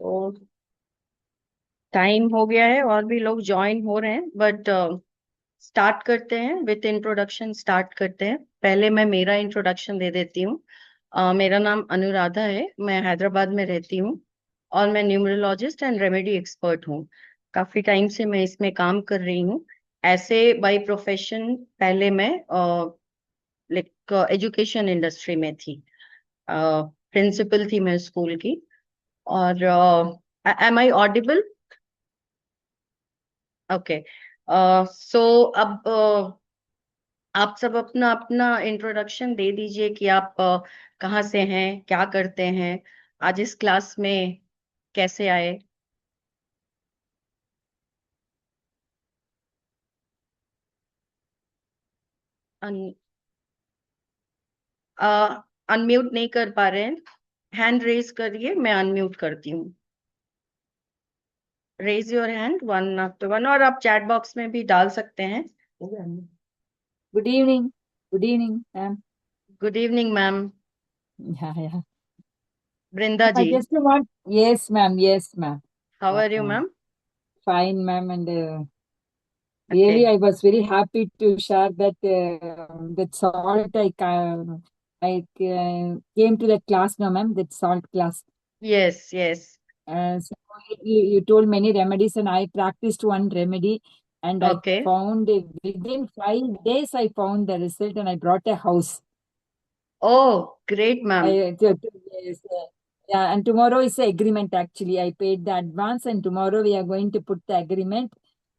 तो टाइम हो गया है और भी लोग ज्वाइन हो रहे हैं, बट स्टार्ट करते हैं विथ इंट्रोडक्शन। स्टार्ट करते हैं। पहले मैं मेरा इंट्रोडक्शन दे देती हूँ। मेरा नाम अनुराधा है। मैं हैदराबाद में रहती हूँ और मैं न्यूमरोलॉजिस्ट एंड रेमेडी एक्सपर्ट हूँ। काफी टाइम से मैं इसमें काम कर रही हूँ। ऐसे बाय प्रोफेशन पहले मैं लाइक एजुकेशन इंडस्ट्री में थी। प्रिंसिपल थी मैं स्कूल की। और एम आई ऑडिबल? ओके। सो अब आप सब अपना अपना इंट्रोडक्शन दे दीजिए कि आप कहाँ से हैं, क्या करते हैं, आज इस क्लास में कैसे आए। अनम्यूट नहीं कर पा रहे हैं? हैंड रेज करिए, मैं अनम्यूट करती हूँ। Raise your hand one after one, और आप चैट बॉक्स में भी डाल सकते हैं। Good evening. Good evening, ma'am. Good evening ma'am. Yeah, yeah. Vrinda I ji, just want, yes, ma'am. Yes, ma'am. How are you Uh, ma'am? Fine, ma'am. And okay. really, I was very happy to share that that salt. I came to that class, no, ma'am. That salt class. Yes yes. So you told many remedies, and I practiced one remedy, and I okay. found within 5 days I found the result, and I brought a house. Oh, great ma'am. Yes, yeah, and tomorrow is the agreement actually. I paid the advance and tomorrow we are going to put the agreement.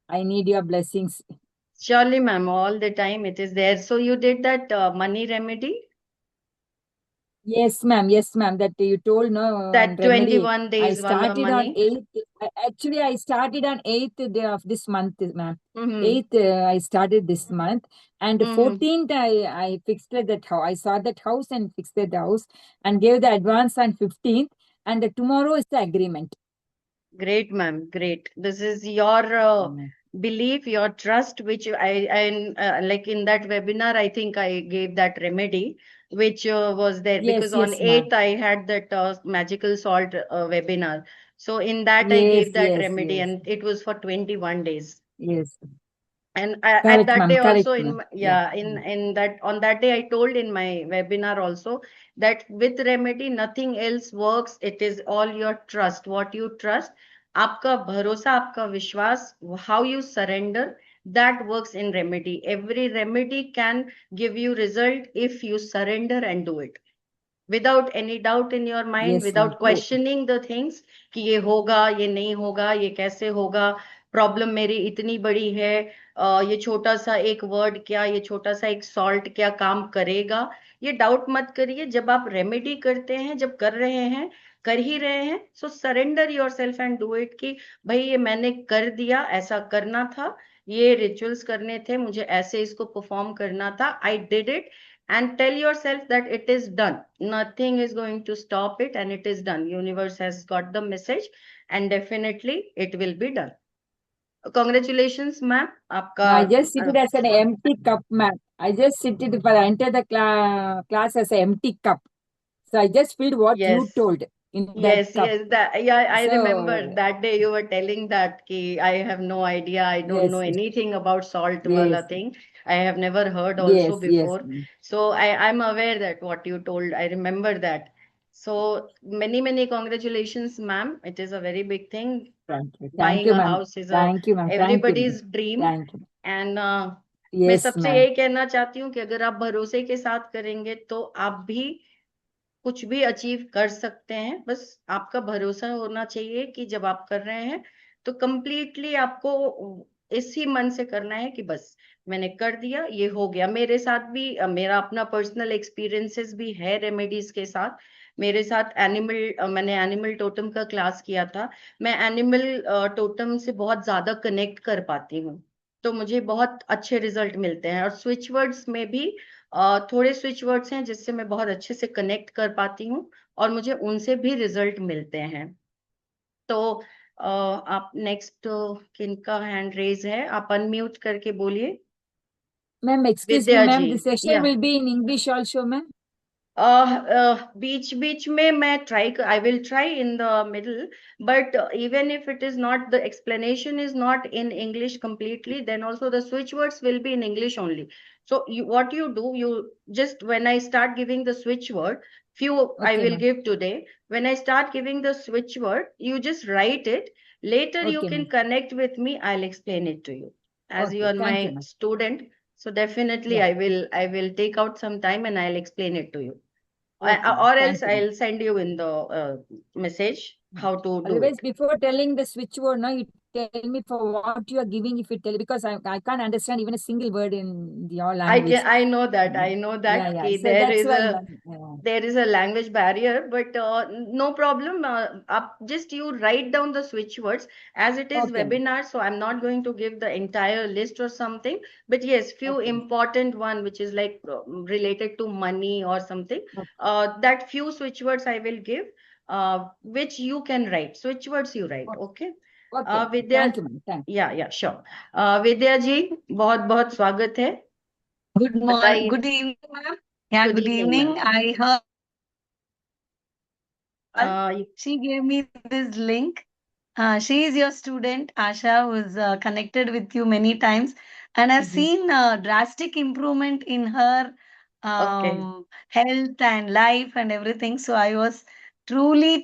I need your blessings. Surely, ma'am, all the time it is there. So you did that money remedy, Yes, ma'am. Yes, ma'am. That you told no that remedy. 21 I days wala started on money. 8th. Actually, I started on 8th day of this month, ma'am. Mm-hmm. 8th, I started this month. And Mm-hmm. 14th, I fixed that house. I saw that house and fixed that house and gave the advance on 15th. And tomorrow is the agreement. Great, ma'am. Great. This is your belief, your trust, which like in that webinar, I think I gave that remedy, which was there because Yes, on yes, ma'am. 8th I had that magical salt webinar. So in that I Yes, gave that yes, remedy, yes, and it was for 21 days. yes. And at Correct, that ma'am. day Correct, also ma'am. Yeah. yeah, in that on that day I told in my webinar also that with remedy nothing else works. It is all your trust, what you trust, आपका भरोसा, आपका विश्वास, how you surrender, that works in remedy. Every remedy can give you result if you surrender and do it without any doubt in your mind, Yes, ma'am. without questioning the things कि ये होगा, ये नहीं होगा, ये कैसे होगा, problem मेरी इतनी बड़ी है, ये छोटा सा एक वर्ड क्या, ये छोटा सा एक सॉल्ट क्या काम करेगा। ये डाउट मत करिए। जब आप रेमेडी करते हैं, जब कर रहे हैं, कर ही रहे हैं, so surrender yourself and do it कि भाई ये मैंने कर दिया, ऐसा करना था, ये रिचुअल्स करने थे मुझे, ऐसे इसको परफॉर्म करना था, I did it. And tell yourself that it is done. Nothing is going to stop it, and it is done. Universe has got the message, and definitely it will be done. Congratulations ma'am, आपका I just sit it as an empty cup, ma'am. I just sit it for enter the class as an empty cup. So I just feel what you yes. told in that Yes, cup. yes, that yeah, I remember So that day you were telling that ki I have no idea, I don't know yes, anything about salt wala yes, thing. I have never heard also yes, yes, before. ma'am. So I'm aware that what you told, I remember that. So many congratulations, ma'am. It is a very big thing. Thank Buying you, a ma'am. house is a Thank you, ma'am. Thank you, ma'am. everybody's dream. Thank you. And मैं Yes, सबसे ma'am. यही कहना चाहती हूँ कि अगर आप भरोसे के साथ करेंगे तो आप भी कुछ भी अचीव कर सकते हैं। बस आपका भरोसा होना चाहिए कि जब आप कर रहे हैं तो कंप्लीटली आपको इसी मन से करना है कि बस मैंने कर दिया, ये हो गया। मेरे साथ भी मेरा अपना पर्सनल एक्सपीरियंसेस भी है रेमेडीज के साथ। मेरे साथ एनिमल मैंने एनिमल टोटम का क्लास किया था। मैं एनिमल टोटम से बहुत ज्यादा कनेक्ट कर पाती हूँ, तो मुझे बहुत अच्छे रिजल्ट मिलते हैं। और स्विच वर्ड्स में भी थोड़े स्विच वर्ड्स हैं जिससे मैं बहुत अच्छे से कनेक्ट कर पाती हूँ और मुझे उनसे भी रिजल्ट मिलते हैं। तो आप नेक्स्ट किनका हैंड रेज है, आप अनम्यूट करके बोलिए। Ma'am, excuse me, Vidya ji, ma'am. The session या will be in English also, ma'am. बीच बीच में मैं I will try in the middle, but even if it is not, the explanation is not in English completely, then also the switch words will be in English only. So what you do, you just, when I start giving the switch word, few I Okay, will ma'am. give today. When I start giving the switch word, you just write it. Later you Okay, can ma'am. connect with me. I'll explain it to you. As you Okay, are thank you, my ma'am. student, so definitely Yeah. I will take out some time and I'll explain it to you. Okay, ma'am. Or else Thank you, ma'am. I'll send you in the message Yeah. how to do Otherwise, it. before telling the switch word, now you tell me for what you are giving. If you tell, because I can't understand even a single word in your language. I know that. Yeah, I know yeah, that yeah. कि So that's why, ma'am. Yeah. there is a language barrier, but no problem. Just you write down the switch words as it is Okay, ma'am. webinar. So I'm not going to give the entire list or something, but yes, few Okay. important one which is like related to money or something. Okay. That few switch words I will give, which you can write. Switch words you write. Okay. Okay, ma'am. Vidya, Thank you, ma'am. Thank या sure. विद्या जी, बहुत बहुत स्वागत है। बताइए। Good evening, ma'am. Yeah, good good evening evening. Ma'am. I heard she gave me this link. She is your student, Asha, who is connected with you many times, and I've seen drastic improvement in her okay. health and life and everything. So I was truly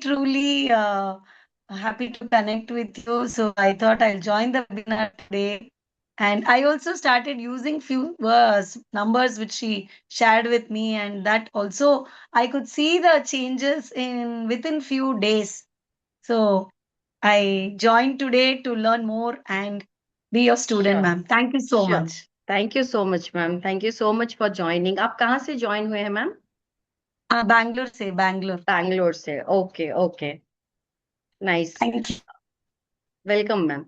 happy to connect with you. So I thought I'll join the webinar today. And I also started using few numbers which she shared with me, and that also I could see the changes in within few days. So I joined today to learn more and be your student, sure ma'am. Thank you so sure. much. Thank you so much ma'am, thank you so much for joining. आप कहाँ से join हुए हैं ma'am? Bangalore से Bangalore. Bangalore से। Okay okay, nice. Thank you. Welcome ma'am.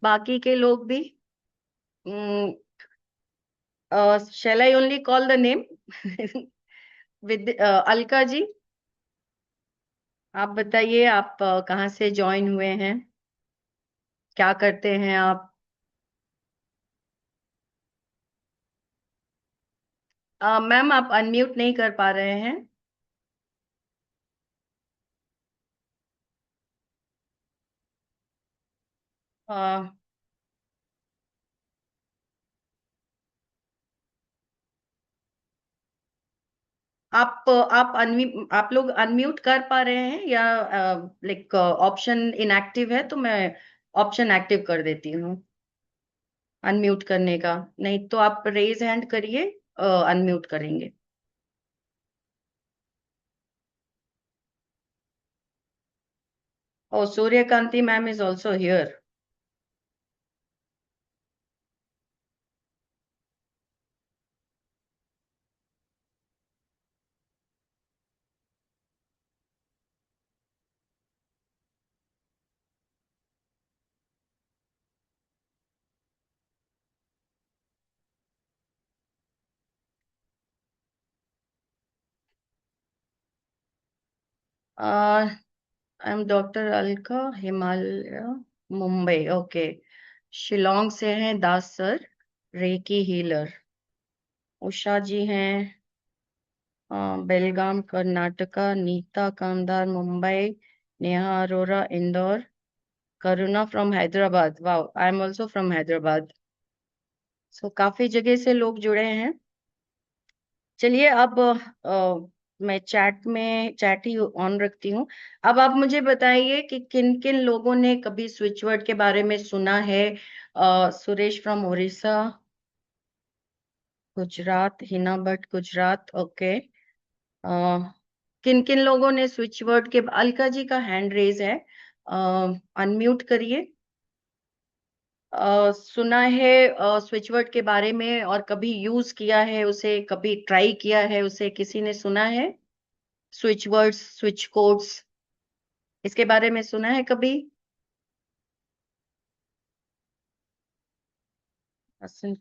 बाकी के लोग भी, shall I only call the name? With Alka ji, आप बताइए, आप कहाँ से ज्वाइन हुए हैं, क्या करते हैं आप? मैम आप अनम्यूट नहीं कर पा रहे हैं। अ, आप लोग अनम्यूट कर पा रहे हैं या लाइक ऑप्शन इनएक्टिव है तो मैं ऑप्शन एक्टिव कर देती हूँ अनम्यूट करने का। नहीं तो आप रेज हैंड करिए, अनम्यूट करेंगे। Oh, Suryakanti ma'am is also here. I am doctor Alka, Himalaya, Mumbai. Okay. Shillong से हैं Das sir, Reiki healer. Usha ji हैं Belgaum Karnataka. Neeta Kamdar Mumbai. Neha Arora Indore. Karuna from Hyderabad. Wow, I am also from Hyderabad. So काफी जगह से लोग जुड़े हैं। चलिए अब मैं चैट ही ऑन रखती हूँ। अब आप मुझे बताइए कि किन किन लोगों ने कभी स्विच वर्ड के बारे में सुना है। सुरेश फ्रॉम उड़ीसा, गुजरात, हिना भट्ट गुजरात। ओके। किन किन लोगों ने स्विच वर्ड के, अलका जी का हैंड रेज है, अनम्यूट करिए। सुना है स्विच वर्ड के बारे में और कभी यूज किया है उसे, कभी ट्राई किया है उसे, किसी ने सुना है? स्विच वर्ड्स, स्विच कोड्स, इसके बारे में सुना है कभी?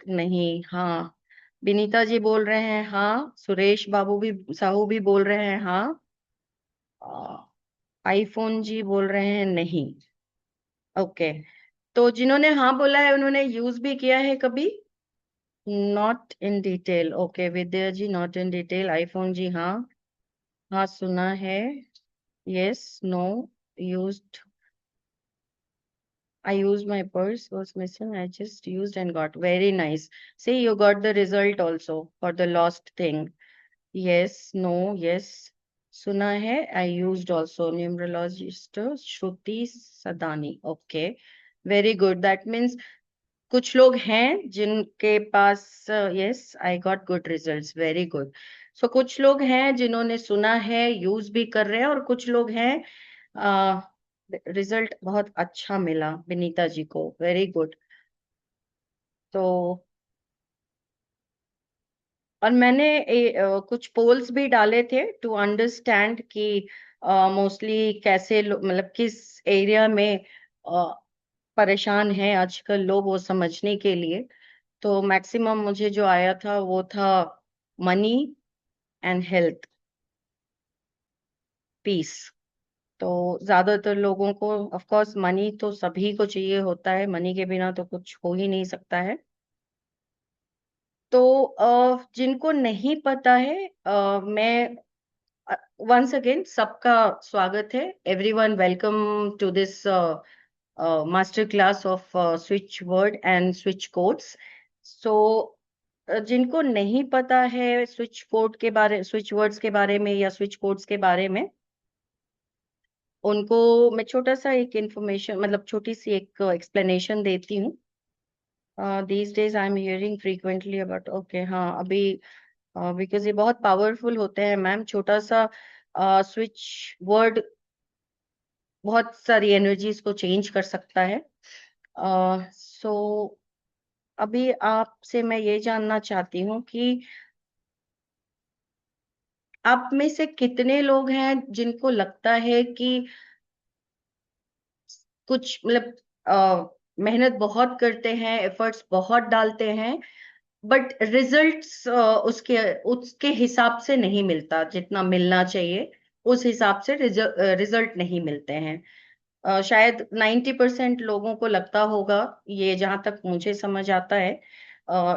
नहीं। हाँ, विनीता जी बोल रहे हैं हाँ। सुरेश बाबू भी, साहू भी बोल रहे हैं हाँ। आईफोन जी बोल रहे हैं नहीं। ओके। तो जिन्होंने हाँ बोला है उन्होंने यूज भी किया है कभी? Not in detail, okay Vidya ji, not in detail. IPhone जी, हाँ हाँ सुना है। Yes, no, used, I used, my purse was missing. I just used and got. Very nice. See, you got the result also for the lost thing. Yes, no, yes. Suna hai. I used also. Numerologist Shruti Sadani. Okay. Very good. That means कुछ लोग हैं जिनके पास yes, I got good results, very good. So कुछ लोग हैं जिन्होंने सुना है, यूज भी कर रहे हैं, और कुछ लोग हैं रिजल्ट बहुत अच्छा मिला विनीता जी को, वेरी गुड। तो और मैंने कुछ पोल्स भी डाले थे टू अंडरस्टैंड कि मोस्टली कैसे मतलब किस एरिया में परेशान हैं आजकल लोग, वो समझने के लिए। तो मैक्सिमम मुझे जो आया था वो था मनी एंड हेल्थ, पीस। तो ज्यादातर लोगों को ऑफ कोर्स मनी तो सभी को चाहिए होता है, मनी के बिना तो कुछ हो ही नहीं सकता है। तो जिनको नहीं पता है, मैं वंस अगेन सबका स्वागत है। Everyone welcome to this master class of switch word and switch codes. So जिनको नहीं पता है स्विच कोड के बारे, स्विच वर्ड्स के बारे में या स्विच कोड्स के बारे में, उनको मैं छोटा सा एक इंफॉर्मेशन, मतलब छोटी सी एक एक्सप्लेनेशन देती हूँ। These days I am hearing frequently about, okay हाँ अभी, बिकॉज ये बहुत पावरफुल होते हैं मैम। छोटा सा स्विच वर्ड बहुत सारी एनर्जीज को चेंज कर सकता है। सो अभी आपसे मैं ये जानना चाहती हूँ कि आप में से कितने लोग हैं जिनको लगता है कि कुछ मतलब मेहनत बहुत करते हैं, एफर्ट्स बहुत डालते हैं, बट रिजल्ट्स उसके उसके हिसाब से नहीं मिलता जितना मिलना चाहिए, उस हिसाब से रिजल्ट नहीं मिलते हैं। शायद 90% लोगों को लगता होगा, ये जहां तक मुझे समझ आता है,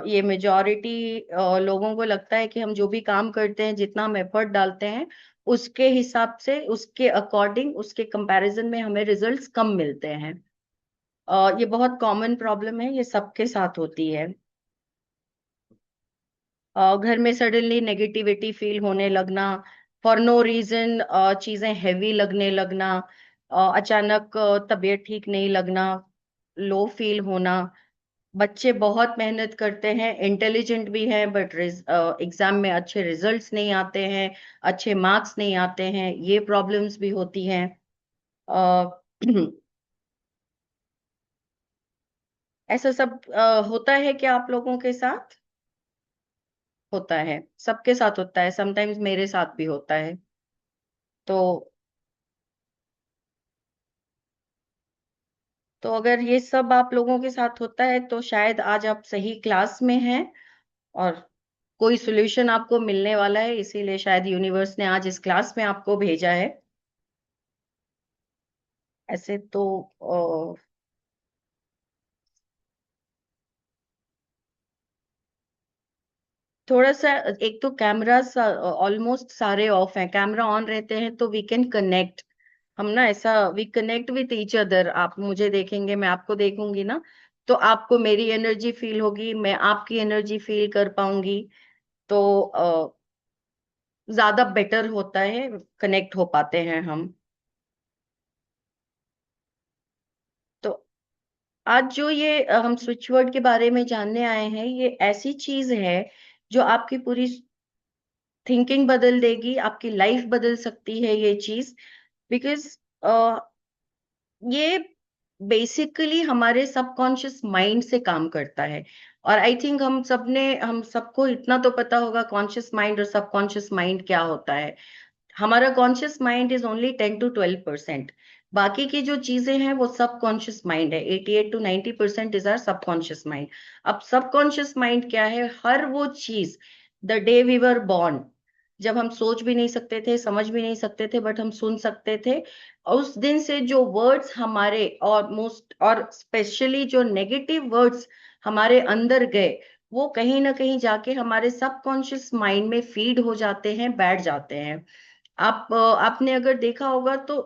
ये मेजॉरिटी लोगों को लगता है कि हम जो भी काम करते हैं, जितना हम एफर्ट डालते हैं, उसके हिसाब से, उसके अकॉर्डिंग, उसके कंपैरिजन में हमें रिजल्ट्स कम मिलते हैं। ये बहुत कॉमन प्रॉब्लम है, ये सबके साथ होती है। घर में सडनली नेगेटिविटी फील होने लगना, फॉर नो रीजन चीजें हैवी लगने लगना, अचानक तबीयत ठीक नहीं लगना, लो फील होना। बच्चे बहुत मेहनत करते हैं, इंटेलिजेंट भी हैं, बट एग्जाम में अच्छे रिजल्ट्स नहीं आते हैं, अच्छे मार्क्स नहीं आते हैं, ये प्रॉब्लम्स भी होती हैं। अ, ऐसा सब होता है क्या आप लोगों के साथ? होता है, सबके साथ होता है, समटाइम्स मेरे साथ भी होता है। तो अगर ये सब आप लोगों के साथ होता है तो शायद आज आप सही क्लास में हैं, और कोई सॉल्यूशन आपको मिलने वाला है, इसीलिए शायद यूनिवर्स ने आज इस क्लास में आपको भेजा है। ऐसे तो थोड़ा सा, एक तो कैमरा ऑलमोस्ट सारे ऑफ हैं, कैमरा ऑन रहते हैं तो वी कैन कनेक्ट, हम ना ऐसा we connect with each other. आप मुझे देखेंगे, मैं आपको देखूंगी ना, तो आपको मेरी एनर्जी फील होगी, मैं आपकी एनर्जी फील कर पाऊंगी। तो ज्यादा बेटर होता है, कनेक्ट हो पाते हैं हम। तो आज जो ये हम स्विच वर्ड के बारे में जानने आए हैं, ये ऐसी चीज है जो आपकी पूरी थिंकिंग बदल देगी, आपकी लाइफ बदल सकती है ये चीज। बिकॉज ये बेसिकली हमारे सबकॉन्शियस माइंड से काम करता है। और आई थिंक हम सबको इतना तो पता होगा कॉन्शियस माइंड और सबकॉन्शियस माइंड क्या होता है। हमारा conscious mind is only 10 to 12%, बाकी की जो चीजें हैं वो सबकॉन्शियस माइंड है। 88 to 90% is our subconscious mind. अब सबकॉन्शियस माइंड क्या है? हर वो चीज, the day we were born, जब हम सोच भी नहीं सकते थे, समझ भी नहीं सकते थे, बट हम सुन सकते थे, उस दिन से जो वर्ड्स हमारे, और मोस्ट और स्पेशली जो नेगेटिव वर्ड्स हमारे अंदर गए, वो कहीं ना कहीं जाके हमारे सबकॉन्शियस माइंड में फीड हो जाते हैं, बैठ जाते हैं। आपने अगर देखा होगा तो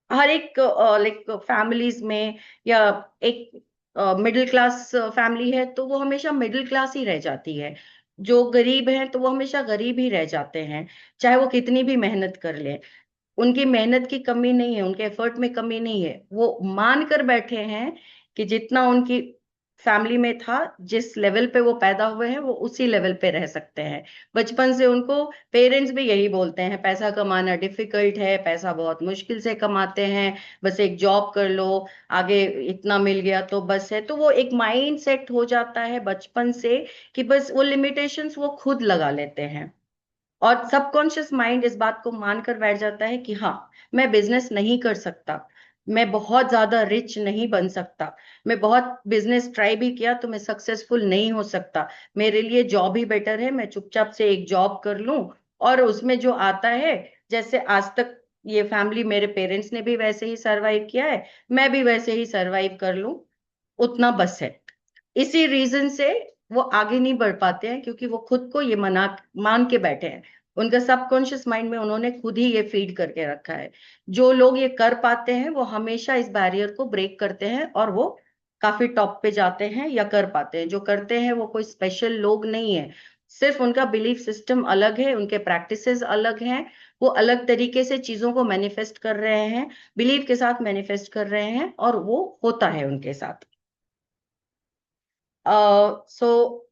हर एक लाइक फैमिलीज में, या एक मिडिल क्लास फैमिली है तो वो हमेशा मिडिल क्लास ही रह जाती है। जो गरीब है तो वो हमेशा गरीब ही रह जाते हैं, चाहे वो कितनी भी मेहनत कर ले। उनकी मेहनत की कमी नहीं है, उनके एफर्ट में कमी नहीं है। वो मान कर बैठे हैं कि जितना उनकी फैमिली में था, जिस लेवल पे वो पैदा हुए हैं, वो उसी लेवल पे रह सकते हैं। बचपन से उनको पेरेंट्स भी यही बोलते हैं, पैसा कमाना डिफिकल्ट है, पैसा बहुत मुश्किल से कमाते हैं, बस एक जॉब कर लो, आगे इतना मिल गया तो बस है। तो वो एक माइंड सेट हो जाता है बचपन से कि बस वो लिमिटेशंस वो खुद लगा लेते हैं। और सबकॉन्शियस माइंड इस बात को मानकर बैठ जाता है कि हाँ, मैं बिजनेस नहीं कर सकता, मैं बहुत ज्यादा रिच नहीं बन सकता, मैं बहुत बिजनेस ट्राई भी किया तो मैं सक्सेसफुल नहीं हो सकता, मेरे लिए जॉब ही बेटर है, मैं चुपचाप से एक जॉब कर लूं और उसमें जो आता है, जैसे आज तक ये फैमिली, मेरे पेरेंट्स ने भी वैसे ही सरवाइव किया है, मैं भी वैसे ही सरवाइव कर लूं, उतना बस है। इसी रीजन से वो आगे नहीं बढ़ पाते हैं, क्योंकि वो खुद को ये मान के बैठे हैं। उनका सबकॉन्शियस माइंड में उन्होंने खुद ही ये फीड करके रखा है। जो लोग ये कर पाते हैं वो हमेशा इस बैरियर को ब्रेक करते हैं और वो काफी टॉप पे जाते हैं या कर पाते हैं। जो करते हैं वो कोई स्पेशल लोग नहीं है, सिर्फ उनका बिलीफ सिस्टम अलग है, उनके प्रैक्टिसेस अलग हैं, वो अलग तरीके से चीजों को मैनिफेस्ट कर रहे हैं, बिलीफ के साथ मैनिफेस्ट कर रहे हैं, और वो होता है उनके साथ। सो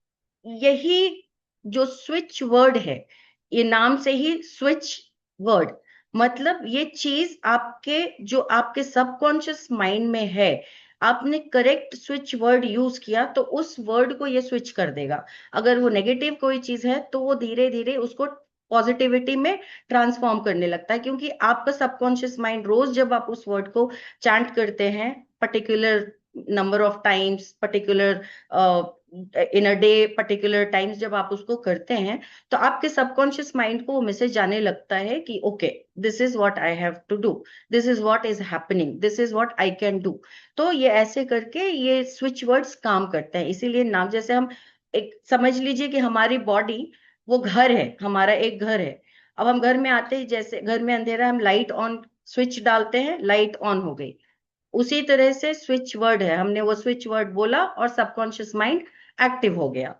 यही जो स्विच वर्ड है, ये नाम से ही स्विच वर्ड, मतलब ये चीज आपके, जो आपके सबकॉन्शियस माइंड में है, आपने करेक्ट स्विच वर्ड यूज किया तो उस वर्ड को ये स्विच कर देगा। अगर वो नेगेटिव कोई चीज है तो वो धीरे धीरे उसको पॉजिटिविटी में ट्रांसफॉर्म करने लगता है, क्योंकि आपका सबकॉन्शियस माइंड रोज जब आप उस वर्ड को चैंट करते हैं, particular number of times, particular in a day, particular times जब आप उसको करते हैं, तो आपके सबकॉन्शियस माइंड को वो मैसेज जाने लगता है कि okay, this is what I have to do, this is what is happening, this is what I can do. तो ये ऐसे करके ये स्विच वर्ड्स काम करते हैं। इसीलिए नाम, जैसे हम एक समझ लीजिए कि हमारी बॉडी वो घर है, हमारा एक घर है। अब हम घर में आते ही, जैसे घर में अंधेरा, हम लाइट ऑन स्विच डालते हैं, लाइट ऑन हो गई। उसी तरह से स्विच वर्ड है, हमने वो स्विच वर्ड बोला और सबकॉन्शियस माइंड एक्टिव हो गया।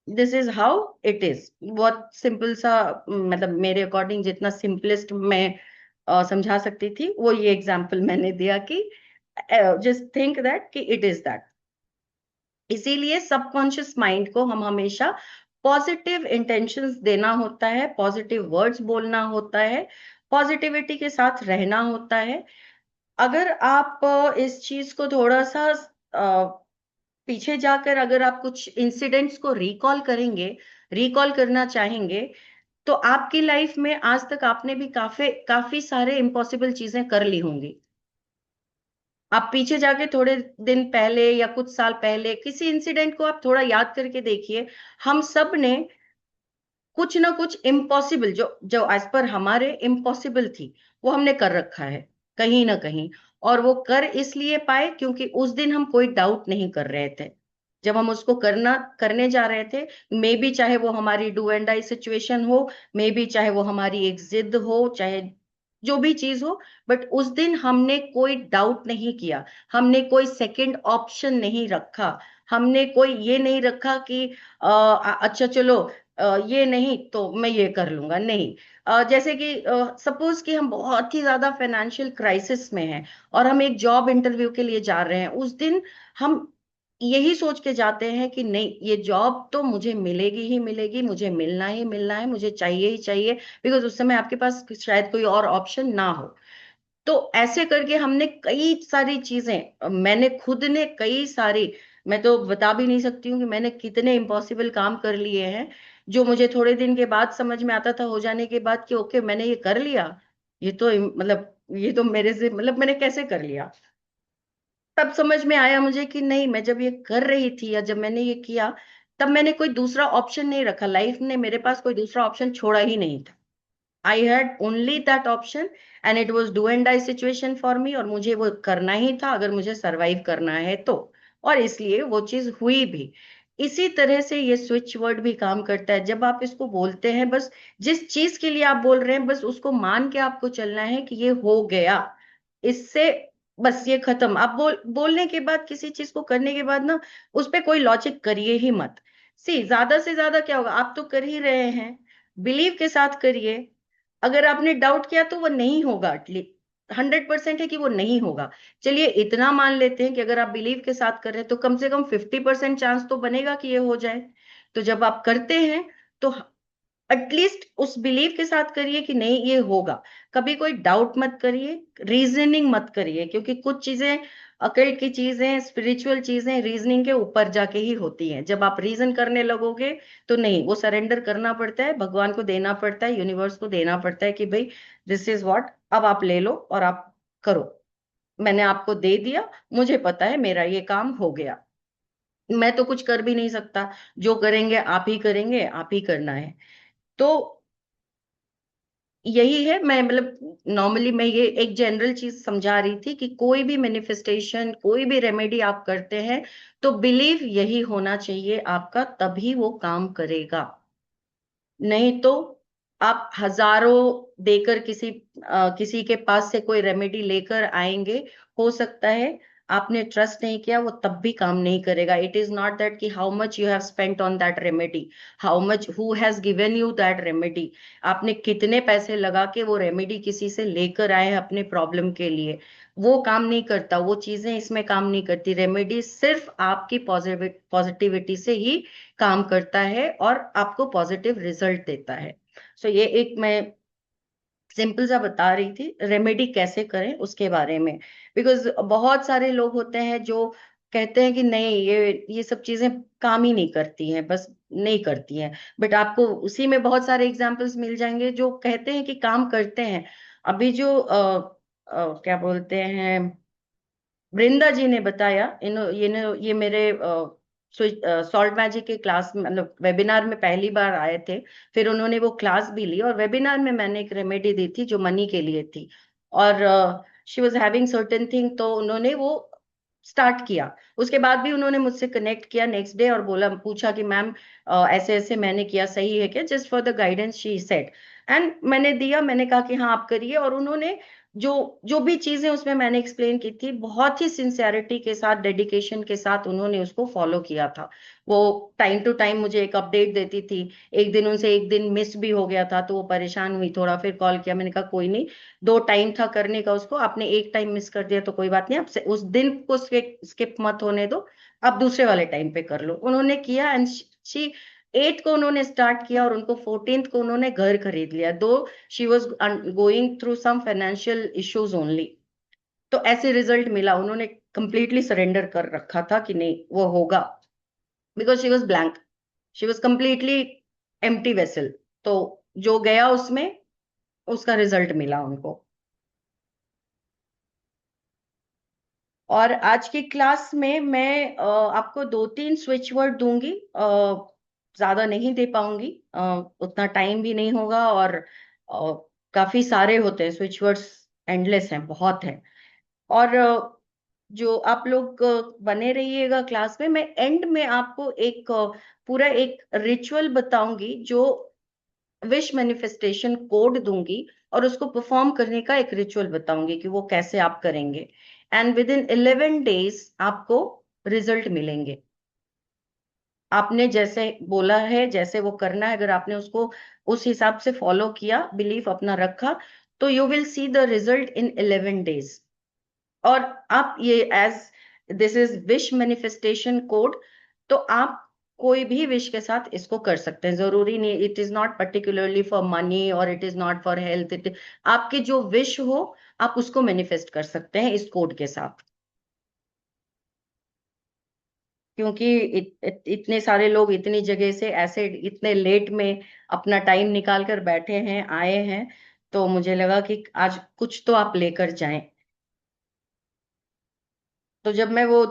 This is how it is. बहुत सिंपल सा, मतलब मेरे अकॉर्डिंग जितना सिंपलेस्ट मैं समझा सकती थी, वो ये एग्जाम्पल मैंने दिया कि जस्ट थिंक दैट कि इट इज दैट। इसीलिए सबकॉन्शियस माइंड को हम हमेशा पॉजिटिव इंटेंशंस देना होता है, पॉजिटिव वर्ड्स बोलना होता है, पॉजिटिविटी के साथ रहना होता है। अगर आप इस चीज को थोड़ा सा पीछे जाकर, अगर आप कुछ इंसिडेंट्स को रिकॉल करेंगे, रिकॉल करना चाहेंगे, तो आपकी लाइफ में आज तक आपने भी काफी काफी सारे इम्पॉसिबल चीजें कर ली होंगी। आप पीछे जाके थोड़े दिन पहले या कुछ साल पहले किसी इंसिडेंट को आप थोड़ा याद करके देखिए। हम सब ने कुछ ना कुछ इम्पॉसिबल, जो जो एज पर हमारे इम्पॉसिबल थी, वो हमने कर रखा है कहीं ना कहीं। और वो कर इसलिए पाए क्योंकि उस दिन हम कोई डाउट नहीं कर रहे थे, जब हम उसको करने जा रहे थे। मे बी चाहे वो हमारी डू एंड डाई सिचुएशन हो, मे बी चाहे वो हमारी एक जिद हो, चाहे जो भी चीज हो, बट उस दिन हमने कोई डाउट नहीं किया, हमने कोई सेकंड ऑप्शन नहीं रखा, हमने कोई ये नहीं रखा कि अच्छा चलो, ये नहीं तो मैं ये कर लूंगा, नहीं। जैसे कि सपोज कि हम बहुत ही ज्यादा फाइनेंशियल क्राइसिस में हैं और हम एक जॉब इंटरव्यू के लिए जा रहे हैं, उस दिन हम यही सोच के जाते हैं कि नहीं, ये जॉब तो मुझे मिलेगी ही मिलेगी, मुझे मिलना ही मिलना है, मुझे चाहिए ही चाहिए, बिकॉज उस समय आपके पास शायद कोई और ऑप्शन ना हो। तो ऐसे करके हमने कई सारी चीजें, मैंने खुद ने कई सारी, मैं तो बता भी नहीं सकती हूँ कि मैंने कितने इम्पॉसिबल काम कर लिए हैं, जो मुझे थोड़े दिन के बाद समझ में आता था, हो जाने के बाद, कि ओके मैंने ये कर लिया, ये तो मतलब ये तो मेरे से, मतलब मैंने कैसे कर लिया। तब समझ में आया मुझे कि नहीं, मैं जब ये कर रही थी या जब मैंने ये किया, तब मैंने कोई दूसरा ऑप्शन नहीं रखा, लाइफ ने मेरे पास कोई दूसरा ऑप्शन छोड़ा ही नहीं था। I had only that option and it was do and die situation for me, और मुझे वो करना ही था अगर मुझे सरवाइव करना है तो। और इसलिए वो चीज हुई भी। इसी तरह से ये स्विच वर्ड भी काम करता है। जब आप इसको बोलते हैं, बस जिस चीज के लिए आप बोल रहे हैं बस उसको मान के आपको चलना है कि ये हो गया, इससे बस ये खत्म। आप बोलने के बाद, किसी चीज को करने के बाद ना, उस पे कोई लॉजिक करिए ही मत। ज्यादा से ज्यादा क्या होगा, आप तो कर ही रहे हैं, बिलीव के साथ करिए। अगर आपने डाउट किया तो वो नहीं होगा, 100% है कि वो नहीं होगा। चलिए इतना मान लेते हैं कि अगर आप बिलीव के साथ कर रहे हैं तो कम से कम 50% चांस तो बनेगा कि ये हो जाए। तो जब आप करते हैं तो एटलीस्ट उस बिलीव के साथ करिए कि नहीं ये होगा। कभी कोई डाउट मत करिए, रीजनिंग मत करिए, क्योंकि कुछ चीजें, अकल्ट की चीजें, स्पिरिचुअल चीजें रीजनिंग के ऊपर जाके ही होती हैं। जब आप रीजन करने लगोगे तो नहीं, वो सरेंडर करना पड़ता है, भगवान को देना पड़ता है, यूनिवर्स को देना पड़ता है कि भाई दिस इज व्हाट, अब आप ले लो और आप करो। मैंने आपको दे दिया, मुझे पता है मेरा ये काम हो गया, मैं तो कुछ कर भी नहीं सकता, जो करेंगे आप ही करेंगे, आप ही करना है। तो यही है, मैं मतलब नॉर्मली मैं ये एक जनरल चीज समझा रही थी कि कोई भी मैनिफेस्टेशन, कोई भी रेमेडी आप करते हैं तो बिलीव यही होना चाहिए आपका, तभी वो काम करेगा। नहीं तो आप हजारों देकर किसी के पास से कोई रेमेडी लेकर आएंगे, हो सकता है आपने ट्रस्ट नहीं किया, वो तब भी काम नहीं करेगा। इट इज नॉट दैट कि how much you have spent on that remedy, how much who has given you that remedy, आपने कितने पैसे लगा के वो रेमेडी किसी से लेकर आए हैं अपने प्रॉब्लम के लिए, वो काम नहीं करता। वो चीजें इसमें काम नहीं करती। रेमेडी सिर्फ आपकी पॉजिटिविटी से ही काम करता है और आपको पॉजिटिव रिजल्ट देता है। सो ये एक मैं सिंपल सा बता रही थी रेमेडी कैसे करें उसके बारे में। बिकॉज बहुत सारे लोग होते हैं जो कहते हैं कि नहीं, ये सब चीजें काम ही नहीं करती हैं, बस नहीं करती हैं। बट आपको उसी में बहुत सारे एग्जांपल्स मिल जाएंगे जो कहते हैं कि काम करते हैं। अभी जो क्या बोलते हैं, वृंदा जी ने बताया, ये मेरे सॉल्ट मैजिक के क्लास में, मतलब वेबिनार में पहली बार आए थे। फिर उन्होंने वो क्लास भी ली, और वेबिनार में मैंने एक रेमेडी दी थी जो मनी के लिए थी। और she was having certain thing, तो उन्होंने वो स्टार्ट किया। उसके बाद भी उन्होंने मुझसे कनेक्ट किया नेक्स्ट डे और बोला, पूछा कि मैम ऐसे ऐसे मैंने किया, सही है क्या, just for the guidance she said. And मैंने दिया, मैंने कहा कि हाँ आप करिए। और उन्होंने जो जो भी चीजें उसमें मैंने एक्सप्लेन की थी, बहुत ही सिंसियरिटी के साथ, डेडिकेशन के साथ उन्होंने उसको फॉलो किया था। वो टाइम टू टाइम मुझे एक अपडेट देती थी। एक दिन उनसे एक दिन मिस भी हो गया था तो वो परेशान हुई थोड़ा, फिर कॉल किया। मैंने कहा कोई नहीं, 2 टाइम था करने का उसको, आपने एक टाइम मिस कर दिया तो कोई बात नहीं, आपसे उस दिन को स्किप मत होने दो, आप दूसरे वाले टाइम पे कर लो। उन्होंने किया एंड शी 8 को उन्होंने स्टार्ट किया और उनको 14th को उन्होंने घर खरीद लिया, though she was going through some financial issues only. तो ऐसे रिजल्ट मिला, उन्होंने कंप्लीटली सरेंडर कर रखा था कि नहीं वो होगा, because she was blank, she was completely empty vessel. तो जो गया उसमें, उसका रिजल्ट मिला उनको। और आज की क्लास में मैं आपको 2-3 स्विच वर्ड दूंगी, ज्यादा नहीं दे पाऊंगी, उतना टाइम भी नहीं होगा। और काफी सारे होते हैं स्विच वर्ड्स, एंडलेस हैं, बहुत हैं। और जो आप लोग बने रहिएगा क्लास में, मैं एंड में आपको एक पूरा एक रिचुअल बताऊंगी, जो विश मैनिफेस्टेशन कोड दूंगी, और उसको परफॉर्म करने का एक रिचुअल बताऊंगी कि वो कैसे आप करेंगे। एंड विद इन 11 डेज आपको रिजल्ट मिलेंगे। आपने जैसे बोला है, जैसे वो करना है, अगर आपने उसको उस हिसाब से फॉलो किया, बिलीफ अपना रखा, तो you will see the result in 11 days. और आप ये, as this is wish manifestation code, तो आप कोई भी विश के साथ इसको कर सकते हैं। जरूरी नहीं, it is not particularly for money और it is not for health. आपकी जो विश हो आप उसको मैनिफेस्ट कर सकते हैं इस कोड के साथ। क्योंकि इतने सारे लोग इतनी जगह से ऐसे इतने लेट में अपना टाइम निकाल कर बैठे हैं, आए हैं, तो मुझे लगा कि आज कुछ तो आप लेकर जाएं। तो जब मैं वो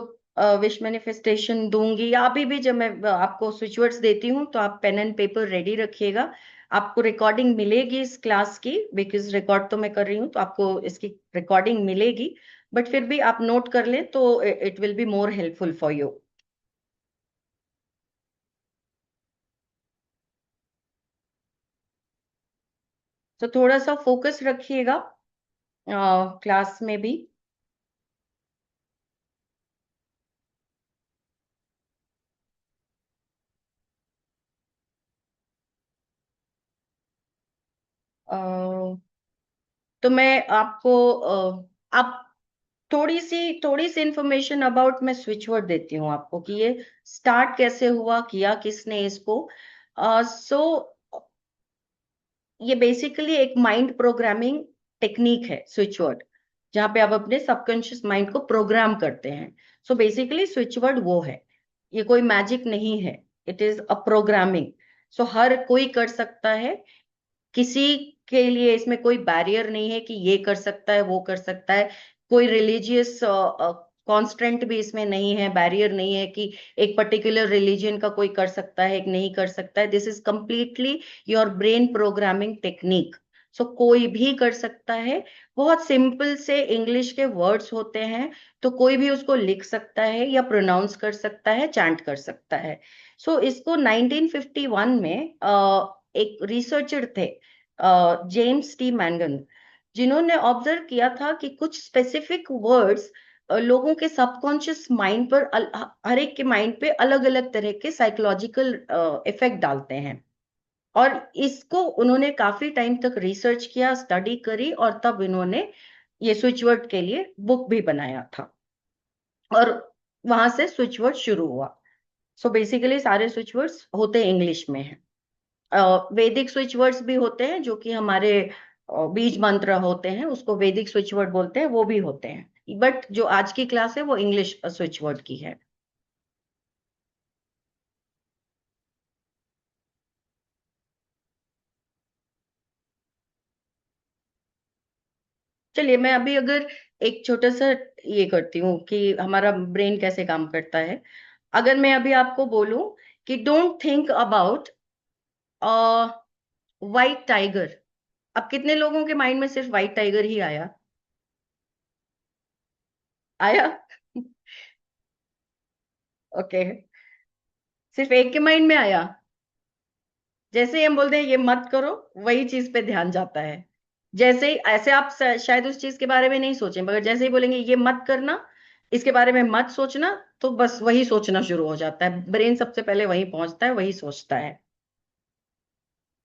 विश मैनिफेस्टेशन दूंगी, या अभी भी जब मैं आपको स्विच वर्ड्स देती हूँ, तो आप पेन एंड पेपर रेडी रखिएगा। आपको रिकॉर्डिंग मिलेगी इस क्लास की, बिकॉज रिकॉर्ड तो मैं कर रही हूँ, तो आपको इसकी रिकॉर्डिंग मिलेगी। बट फिर भी आप नोट कर लें तो it will be more helpful for you. तो थोड़ा सा फोकस रखिएगा क्लास में भी। तो मैं आपको आप थोड़ी सी इंफॉर्मेशन अबाउट मैं स्विच वर्ड देती हूँ आपको कि ये स्टार्ट कैसे हुआ, किया किसने इसको। सो ये बेसिकली एक माइंड प्रोग्रामिंग टेक्निक है स्विच वर्ड, जहाँ पे आप अपने सबकॉन्शियस माइंड को प्रोग्राम करते हैं। सो बेसिकली स्विच वर्ड वो है, ये कोई मैजिक नहीं है, इट इज अ प्रोग्रामिंग। सो हर कोई कर सकता है, किसी के लिए इसमें कोई बैरियर नहीं है कि ये कर सकता है वो कर सकता है। कोई रिलीजियस कॉन्स्टेंट भी इसमें नहीं है, बैरियर नहीं है कि एक पर्टिकुलर रिलीजन का कोई कर सकता है एक नहीं कर सकता है। This is completely your brain programming technique. So कोई भी कर सकता है। बहुत सिंपल से इंग्लिश के वर्ड्स होते हैं, तो कोई भी उसको लिख सकता है या प्रोनाउंस कर सकता है, चैंट कर सकता है। सो इसको 1951 में एक रिसर्चर थे जेम्स टी मैंगन, जिन्होंने ऑब्जर्व किया था कि कुछ स्पेसिफिक वर्ड्स लोगों के सबकॉन्शियस माइंड पर हर एक के माइंड पे अलग अलग तरह के साइकोलॉजिकल इफेक्ट डालते हैं। और इसको उन्होंने काफी टाइम तक रिसर्च किया, स्टडी करी, और तब इन्होंने ये स्विच वर्ड के लिए बुक भी बनाया था। और वहां से स्विच वर्ड शुरू हुआ। सो बेसिकली सारे स्विच वर्ड्स होते इंग्लिश में हैं। वैदिक स्विच वर्ड्स भी होते हैं, जो कि हमारे बीज मंत्र होते हैं, उसको वैदिक स्विच वर्ड बोलते हैं, वो भी होते हैं। बट जो आज की क्लास है वो इंग्लिश स्विच वर्ड की है। चलिए मैं अभी अगर एक छोटा सा ये करती हूँ कि हमारा ब्रेन कैसे काम करता है। अगर मैं अभी आपको बोलूं कि don't think about white tiger, अब कितने लोगों के माइंड में सिर्फ व्हाइट टाइगर ही आया? आया? ओके, सिर्फ एक के माइंड में आया। जैसे ही हम बोलते हैं ये मत करो, वही चीज पे ध्यान जाता है। जैसे ही ऐसे आप शायद उस चीज के बारे में नहीं सोचें, मगर जैसे ही बोलेंगे ये मत करना, इसके बारे में मत सोचना, तो बस वही सोचना शुरू हो जाता है। ब्रेन सबसे पहले वही पहुंचता है, वही सोचता है।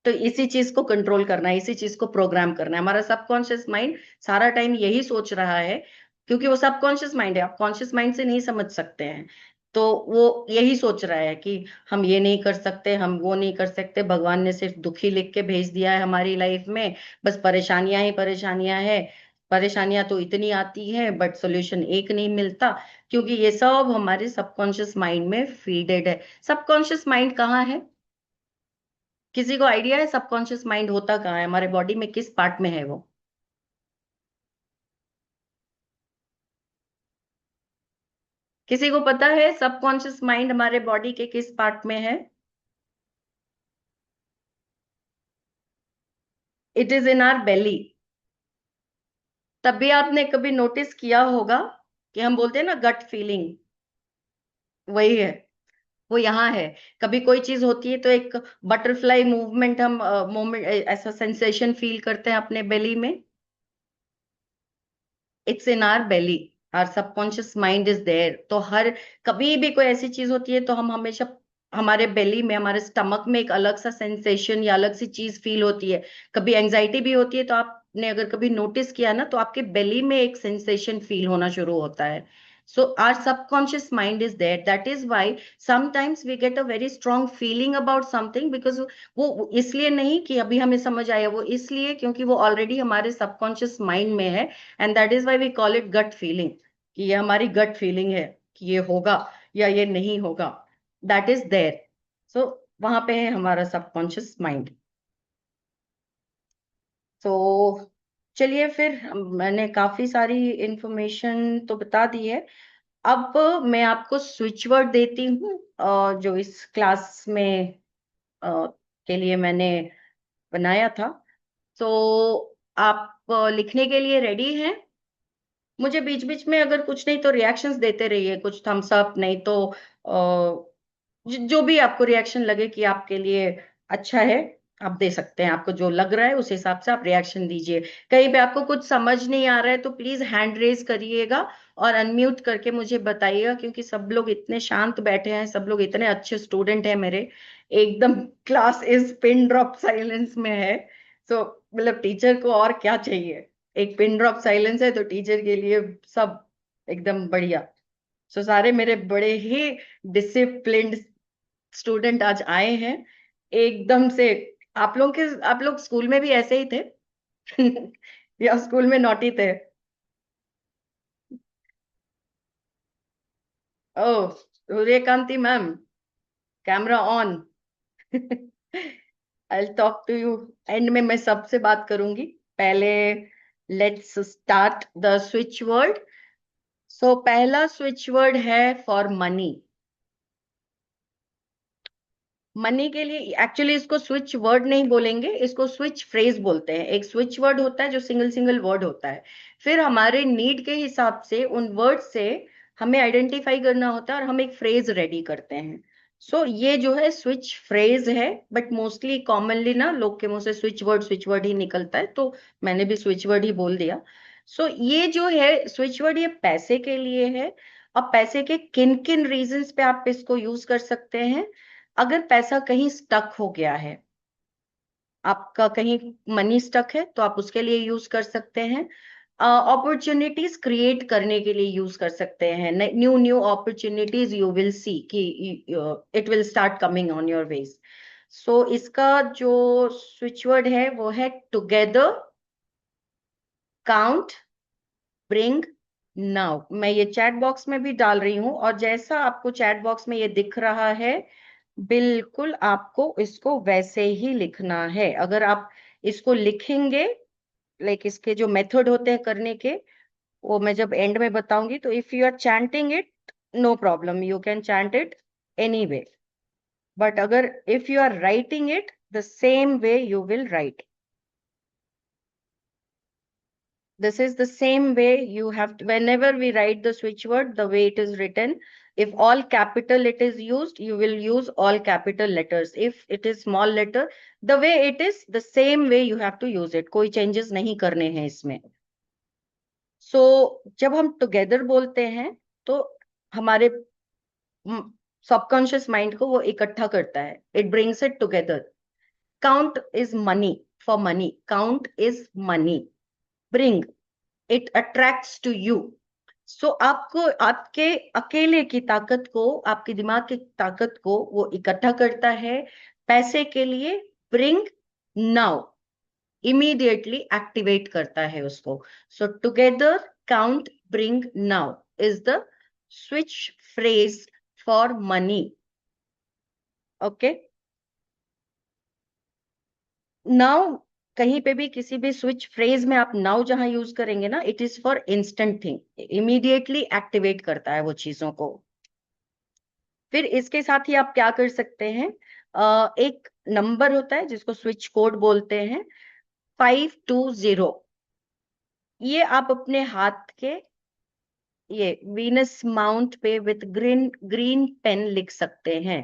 तो इसी चीज को कंट्रोल करना है, इसी चीज को प्रोग्राम करना है। हमारा सबकॉन्शियस माइंड सारा टाइम यही सोच रहा है, क्योंकि वो सबकॉन्शियस माइंड है, आप कॉन्शियस माइंड से नहीं समझ सकते हैं। तो वो यही सोच रहा है कि हम ये नहीं कर सकते, हम वो नहीं कर सकते, भगवान ने सिर्फ दुखी लिख के भेज दिया है हमारी लाइफ में, बस परेशानियां ही परेशानियां हैं। परेशानियां तो इतनी आती हैं बट सोल्यूशन एक नहीं मिलता, क्योंकि ये सब हमारे सबकॉन्शियस माइंड में फीडेड है। सबकॉन्शियस माइंड कहाँ है? किसी को आइडिया है सबकॉन्शियस माइंड होता कहाँ है, हमारे बॉडी में किस पार्ट में है वो? किसी को पता है सबकॉन्शियस माइंड हमारे बॉडी के किस पार्ट में है? इट इज इन आवर बेली। तब भी आपने कभी नोटिस किया होगा कि हम बोलते हैं ना गट फीलिंग, वही है, वो यहाँ है। कभी कोई चीज होती है तो एक बटरफ्लाई मूवमेंट, हम मोमेंट ऐसा सेंसेशन फील करते हैं अपने बेली में। It's in our belly, our subconscious mind is there. तो हर कभी भी कोई ऐसी चीज होती है तो हम हमेशा हमारे बेली में, हमारे स्टमक में एक अलग सा सेंसेशन या अलग सी चीज फील होती है। कभी एंजाइटी भी होती है तो आपने अगर कभी नोटिस किया ना, तो आपके बेली में एक सेंसेशन फील होना शुरू होता है। So our subconscious mind is there, that is why sometimes we get a very strong feeling about something, because वो इसलिए नहीं कि अभी हमें समझ आया, वो इसलिए क्योंकि वो ऑलरेडी हमारे सबकॉन्शियस माइंड में है। And that is why we call it gut feeling, कि ये हमारी गट फीलिंग है कि ये होगा या ये नहीं होगा। That is there. सो वहां पे है हमारा सबकॉन्शियस माइंड। तो चलिए फिर, मैंने काफी सारी इंफॉर्मेशन तो बता दी है। अब मैं आपको स्विच वर्ड देती हूँ जो इस क्लास में के लिए मैंने बनाया था। तो आप लिखने के लिए रेडी हैं? मुझे बीच बीच में अगर कुछ नहीं तो रिएक्शंस देते रहिए, कुछ थम्स अप, नहीं तो जो भी आपको रिएक्शन लगे कि आपके लिए अच्छा है, आप दे सकते हैं। आपको जो लग रहा है उस हिसाब से आप रिएक्शन दीजिए। कहीं पे आपको कुछ समझ नहीं आ रहा है तो प्लीज हैंड रेज करिएगा और अनम्यूट करके मुझे बताइएगा, क्योंकि सब लोग इतने शांत बैठे हैं, सब लोग इतने अच्छे स्टूडेंट हैं मेरे, एकदम class is pin drop silence में है। सो मतलब टीचर को और क्या चाहिए, एक पिन ड्रॉप साइलेंस है तो टीचर के लिए सब एकदम बढ़िया। सो सारे मेरे बड़े ही डिसिप्लिन्ड स्टूडेंट आज आए हैं एकदम से। आप लोग स्कूल में भी ऐसे ही थे या स्कूल में नॉटी थे? Oh, Suryakanti ma'am, camera on. I talk to you. End में मैं सबसे बात करूंगी। पहले let's start the switch word. So पहला स्विच वर्ड है फॉर मनी। मनी के लिए एक्चुअली इसको स्विच वर्ड नहीं बोलेंगे, इसको स्विच फ्रेज बोलते हैं। एक स्विच वर्ड होता है जो सिंगल सिंगल वर्ड होता है, फिर हमारे नीड के हिसाब से उन वर्ड से हमें आइडेंटिफाई करना होता है और हम एक फ्रेज रेडी करते हैं। सो ये जो है स्विच फ्रेज है, बट मोस्टली कॉमनली ना लोग के मुंह से स्विच वर्ड ही निकलता है, तो मैंने भी स्विच वर्ड ही बोल दिया। सो ये जो है स्विच वर्ड, ये पैसे के लिए है। अब पैसे के किन किन रीजंस पे आप इसको यूज कर सकते हैं? अगर पैसा कहीं स्टक हो गया है, आपका कहीं मनी स्टक है, तो आप उसके लिए यूज कर सकते हैं। अपॉर्चुनिटीज क्रिएट करने के लिए यूज कर सकते हैं। New new opportunities you will see कि it will start coming on your ways. So इसका जो स्विच वर्ड है वो है टुगेदर, काउंट, ब्रिंग, नाउ। मैं ये चैट बॉक्स में भी डाल रही हूँ, और जैसा आपको चैट बॉक्स में ये दिख रहा है बिल्कुल आपको इसको वैसे ही लिखना है। अगर आप इसको लिखेंगे, लाइक इसके जो मेथड होते हैं करने के, वो मैं जब एंड में बताऊंगी। तो if you are chanting it, no problem, you can chant it any way, but अगर if you are writing it the same way you will write. This is the same way you have to, whenever we write the switch word, the way it is written. If all capital it is used, you will use all capital letters. If it is small letter, the way it is, the same way you have to use it. कोई changes नहीं करने हैं इसमें। So जब हम together बोलते हैं तो हमारे सबकॉन्शियस माइंड को वो इकट्ठा करता है, it brings it together. Count is money, for money. Count is money. Bring, it attracts to you. So आपको आपके अकेले की ताकत को, आपके दिमाग की ताकत को वो इकट्ठा करता है पैसे के लिए। ब्रिंग नाउ, इमीडिएटली एक्टिवेट करता है उसको। सो together, count, bring now is the switch phrase for money. Okay, now कहीं पे भी किसी भी स्विच फ्रेज में आप नाउ जहां यूज करेंगे ना, it is for instant thing, immediately activate करता है वो चीजों को। फिर इसके साथ ही आप क्या कर सकते हैं, एक नंबर होता है जिसको स्विच कोड बोलते हैं, 520। ये आप अपने हाथ के ये वीनस माउंट पे विथ ग्रीन ग्रीन पेन लिख सकते हैं।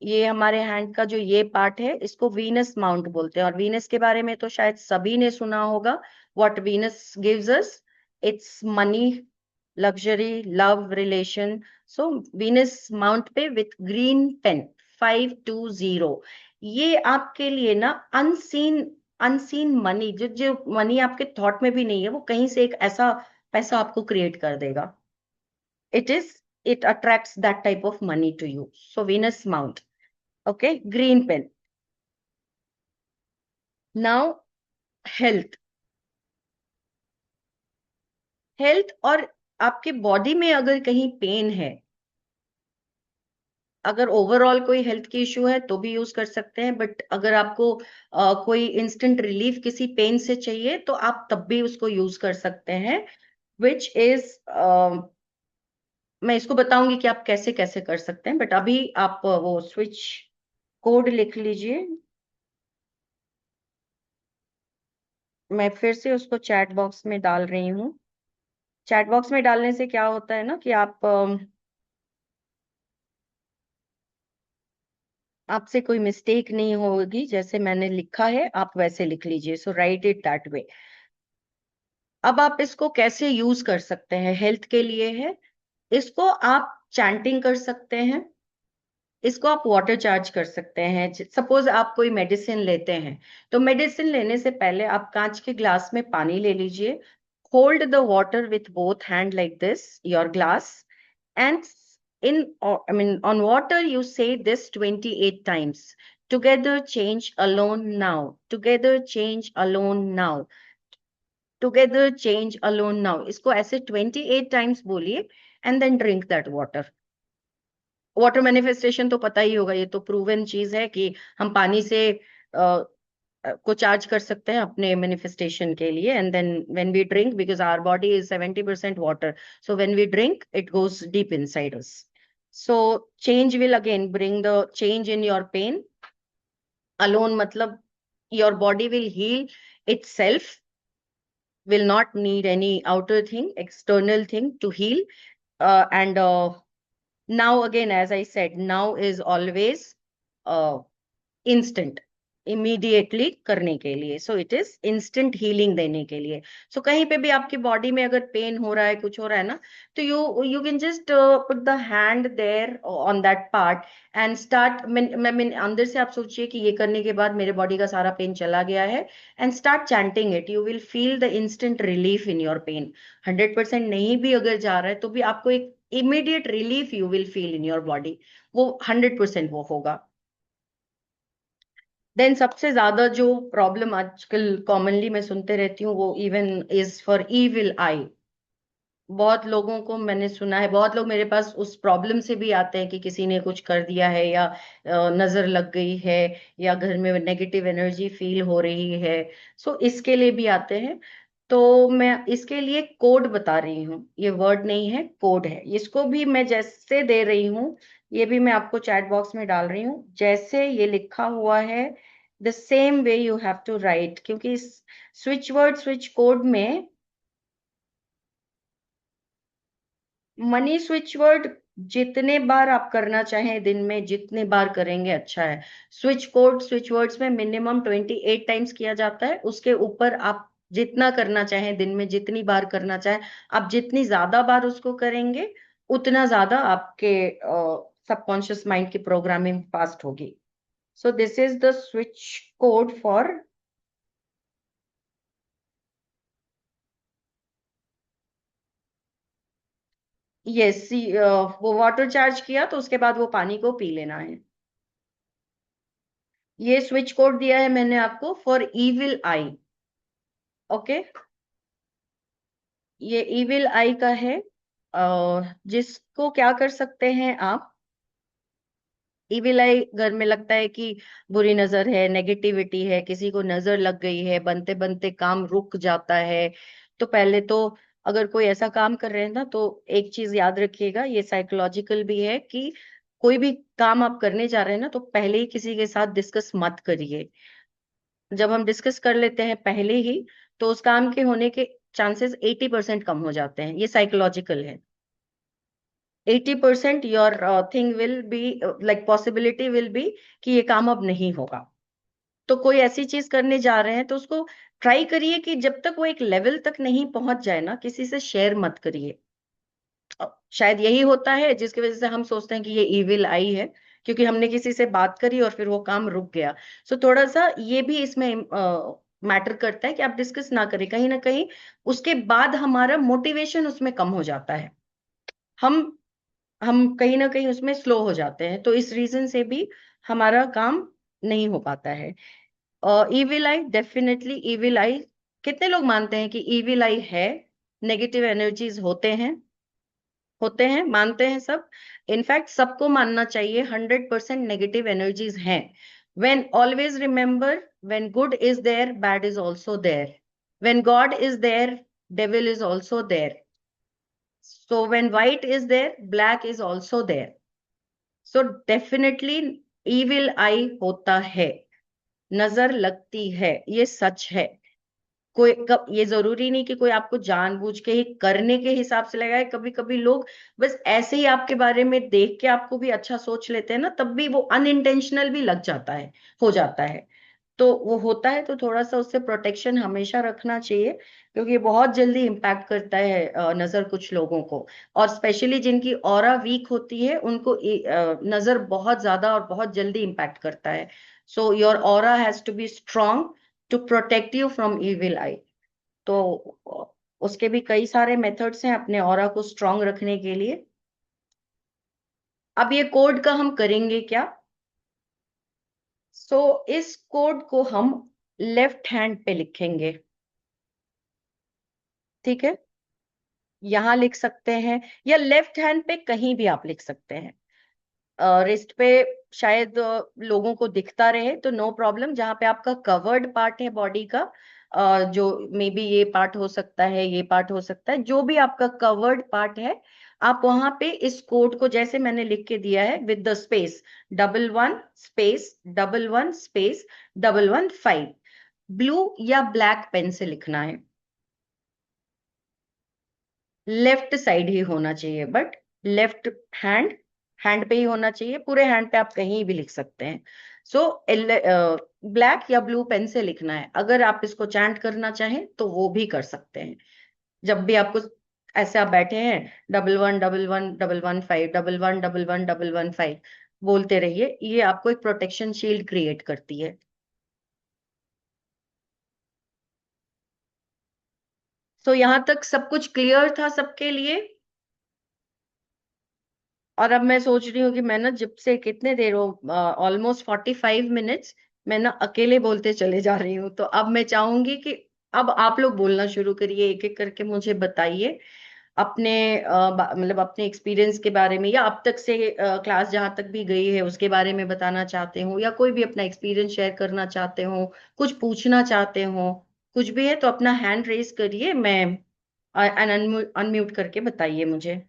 ये हमारे हैंड का जो ये पार्ट है इसको वीनस माउंट बोलते हैं, और वीनस के बारे में तो शायद सभी ने सुना होगा। What Venus gives us, it's money, luxury, love, relation. So Venus mount पे विथ ग्रीन पेन 520। ये आपके लिए ना अनसीन अनसीन मनी, जो जो मनी आपके थॉट में भी नहीं है, वो कहीं से एक ऐसा पैसा आपको क्रिएट कर देगा। It attracts that type of money to you. So Venus Mount. Okay, green pen. Now health. Health, और आपके बॉडी में अगर कहीं पेन है, अगर ओवरऑल कोई हेल्थ की इश्यू है तो भी यूज कर सकते हैं, बट अगर आपको कोई इंस्टेंट रिलीफ किसी पेन से चाहिए तो आप तब भी उसको यूज कर सकते हैं, विच इज मैं इसको बताऊंगी कि आप कैसे कैसे कर सकते हैं, बट अभी आप वो स्विच कोड लिख लीजिए। मैं फिर से उसको चैट बॉक्स में डाल रही हूँ। चैट बॉक्स में डालने से क्या होता है ना कि आपसे कोई मिस्टेक नहीं होगी, जैसे मैंने लिखा है आप वैसे लिख लीजिए, सो राइट इट दैट वे। अब आप इसको कैसे यूज कर सकते हैं, हेल्थ के लिए है, इसको आप चैंटिंग कर सकते हैं, इसको आप वाटर चार्ज कर सकते हैं। सपोज आप कोई मेडिसिन लेते हैं, तो मेडिसिन लेने से पहले आप कांच के ग्लास में पानी ले लीजिए, hold the water with both hand like this your glass, and on water you say this 28 times. Together change alone now. Together change alone now. Together change alone now. इसको ऐसे 28 times बोलिए and then drink that water. Water manifestation तो पता ही होगा, ये तो proven चीज है कि हम पानी से को चार्ज कर सकते हैं अपने मैनिफेस्टेशन के लिए। And then when we drink, because our body is 70% water, so when we drink it goes deep inside us. So change will again bring the change in your pain. Alone मतलब your body will heal itself, will not need any outer thing, external thing to heal. And now again, as I said, now is always instant, immediately करने के लिए, so it is instant healing देने के लिए। so कहीं पे भी आपकी बॉडी में अगर पेन हो रहा है, कुछ हो रहा है ना, तो you can just put the hand there on that part and start। मैं अंदर से आप सोचिए कि ये करने के बाद मेरे बॉडी का सारा पेन चला गया है, and start chanting it, you will feel the instant relief in your pain। 100% नहीं भी अगर जा रहा है तो भी आपको एक immediate relief you will feel in your body, वो 100% वो होगा। देन सबसे ज्यादा जो प्रॉब्लम आजकल कॉमनली मैं सुनते रहती हूँ, वो इवन इज फॉर इविल आई। बहुत लोगों को मैंने सुना है, बहुत लोग मेरे पास उस प्रॉब्लम से भी आते हैं कि किसी ने कुछ कर दिया है, या नजर लग गई है, या घर में नेगेटिव एनर्जी फील हो रही है। सो इसके लिए भी आते हैं। तो मैं इसके लिए कोड बता रही हूँ, ये वर्ड नहीं है, कोड है। इसको भी मैं जैसे दे रही हूँ, ये भी मैं आपको चैट बॉक्स में डाल रही हूँ, जैसे ये लिखा हुआ है the same way you have to write. क्योंकि इस स्विच कोड में मनी स्विच वर्ड जितने बार आप करना चाहें दिन में, जितने बार करेंगे अच्छा है। स्विच वर्ड्स में मिनिमम 28 टाइम्स किया जाता है, उसके ऊपर आप जितना करना चाहें दिन में, जितनी बार करना चाहें, आप जितनी ज्यादा बार उसको करेंगे उतना ज्यादा आपके सबकॉन्शियस माइंड की प्रोग्रामिंग फास्ट होगी। So this is the switch code for yes. वो वाटर चार्ज किया तो उसके बाद वो पानी को पी लेना है। ये स्विच कोड दिया है मैंने आपको फॉर इविल आई। ओके, ये इविल आई का है, जिसको क्या कर सकते हैं आप। इविल आई घर में लगता है कि बुरी नजर है, नेगेटिविटी है, किसी को नजर लग गई है, बनते बनते काम रुक जाता है। तो पहले तो अगर कोई ऐसा काम कर रहे हैं ना, तो एक चीज याद रखिएगा, ये साइकोलॉजिकल भी है कि कोई भी काम आप करने जा रहे हैं ना, तो पहले ही किसी के साथ डिस्कस मत करिए। जब हम डिस्कस कर लेते हैं पहले ही, तो उस काम के होने के चांसेस 80% कम हो जाते हैं। ये साइकोलॉजिकल है। 80% your thing will be like possibility will be कि ये काम अब नहीं होगा। तो कोई ऐसी चीज करने जा रहे हैं तो उसको ट्राई करिए कि जब तक वो एक लेवल तक नहीं पहुंच जाए ना, किसी से शेयर मत करिए। शायद यही होता है जिसकी वजह से हम सोचते हैं कि ये इविल आई है, क्योंकि हमने किसी से बात करी और फिर वो काम रुक गया। सो थोड़ा सा ये भी इसमें मैटर करता है कि आप डिस्कस ना करें, कहीं ना कहीं उसके बाद हमारा मोटिवेशन उसमें कम हो जाता है, हम हम कहीं ना कहीं उसमें स्लो हो जाते हैं, तो इस रीजन से भी हमारा काम नहीं हो पाता है। इविल आई, डेफिनेटली इविल आई। कितने लोग मानते हैं कि इविल आई है, नेगेटिव एनर्जीज होते हैं, मानते हैं सब। इनफैक्ट सबको मानना चाहिए, 100% नेगेटिव एनर्जीज हैं। When always remember, when good is there bad is also there, when God is there devil is also there, so when white is there black is also there. So definitely evil eye होता है, नजर लगती है, ये सच है। ये जरूरी नहीं कि कोई आपको जानबूझ के ही करने के हिसाब से लगाए। कभी कभी लोग बस ऐसे ही आपके बारे में देख के आपको भी अच्छा सोच लेते हैं ना, तब भी वो अनइंटेंशनल भी लग जाता है, हो जाता है। तो वो होता है, तो थोड़ा सा उससे प्रोटेक्शन हमेशा रखना चाहिए, क्योंकि ये बहुत जल्दी इम्पैक्ट करता है नजर कुछ लोगों को। और स्पेशली जिनकी ऑरा वीक होती है उनको नजर बहुत ज्यादा और बहुत जल्दी इम्पैक्ट करता है। So your aura has to be strong to protect you from evil eye. तो उसके भी कई सारे मेथड्स हैं अपने ऑरा को स्ट्रांग रखने के लिए। अब ये कोड का हम करेंगे क्या? सो इस कोड को हम लेफ्ट हैंड पे लिखेंगे, ठीक है? यहां लिख सकते हैं या लेफ्ट हैंड पे कहीं भी आप लिख सकते हैं। रिस्ट पे शायद लोगों को दिखता रहे तो नो प्रॉब्लम। जहां पे आपका कवर्ड पार्ट है बॉडी का, जो मे बी ये पार्ट हो सकता है, ये पार्ट हो सकता है, जो भी आपका कवर्ड पार्ट है, आप वहां पे इस कोड को जैसे मैंने लिख के दिया है with the space, 11 space 11 space 115, blue या ब्लैक पेन से लिखना है। लेफ्ट साइड ही होना चाहिए, बट लेफ्ट हैंड, हैंड पे ही होना चाहिए। पूरे हैंड पे आप कहीं भी लिख सकते हैं। सो ब्लैक या ब्लू पेन से लिखना है। अगर आप इसको चैंट करना चाहें तो वो भी कर सकते हैं। जब भी आपको ऐसे आप बैठे हैं, 11 11 115 11 11 1115 बोलते रहिए, ये आपको एक प्रोटेक्शन शील्ड क्रिएट करती है। सो यहां तक सब कुछ क्लियर था सबके लिए? और अब मैं सोच रही हूँ कि मैं ना जब से कितने देर हो, ऑलमोस्ट 45 मिनट्स मैं ना अकेले बोलते चले जा रही हूँ। तो अब मैं चाहूंगी कि अब आप लोग बोलना शुरू करिए, एक एक करके मुझे बताइए अपने मतलब अपने एक्सपीरियंस के बारे में, या अब तक से क्लास जहां तक भी गई है उसके बारे में बताना चाहते हो, या कोई भी अपना एक्सपीरियंस शेयर करना चाहते हो, कुछ पूछना चाहते हो, कुछ भी है तो अपना हैंड रेज करिए। मैं अनम्यूट करके बताइए मुझे।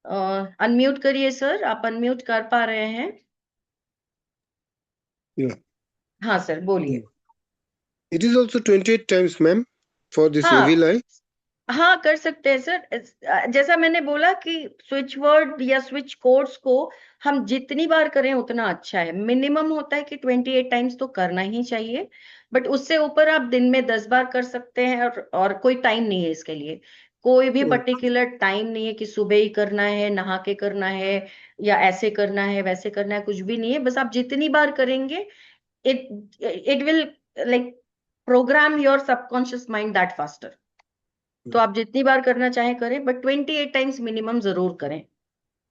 अनम्यूट करिए सर, आप अनम्यूट कर पा रहे हैं? Yeah. हाँ सर, बोलिए। It is also 28 times, ma'am, for this evil हाँ eye. हाँ, कर सकते हैं सर। जैसा मैंने बोला कि स्विच वर्ड या स्विच कोड्स को हम जितनी बार करें उतना अच्छा है। मिनिमम होता है कि 28 टाइम्स तो करना ही चाहिए, बट उससे ऊपर आप दिन में 10 बार कर सकते हैं। और कोई टाइम नहीं है इसके लिए, कोई भी Oh, पर्टिकुलर टाइम नहीं है कि सुबह ही करना है, नहा के करना है, या ऐसे करना है वैसे करना है, कुछ भी नहीं है। बस आप जितनी बार करेंगे, it it will like programme your subconscious mind that faster. तो आप जितनी बार करना चाहें करें, बट 28 टाइम्स मिनिमम जरूर करें।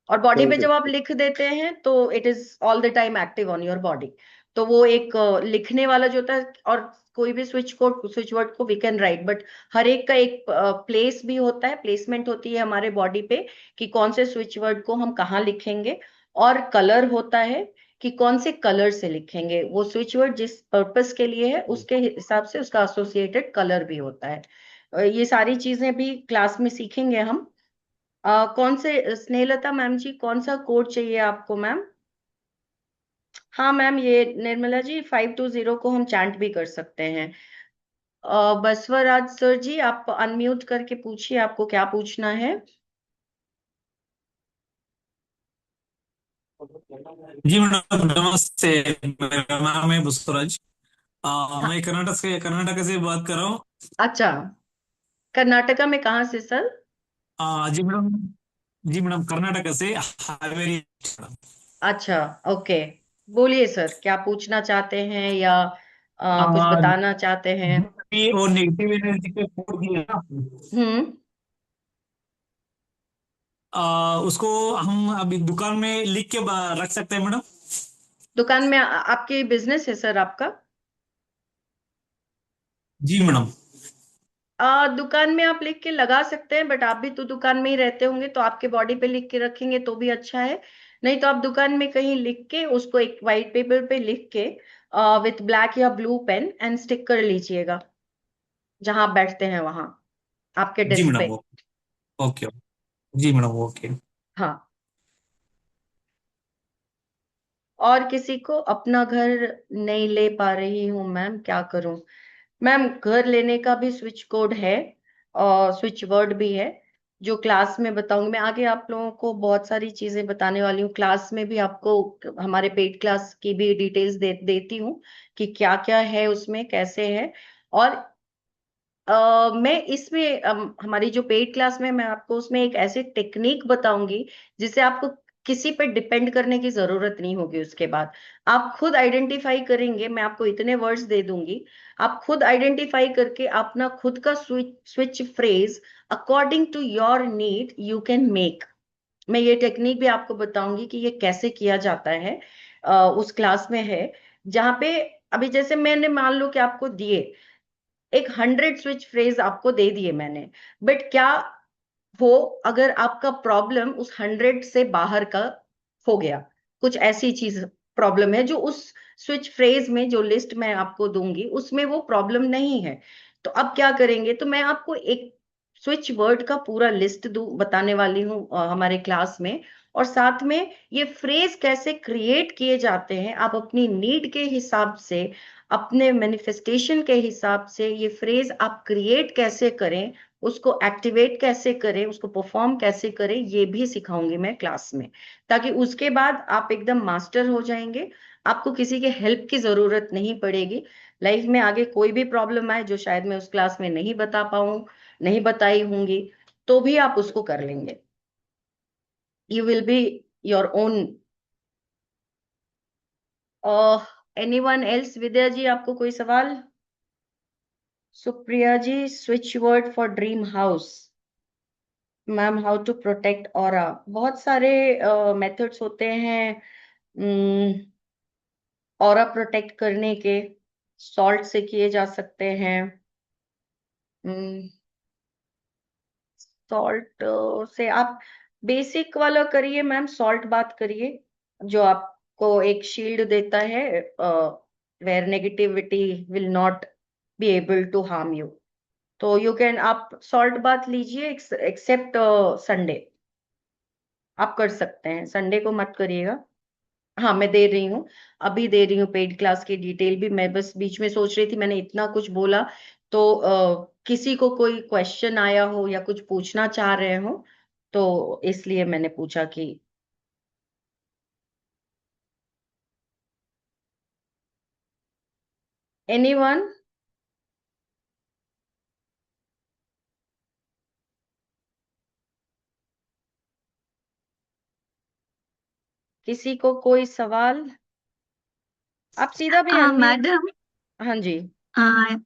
और बॉडी पे thank you. जब आप लिख देते हैं तो it is all the time active on your body. तो वो एक लिखने वाला जो होता है, और कोई भी स्विच कोड स्विच वर्ड को वी कैन राइट, बट हर एक का एक प्लेस भी होता है, प्लेसमेंट होती है हमारे बॉडी पे कि कौन से स्विच वर्ड को हम कहाँ लिखेंगे। और कलर होता है कि कौन से कलर से लिखेंगे। वो स्विच वर्ड जिस पर्पस के लिए है उसके हिसाब से उसका एसोसिएटेड कलर भी होता है। ये सारी चीजें भी क्लास में सीखेंगे हम। कौन से स्नेहलता मैम जी, कौन सा कोड चाहिए आपको मैम? हाँ मैम, ये निर्मला जी 520 को हम चैंट भी कर सकते हैं। बसवराज सर जी, आप अनम्यूट करके पूछिए आपको क्या पूछना है। जी मैडम नमस्ते। मेरा नाम है बसवराज। हाँ, मैं कर्नाटक से बात कर रहा हूँ। अच्छा, कर्नाटका में कहाँ से सर? जी मैडम। जी मैडम कर्नाटक से हावेरी। अच्छा, ओके, बोलिए सर, क्या पूछना चाहते हैं या कुछ आ, बताना चाहते हैं? और नेगेटिव एनर्जी के कोड दिए हैं ना, हम्म। उसको हम अभी दुकान में लिख के रख सकते हैं मैडम। दुकान में आपकी बिजनेस है सर आपका? जी मैडम। दुकान में आप लिख के लगा सकते हैं, बट आप भी तो दुकान में ही रहते होंगे, तो आपके बॉडी पे लिख के रखेंगे तो भी अच्छा है। नहीं तो आप दुकान में कहीं लिख के उसको एक वाइट पेपर पे लिख के विथ ब्लैक या ब्लू पेन एंड स्टिक कर लीजिएगा जहां आप बैठते हैं वहां, आपके जी डेस्क मैडम पे। वो ओके। जी मैडम ओके। हाँ। और किसी को अपना घर नहीं ले पा रही हूँ मैम, क्या करूं? मैम घर लेने का भी स्विच कोड है और स्विच वर्ड भी है, जो क्लास में बताऊंगी। मैं आगे आप लोगों को बहुत सारी चीजें बताने वाली हूँ, क्लास में भी आपको हमारे पेड क्लास की भी डिटेल्स देती हूँ कि क्या क्या है उसमें, कैसे है। और मैं इसमें हमारी जो पेड क्लास में मैं आपको उसमें एक ऐसी टेक्निक बताऊंगी जिससे आपको किसी पे डिपेंड करने की जरूरत नहीं होगी। उसके बाद आप खुद आइडेंटिफाई करेंगे, मैं आपको इतने वर्ड्स दे दूंगी, आप खुद आइडेंटिफाई करके अपना खुद का switch phrase according to your need you can make. मैं ये टेक्निक भी आपको बताऊंगी कि ये कैसे किया जाता है, उस क्लास में है। जहाँ पे अभी जैसे मैंने मान लो कि आपको दिए एक 100 स्विच फ्रेज आपको दे दिए मैंने, बट क्या वो, अगर आपका प्रॉब्लम उस 100 से बाहर का हो गया, कुछ ऐसी चीज प्रॉब्लम है जो उस स्विच फ्रेज में जो लिस्ट मैं आपको दूंगी उसमें वो प्रॉब्लम नहीं है, तो अब क्या करेंगे? तो मैं आपको एक स्विच वर्ड का पूरा लिस्ट दू बताने वाली हूँ हमारे क्लास में। और साथ में ये फ्रेज कैसे क्रिएट किए जाते हैं, आप अपनी नीड के हिसाब से, अपने मैनिफेस्टेशन के हिसाब से ये फ्रेज आप क्रिएट कैसे करें, उसको एक्टिवेट कैसे करें, उसको परफॉर्म कैसे करें, ये भी सिखाऊंगी मैं क्लास में, ताकि उसके बाद आप एकदम मास्टर हो जाएंगे। आपको किसी के हेल्प की जरूरत नहीं पड़ेगी। लाइफ में आगे कोई भी प्रॉब्लम आए जो शायद मैं उस क्लास में नहीं बता पाऊं, नहीं बताई होंगी, तो भी आप उसको कर लेंगे। You will be your own. Anyone else? Vidya ji आपको कोई सवाल? Supriya ji, switch word for dream house. Ma'am how to protect aura, बहुत सारे मेथड्स होते हैं ऑरा प्रोटेक्ट करने के। सॉल्ट से किए जा सकते हैं। सॉल्ट से आप बेसिक वाला करिए मैम, सॉल्ट बात करिए, जो आपको एक शील्ड देता है, where negativity will not be able to harm you. तो यू कैन, आप सॉल्ट बात लीजिए, एक्सेप्ट संडे आप कर सकते हैं, संडे को मत करिएगा। हाँ मैं दे रही हूँ, अभी दे रही हूँ पेड क्लास की डिटेल भी। मैं बस बीच में सोच रही थी मैंने इतना कुछ बोला, तो किसी को कोई क्वेश्चन आया हो या कुछ पूछना चाह रहे हो, तो इसलिए मैंने पूछा कि एनीवन? किसी को कोई सवाल? आप सीधा भी अनम्यूट। Madam, हाँ जी।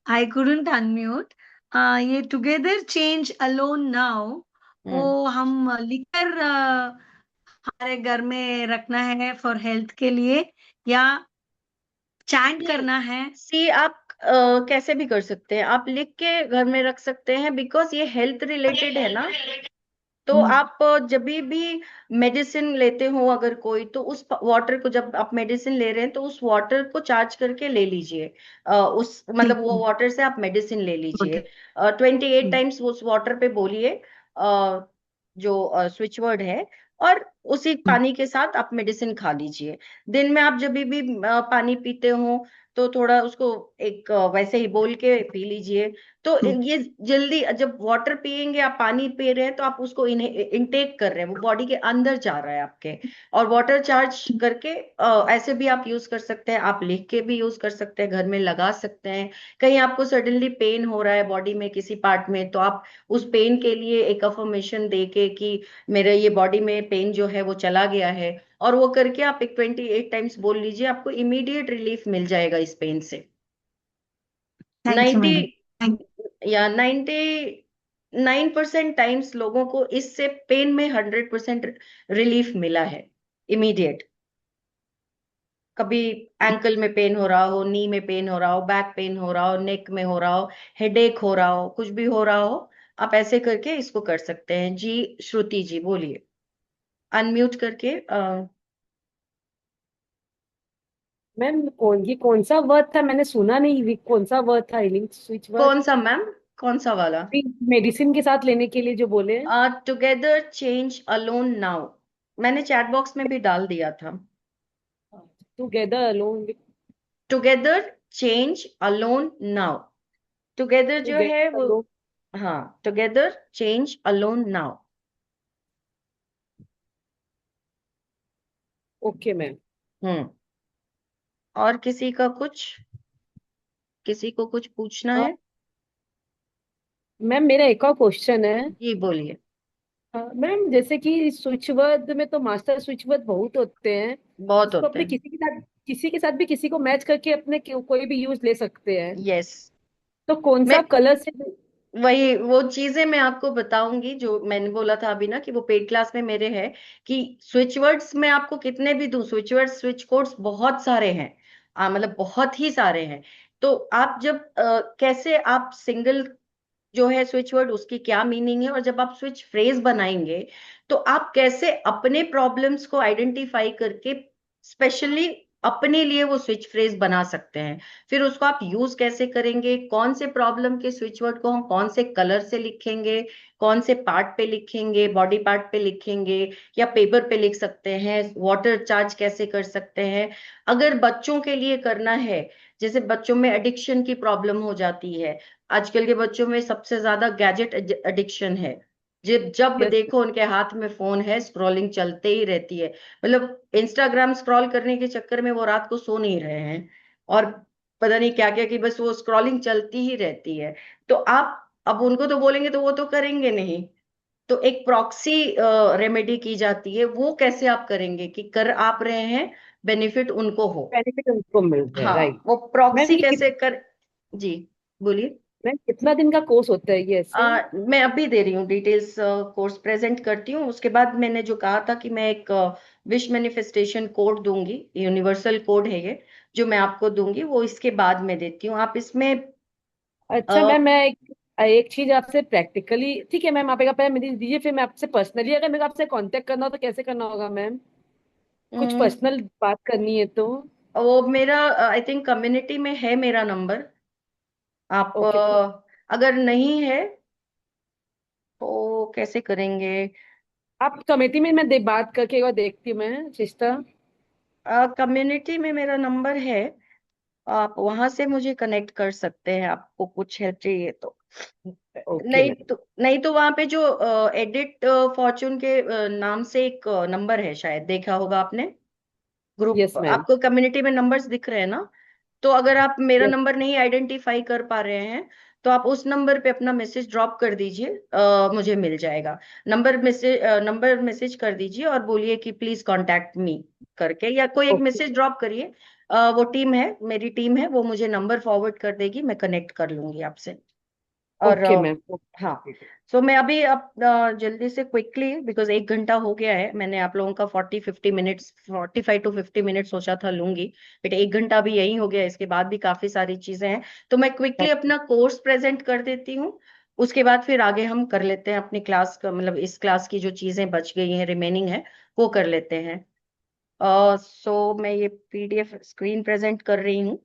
I couldn't unmute. ये together change alone now, हम्म। वो हम लिखकर हमारे घर में रखना है फॉर हेल्थ के लिए, या चैंट करना है? सी आप कैसे भी कर सकते हैं, आप लिख के घर में रख सकते हैं, बिकॉज ये हेल्थ रिलेटेड है ना। तो आप जब भी मेडिसिन लेते हो अगर कोई, तो उस वाटर को, जब आप मेडिसिन ले रहे हैं तो उस वाटर को चार्ज करके ले लीजिए। उस मतलब ठीक वो है, वाटर से आप मेडिसिन ले लीजिए। okay. 28 टाइम्स उस वाटर पे बोलिए जो स्विच वर्ड है, और उसी पानी के साथ आप मेडिसिन खा लीजिए। दिन में आप जब भी पानी पीते हो तो थोड़ा उसको एक वैसे ही बोल के पी लीजिए। तो ये जल्दी, जब वाटर पिएंगे, आप पानी पी रहे हैं तो आप उसको इनटेक कर रहे हैं, वो बॉडी के अंदर जा रहा है आपके। और वाटर चार्ज करके ऐसे भी आप यूज कर सकते हैं, आप लिख के भी यूज कर सकते हैं, घर में लगा सकते हैं। कहीं आपको सडनली पेन हो रहा है बॉडी में किसी पार्ट में, तो आप उस पेन के लिए एक अफर्मेशन दे के कि मेरे ये बॉडी में पेन जो है वो चला गया है, और वो करके आप एक 28 टाइम्स बोल लीजिए, आपको इमीडिएट रिलीफ मिल जाएगा इस पेन से। Thank you, 90 madam. Thank या 99% टाइम्स लोगों को इससे पेन में 100% रिलीफ मिला है, इमीडिएट। कभी एंकल में पेन हो रहा हो, नी में पेन हो रहा हो, बैक पेन हो रहा हो, नेक में हो रहा हो, हेडेक हो रहा हो, कुछ भी हो रहा हो, आप ऐसे करके इसको कर सकते हैं। जी श्रुति जी बोलिए, अनम्यूट करके। मैम ये कौन सा वर्ड था, मैंने सुना नहीं, कौन सा वर्ड था, हीलिंग स्विच वर्ड? कौन सा मैम, कौन सा वाला? मेडिसिन के साथ लेने के लिए जो बोले हैं। टुगेदर चेंज अलोन नाउ, मैंने चैट बॉक्स में भी डाल दिया था। Together alone together, change, alone, now. Together जो है टुगेदर वो, अलोन। हाँ, together, change, alone, now. Okay ma'am. Hmm. और किसी को कुछ पूछना है? मैम मेरा एक और क्वेश्चन है। जी बोलिए। मैम जैसे कि स्विच वर्ड में तो मास्टर स्विच वर्ड बहुत होते हैं, बहुत उसको होते अपने हैं। किसी के साथ भी किसी को मैच करके अपने कोई भी यूज ले सकते हैं। यस। तो कौन सा मैं कलर से? वही वो चीजें मैं आपको बताऊंगी जो मैंने बोला था अभी ना, कि वो पेड क्लास में मेरे है, कि स्विच वर्ड्स में आपको कितने भी दूं, स्विच वर्ड्स, स्विच कोड्स बहुत सारे हैं। मतलब बहुत ही सारे हैं। तो आप जब कैसे आप सिंगल जो है स्विच वर्ड, उसकी क्या मीनिंग है, और जब आप स्विच फ्रेज बनाएंगे तो आप कैसे अपने प्रॉब्लम्स को आइडेंटिफाई करके स्पेशली अपने लिए वो स्विच फ्रेज बना सकते हैं। फिर उसको आप यूज कैसे करेंगे, कौन से प्रॉब्लम के स्विच वर्ड को हम कौन से कलर से लिखेंगे, कौन से पार्ट पे लिखेंगे, बॉडी पार्ट पे लिखेंगे या पेपर पे लिख सकते हैं, वाटर चार्ज कैसे कर सकते हैं। अगर बच्चों के लिए करना है, जैसे बच्चों में एडिक्शन की प्रॉब्लम हो जाती है, आजकल के बच्चों में सबसे ज्यादा गैजेट एडिक्शन है। जब जब यस। देखो उनके हाथ में फोन है, स्क्रॉलिंग चलते ही रहती है। मतलब इंस्टाग्राम स्क्रॉल करने के चक्कर में वो रात को सो नहीं रहे हैं, और पता नहीं क्या क्या, कि बस वो स्क्रॉलिंग चलती ही रहती है। तो आप अब उनको तो बोलेंगे तो वो तो करेंगे नहीं। तो एक प्रॉक्सी रेमेडी की जाती है, वो कैसे आप करेंगे कि कर आप रहे हैं, बेनिफिट उनको हो। बेनिफिट उनको मिल रहा है, हाँ, राइट। वो मैम प्रॉक्सी ये कैसे कर। जी बोलिए। मैम कितना दिन का कोर्स होता है ये ऐसे? मैं अभी दे रही हूँ डिटेल्स, कोर्स प्रेजेंट करती हूँ, उसके बाद मैंने जो कहा था कि मैं एक विश मैनिफेस्टेशन कोड दूंगी, यूनिवर्सल कोड है ये, जो मैं आपको दूंगी, वो इसके बाद में देती हूँ। आप इसमें अच्छा मैम, मैं एक चीज आपसे प्रैक्टिकली, ठीक है मैम, आप एक पहले मुझे दीजिए, फिर मैं आपसे पर्सनली अगर मेरे को आपसे कांटेक्ट करना हो तो कैसे करना होगा मैम? कुछ अ, पर्सनल बात करनी है तो? वो मेरा आई थिंक कम्युनिटी में है मेरा नंबर। आप ओके। अगर नहीं है तो कैसे करेंगे? आप कमेटी में मैं बात करके एक बार देखती हूँ मैं सिस्टर। कम्युनिटी में मेरा नंबर है, आप वहां से मुझे कनेक्ट कर सकते हैं, आपको कुछ हेल्प चाहिए तो। Okay ma'am. नहीं तो वहां पे जो एडिट फॉर्चून के नाम से एक नंबर है, शायद देखा होगा आपने। Group, yes ma'am. आपको कम्युनिटी में नंबर्स दिख रहे हैं ना? तो अगर आप मेरा यस। नंबर नहीं आइडेंटिफाई कर पा रहे हैं, तो आप उस नंबर पे अपना मैसेज ड्रॉप कर दीजिए, मुझे मिल जाएगा। नंबर मैसेज कर दीजिए और बोलिए कि प्लीज कांटेक्ट मी करके, या कोई एक ओके। मैसेज ड्रॉप करिए। वो टीम है, मेरी टीम है, वो मुझे नंबर फॉरवर्ड कर देगी, मैं कनेक्ट कर लूंगी आपसे। और ओके मैम। हाँ, सो मैं अभी जल्दी से क्विकली, बिकॉज 1 घंटा हो गया है, मैंने आप लोगों का 40-50 मिनट्स, 45 to 50 मिनट सोचा था लूंगी, बट 1 घंटा भी यही हो गया, इसके बाद भी काफी सारी चीजें हैं। तो मैं क्विकली अपना कोर्स प्रेजेंट कर देती हूँ, उसके बाद फिर आगे हम कर लेते हैं अपनी क्लास का, मतलब इस क्लास की जो चीजें बच गई हैं, रिमेनिंग है, वो कर लेते हैं। सो मैं ये पीडीएफ स्क्रीन प्रेजेंट कर रही हूँ।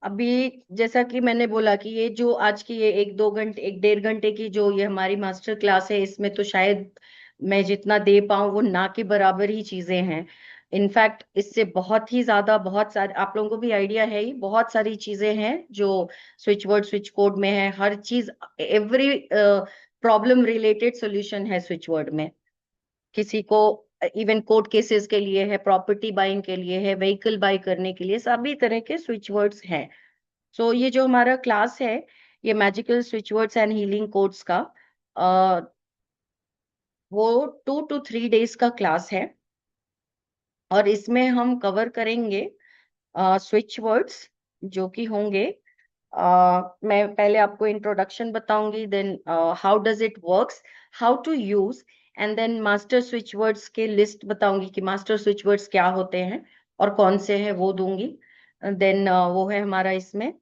अभी जैसा कि मैंने बोला कि ये जो आज की ये 1-2 घंटे, 1-1.5 घंटे की जो ये हमारी मास्टर क्लास है, इसमें तो शायद मैं जितना दे पाऊँ वो ना के बराबर ही चीजें हैं। इनफैक्ट इससे बहुत ही ज्यादा, बहुत सारे आप लोगों को भी आइडिया है ही, बहुत सारी चीजें हैं जो स्विच वर्ड, स्विच कोड में है, हर चीज, एवरी प्रॉब्लम रिलेटेड सॉल्यूशन है स्विच वर्ड में। किसी को इवन कोर्ट केसेस के लिए है, प्रॉपर्टी बाइंग के लिए है, व्हीकल बाय करने के लिए, सभी तरह के स्विच वर्ड्स हैं। सो ये जो हमारा क्लास है, ये magical switch words and healing codes का, अ, वो 2 to 3 डेज का क्लास है, और इसमें हम कवर करेंगे स्विच वर्ड्स जो कि होंगे, मैं पहले आपको इंट्रोडक्शन बताऊंगी, then how does it works, how to use, and then master switch words के लिस्ट बताऊंगी कि मास्टर स्विच वर्ड्स क्या होते हैं और कौन से हैं, वो दूंगी। देन वो है हमारा इसमें।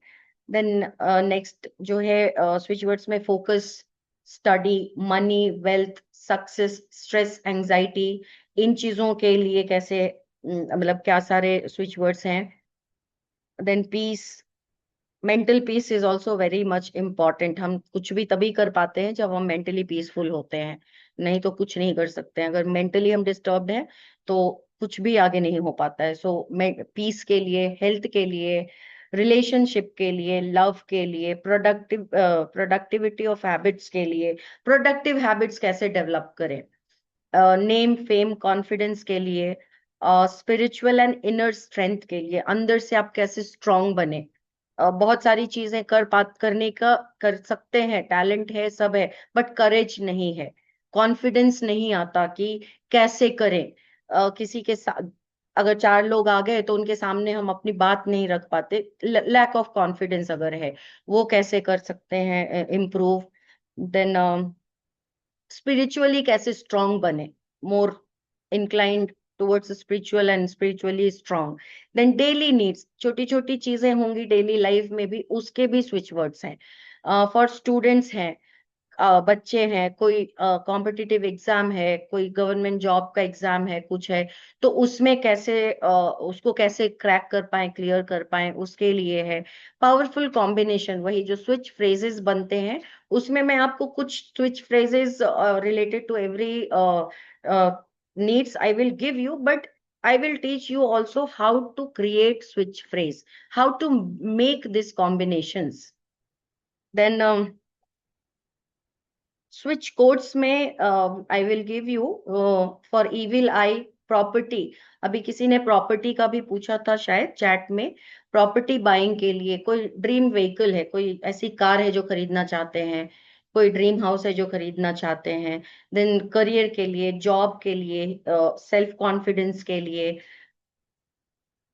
देन नेक्स्ट जो है स्विच वर्ड्स में focus, study, money, wealth, success, stress, anxiety, इन चीजों के लिए कैसे, मतलब क्या सारे स्विच वर्ड्स हैं। Then peace, mental peace is also very much important. हम कुछ भी तभी कर पाते हैं जब हम मेंटली पीसफुल होते हैं, नहीं तो कुछ नहीं कर सकते हैं। अगर मेंटली हम डिस्टर्ब्ड हैं तो कुछ भी आगे नहीं हो पाता है। सो पीस के लिए, हेल्थ के लिए, रिलेशनशिप के लिए, लव के लिए, प्रोडक्टिविटी ऑफ हैबिट्स के लिए, प्रोडक्टिव हैबिट्स कैसे डेवलप करें, नेम फेम कॉन्फिडेंस के लिए, स्पिरिचुअल एंड इनर स्ट्रेंथ के लिए, अंदर से आप कैसे स्ट्रांग बने। बहुत सारी चीजें करने का कर सकते हैं, टैलेंट है, सब है, बट करेज नहीं है, कॉन्फिडेंस नहीं आता कि कैसे करें। किसी के साथ अगर 4 लोग आ गए तो उनके सामने हम अपनी बात नहीं रख पाते, लैक ऑफ कॉन्फिडेंस अगर है, वो कैसे कर सकते हैं इम्प्रूव। देन स्पिरिचुअली कैसे स्ट्रांग बने, more inclined towards spiritual and spiritually strong. Then daily needs, छोटी छोटी चीजें होंगी डेली लाइफ में भी, उसके भी स्विच वर्ड्स हैं। फॉर स्टूडेंट्स हैं, बच्चे हैं, कोई कॉम्पिटिटिव एग्जाम है, कोई गवर्नमेंट जॉब का एग्जाम है, कुछ है, तो उसमें कैसे उसको कैसे क्रैक कर पाए, क्लियर कर पाए, उसके लिए है। पावरफुल कॉम्बिनेशन, वही जो स्विच फ्रेजेस बनते हैं, उसमें मैं आपको कुछ switch phrases related to every needs I will give you, but I will teach you also how to create switch phrase, how to make these combinations. Then switch codes में I will give you for evil eye property. अभी किसी ने property का भी पूछा था शायद chat में। प्रॉपर्टी बाइंग के लिए, कोई ड्रीम व्हीकल है, कोई ऐसी कार है जो खरीदना चाहते हैं, कोई ड्रीम हाउस है जो खरीदना चाहते हैं। देन करियर के लिए, जॉब के लिए, सेल्फ कॉन्फिडेंस के लिए,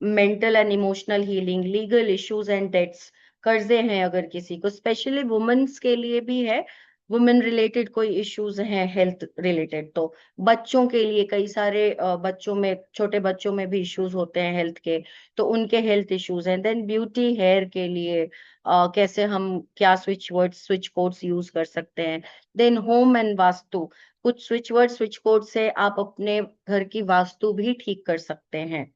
mental and emotional healing, legal issues and debts, कर्जे हैं अगर किसी को, स्पेशली वुमेन्स के लिए भी है, वुमेन रिलेटेड कोई इश्यूज हैं हेल्थ रिलेटेड, तो बच्चों के लिए कई सारे बच्चों में, छोटे बच्चों में भी इश्यूज होते हैं हेल्थ के, तो उनके हेल्थ इश्यूज हैं। देन ब्यूटी हेयर के लिए कैसे हम क्या switch words, switch codes use कर सकते हैं। देन होम एंड वास्तु, कुछ स्विच वर्ड, स्विच कोड से आप अपने घर की वास्तु भी ठीक कर सकते हैं,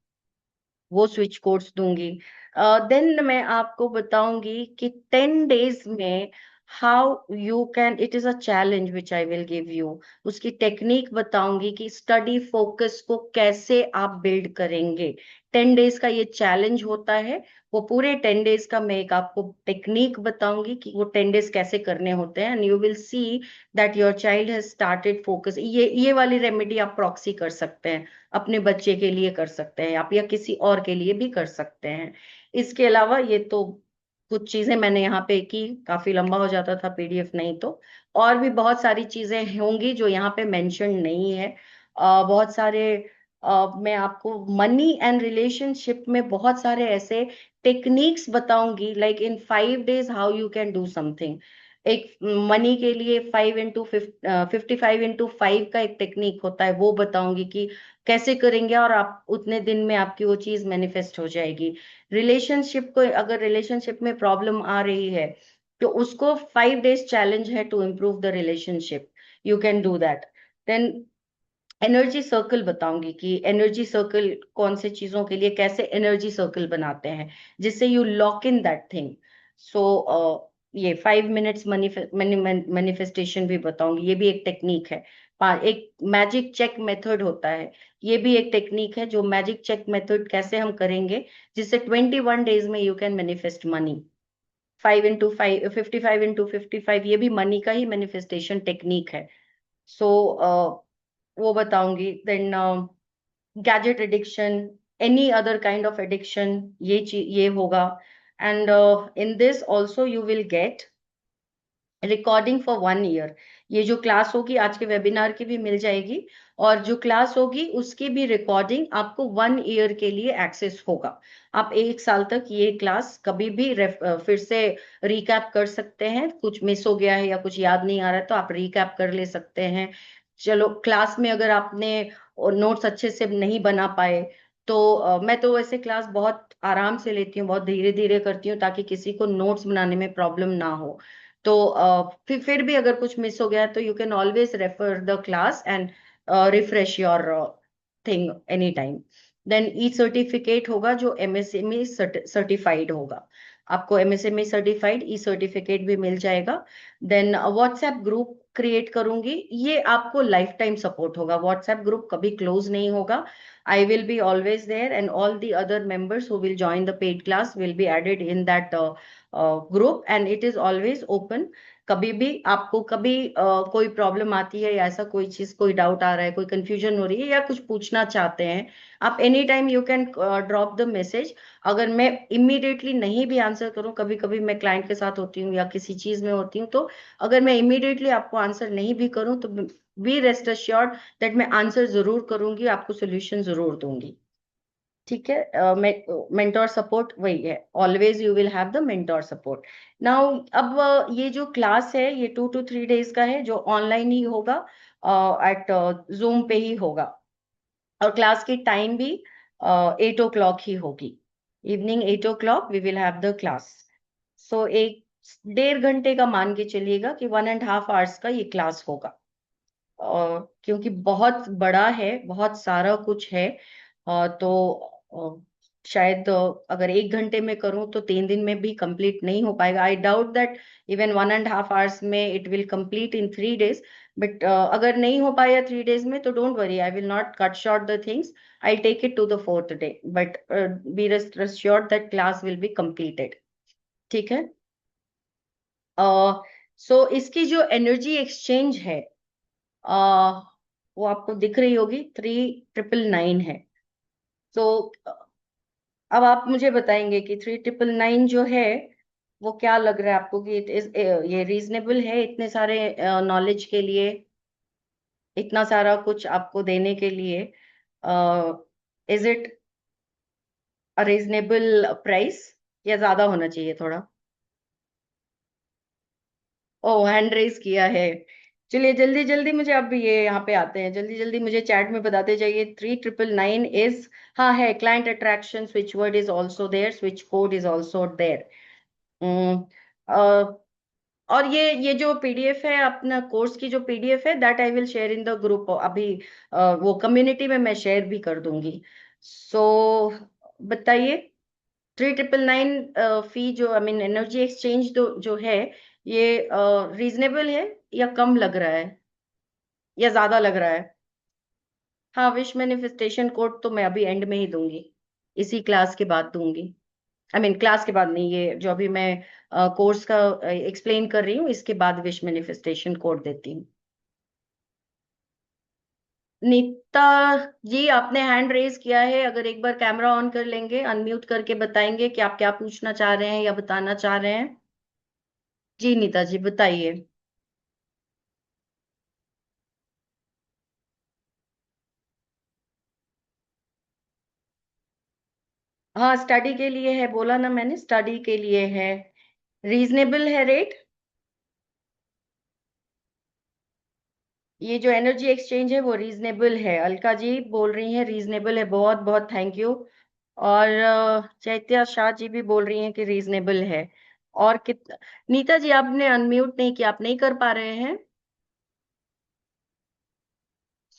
वो स्विच कोड्स दूंगी। देन मैं आपको बताऊंगी कि 10 days में how you can, it is a challenge which I will give you, उसकी टेक्निक बताऊंगी कि स्टडी फोकस को कैसे आप बिल्ड करेंगे। 10 days का ये चैलेंज होता है, वो पूरे 10 days का मैं एक आपको टेक्निक बताऊंगी कि वो 10 days कैसे करने होते हैं, and you will see that your child has started focus. ये वाली रेमेडी आप प्रॉक्सी कर सकते हैं, अपने बच्चे के लिए कर सकते हैं आप, या किसी और के लिए भी कर सकते हैं। इसके अलावा ये तो कुछ चीजें मैंने यहाँ पे की, काफी लंबा हो जाता था पीडीएफ नहीं तो, और भी बहुत सारी चीजें होंगी जो यहाँ पे मेंशन नहीं है। बहुत सारे मैं आपको मनी एंड रिलेशनशिप में बहुत सारे ऐसे टेक्निक्स बताऊंगी, like in 5 days how you can do something. एक मनी के लिए 55x5 का एक टेक्निक होता है, वो बताऊंगी कि कैसे करेंगे और आप उतने दिन में आपकी वो चीज मैनिफेस्ट हो जाएगी। रिलेशनशिप को, अगर रिलेशनशिप में प्रॉब्लम आ रही है तो उसको 5 days चैलेंज है to improve the relationship, you can do that. Then energy circle बताऊंगी कि एनर्जी सर्कल कौन से चीजों के लिए, कैसे एनर्जी सर्कल बनाते हैं जिससे you lock in that thing. So ये 5 minutes मैनिफेस्टेशन भी बताऊंगी, ये भी एक टेक्निक है। एक मैजिक चेक मेथड होता है, ये भी एक टेक्निक है, जो मैजिक चेक मेथड कैसे हम करेंगे जिससे 21 days में you can manifest money. 5x5, 55x55, ये भी मनी का ही मैनिफेस्टेशन टेक्निक है। सो वो बताऊंगी। Then gadget addiction, any other kind of addiction, ये होगा। And in this also you will get recording for 1 year। ये जो क्लास होगी आज के वेबिनार की भी मिल जाएगी, और जो क्लास होगी उसकी भी रिकॉर्डिंग आपको 1 year के लिए एक्सेस होगा। आप 1 साल तक ये क्लास कभी भी फिर से रिकैप कर सकते हैं, कुछ मिस हो गया है या कुछ याद नहीं आ रहा है तो आप रिकैप कर ले सकते हैं। चलो क्लास में अगर आपने नोट्स अच्छे से नहीं बना पाए तो मैं तो वैसे क्लास बहुत आराम से लेती हूँ, बहुत धीरे धीरे करती हूँ ताकि किसी को नोट्स बनाने में प्रॉब्लम ना हो। तो फिर भी अगर कुछ मिस हो गया तो you can always refer the class and refresh your thing any time. Then e certificate होगा जो एमएसएमई सर्टिफाइड होगा। आपको MSME सर्टिफाइड ई सर्टिफिकेट भी मिल जाएगा। देन व्हाट्सएप ग्रुप क्रिएट करूंगी, ये आपको लाइफ टाइम सपोर्ट होगा। व्हाट्सएप ग्रुप कभी क्लोज नहीं होगा। I will be always there, and all the other members who will join the paid class will be added in that group, and it is always open. कभी भी आपको कभी कोई problem आती है या ऐसा कोई चीज, कोई डाउट आ रहा है, कोई कंफ्यूजन हो रही है या कुछ पूछना चाहते हैं, आप any time you can drop the message. अगर मैं इमीडिएटली नहीं भी आंसर करूं, कभी कभी मैं क्लाइंट के साथ होती हूँ या किसी चीज में होती हूँ, तो अगर मैं इमीडिएटली आपको आंसर नहीं भी करूं तो बी रेस्ट अश्योर्ड दैट मैं आंसर जरूर करूंगी, आपको सोल्यूशन जरूर दूंगी। ठीक है, मेंटोर सपोर्ट वही है, always you will have the mentor support. Now अब ये जो क्लास है ये 2 to 3 days का है, जो ऑनलाइन ही होगा, एट जूम पे ही होगा, और क्लास की टाइम भी 8 o'clock ही होगी। Evening 8 o'clock we will have the class. So 1-1.5 घंटे का मान के चलिएगा कि 1.5 hours का ये क्लास होगा। क्योंकि बहुत बड़ा है, बहुत सारा कुछ है, तो शायद अगर 1 घंटे में करूं तो 3 दिन में भी कंप्लीट नहीं हो पाएगा। I doubt that even 1.5 hours में it will complete in 3 days। But अगर नहीं हो पाया 3 days में तो don't worry, I will not cut short the things, I take it to the 4th day, but be rest sure that class will be completed. ठीक है, सो इसकी जो एनर्जी एक्सचेंज है वो आपको दिख रही होगी, 3999 है। तो अब आप मुझे बताएंगे कि 3999 जो है वो क्या लग रहा है आपको, कि ये रीजनेबल है इतने सारे नॉलेज के लिए, इतना सारा कुछ आपको देने के लिए? Is it a reasonable price या ज्यादा होना चाहिए थोड़ा? ओ, हैंड रेज किया है। चलिए जल्दी जल्दी मुझे, अब ये यहाँ पे आते हैं, जल्दी जल्दी मुझे चैट में बताते जाइए। 3999 इज, हाँ है, client attraction switch word is also there, switch code is also there. और ये जो PDF है, अपना कोर्स की जो PDF है, that I will share in the group अभी, वो कम्युनिटी में मैं शेयर भी कर दूंगी। सो बताइए, 3999 फी जो, आई मीन एनर्जी एक्सचेंज जो है, ये रीजनेबल है या कम लग रहा है या ज्यादा लग रहा है? हाँ, विश मैनिफेस्टेशन कोड तो मैं अभी एंड में ही दूंगी, इसी क्लास के बाद दूंगी। आई मीन क्लास के बाद नहीं, ये जो अभी मैं कोर्स का एक्सप्लेन कर रही हूँ, इसके बाद विश मैनिफेस्टेशन कोड देती हूँ। नीता जी, आपने हैंड रेज किया है, अगर एक बार कैमरा ऑन कर लेंगे, अनम्यूट करके बताएंगे कि आप क्या पूछना चाह रहे हैं या बताना चाह रहे हैं। जी नीता जी बताइए। हाँ, स्टडी के लिए है, बोला ना मैंने, स्टडी के लिए है। रीजनेबल है रेट? ये जो एनर्जी एक्सचेंज है वो रीजनेबल है, अलका जी बोल रही हैं रीजनेबल है, बहुत बहुत थैंक यू। और चैत्या शाह जी भी बोल रही हैं कि रीजनेबल है। और कित नीता जी, आपने अनम्यूट नहीं किया, आप नहीं कर पा रहे हैं?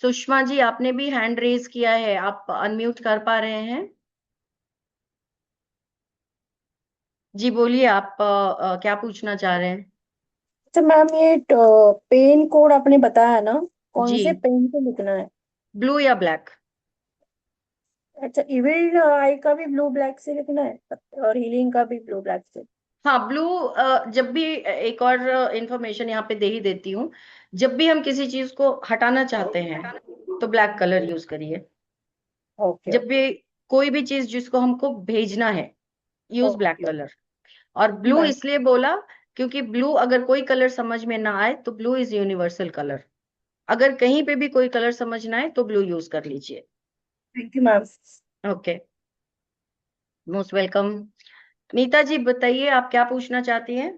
सुषमा जी, आपने भी हैंड रेज किया है, आप अनम्यूट कर पा रहे हैं? जी बोलिए, आप क्या पूछना चाह रहे हैं? अच्छा मैम, ये पेन कोड आपने बताया ना, कौन जी, से पेन पे लिखना है? ब्लू या ब्लैक? अच्छा, इविल आई का भी ब्लू ब्लैक से लिखना है और हीलिंग का भी ब्लू ब्लैक से? हाँ, ब्लू। जब भी एक और इंफॉर्मेशन यहाँ पे दे ही देती हूँ, जब भी हम किसी चीज को हटाना चाहते हैं तो ब्लैक कलर यूज करिए। ओके जब भी कोई भी चीज जिसको हमको भेजना है, यूज ब्लैक ओके कलर। और ब्लू बाय। इसलिए बोला क्योंकि ब्लू, अगर कोई कलर समझ में ना आए तो ब्लू इज यूनिवर्सल कलर, अगर कहीं पे भी कोई कलर समझ ना आए तो ब्लू यूज कर लीजिए। Thank you ma'am. Okay, most welcome. Nita ji बताइए, आप क्या पूछना चाहती हैं?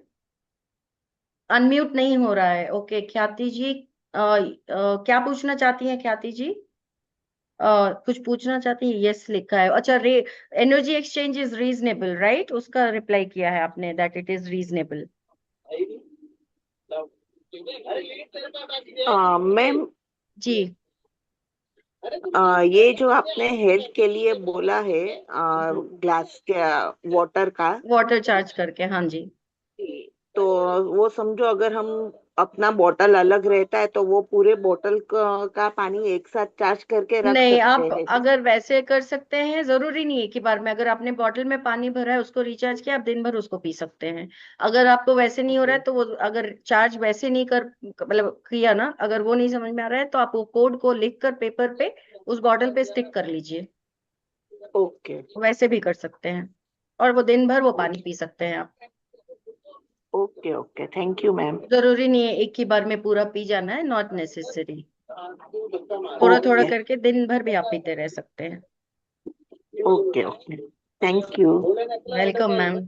अनम्यूट नहीं हो रहा है। ओके, ख्याति जी, क्या पूछना चाहती हैं ख्याति जी? कुछ पूछना चाहती है? यस लिखा है। अच्छा, energy exchange is reasonable, right? उसका रिप्लाई किया है आपने, that it is reasonable. Ma'am, जी, ये जो आपने हेल्थ के लिए बोला है, ग्लास के वाटर का, वाटर चार्ज करके, हाँ जी। तो वो समझो अगर हम अपना बोतल अलग रहता है तो वो पूरे बोतल का पानी एक साथ चार्ज करके रख नहीं, सकते आप हैं। अगर वैसे कर सकते हैं, जरूरी नहीं है कि बार में, अगर आपने बॉटल में पानी भरा है उसको रिचार्ज किया, आप दिन भर उसको पी सकते हैं। अगर आपको वैसे नहीं हो रहा ओके। है तो वो, अगर चार्ज वैसे नहीं कर, मतलब किया ना, अगर वो नहीं समझ में आ रहा है तो आप वो कोड को लिख कर पेपर पे उस बॉटल पे स्टिक कर लीजिए। ओके। वैसे भी कर सकते हैं, और वो दिन भर वो पानी पी सकते हैं आप। Okay. Okay, thank you ma'am. जरूरी नहीं है एक ही बार में पूरा पी जाना है, नॉट नेसेसरी। थोड़ा थोड़ा ओके। करके दिन भर भी आप पीते रह सकते हैं। Okay. Okay, thank you. Welcome ma'am.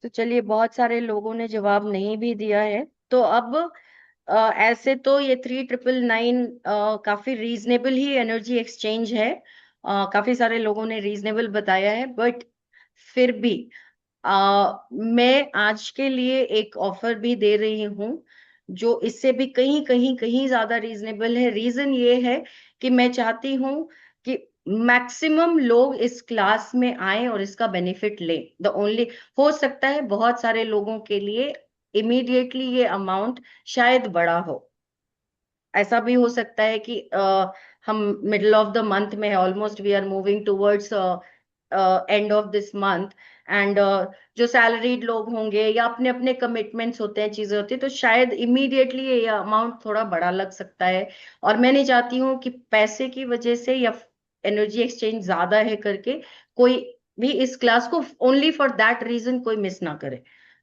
तो चलिए, बहुत सारे लोगों ने जवाब नहीं भी दिया है, तो अब ऐसे तो ये 3999 काफी रीजनेबल ही एनर्जी एक्सचेंज है। काफी सारे लोगों ने रीजनेबल बताया है, बट फिर भी मैं आज के लिए एक ऑफर भी दे रही हूँ जो इससे भी कहीं कहीं कहीं ज्यादा रीजनेबल है। रीजन ये है कि मैं चाहती हूँ कि मैक्सिमम लोग इस क्लास में आए और इसका बेनिफिट लें। द ओनली, हो सकता है बहुत सारे लोगों के लिए इमीडिएटली ये अमाउंट शायद बड़ा हो। ऐसा भी हो सकता है कि हम मिडल ऑफ द मंथ में, almost we are moving towards end of this month, and जो सैलरीड लोग होंगे या अपने अपने कमिटमेंट्स होते हैं, चीजें होती है, तो शायद इमीडिएटली ये अमाउंट थोड़ा बड़ा लग सकता है। और मैं नहीं चाहती हूँ कि पैसे की वजह से या एनर्जी एक्सचेंज ज्यादा है करके कोई भी इस क्लास को ओनली फॉर दैट रीजन कोई मिस ना करे।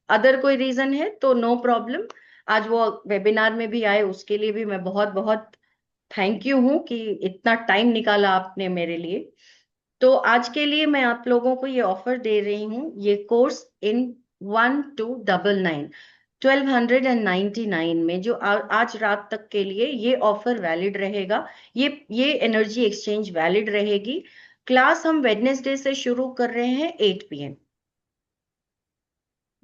अदर कोई रीजन है तो नो प्रॉब्लम। आज वो वेबिनार में भी आए, उसके लिए भी मैं बहुत बहुत थैंक यू हूँ कि इतना टाइम निकाला आपने मेरे लिए। तो आज के लिए मैं आप लोगों को ये ऑफर दे रही हूँ, ये कोर्स इन 1299, 1299 में, जो आज रात तक के लिए ये ऑफर वैलिड रहेगा। ये एनर्जी एक्सचेंज वैलिड रहेगी। क्लास हम वेडनेसडे से शुरू कर रहे हैं 8 PM।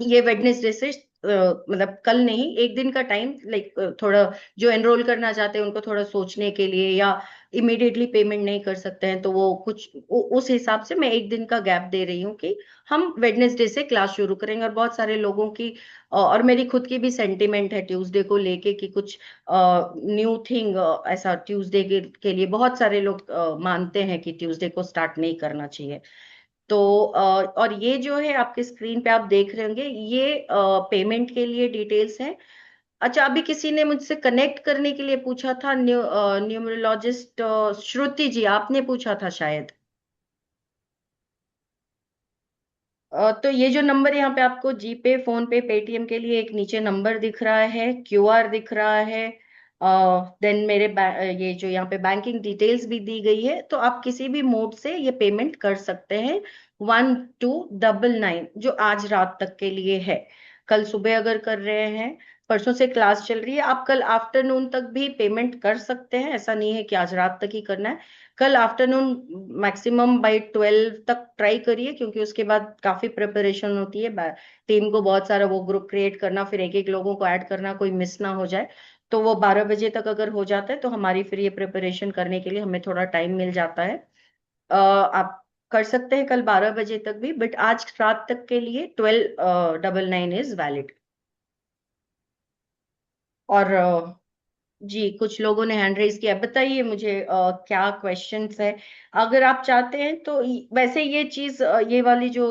ये वेडनेसडे से मतलब कल नहीं, एक दिन का टाइम, लाइक थोड़ा जो एनरोल करना चाहते हैं उनको थोड़ा सोचने के लिए, या इमीडिएटली पेमेंट नहीं कर सकते हैं तो वो कुछ उस हिसाब से मैं एक दिन का गैप दे रही हूँ कि हम वेडनेसडे से क्लास शुरू करेंगे। और बहुत सारे लोगों की और मेरी खुद की भी सेंटिमेंट है ट्यूसडे को लेके कि कुछ न्यू थिंग, ऐसा ट्यूसडे के लिए बहुत सारे लोग मानते हैं कि ट्यूसडे को स्टार्ट नहीं करना चाहिए। तो और ये जो है आपके स्क्रीन पे आप देख रहे होंगे, ये पेमेंट के लिए डिटेल्स हैं। अच्छा, अभी किसी ने मुझसे कनेक्ट करने के लिए पूछा था, न्यूमरोलॉजिस्ट श्रुति जी, आपने पूछा था शायद। तो ये जो नंबर यहाँ पे आपको जीपे, फोन पे, पेटीएम के लिए एक नीचे नंबर दिख रहा है, क्यूआर दिख रहा है, देन मेरे ये जो यहाँ पे बैंकिंग डिटेल्स भी दी गई है, तो आप किसी भी मोड से ये पेमेंट कर सकते हैं। 1299 जो आज रात तक के लिए है। कल सुबह अगर कर रहे हैं, परसों से क्लास चल रही है, आप कल आफ्टरनून तक भी पेमेंट कर सकते हैं, ऐसा नहीं है कि आज रात तक ही करना है। कल आफ्टरनून मैक्सिमम बाय 12 तक ट्राई करिए, क्योंकि उसके बाद काफी प्रिपरेशन होती है। टीम को बहुत सारा वो ग्रुप क्रिएट करना, फिर एक एक लोगों को ऐड करना, कोई मिस ना हो जाए। तो वो 12 बजे तक अगर हो जाता है तो हमारी फिर ये प्रिपरेशन करने के लिए हमें थोड़ा टाइम मिल जाता है। आप कर सकते हैं कल 12 बजे तक भी, बट आज रात तक के लिए 1299 इज वैलिड। और जी, कुछ लोगों ने हैंड रेज किया, बताइए मुझे क्या क्वेश्चंस है। अगर आप चाहते हैं तो वैसे ये चीज, ये वाली जो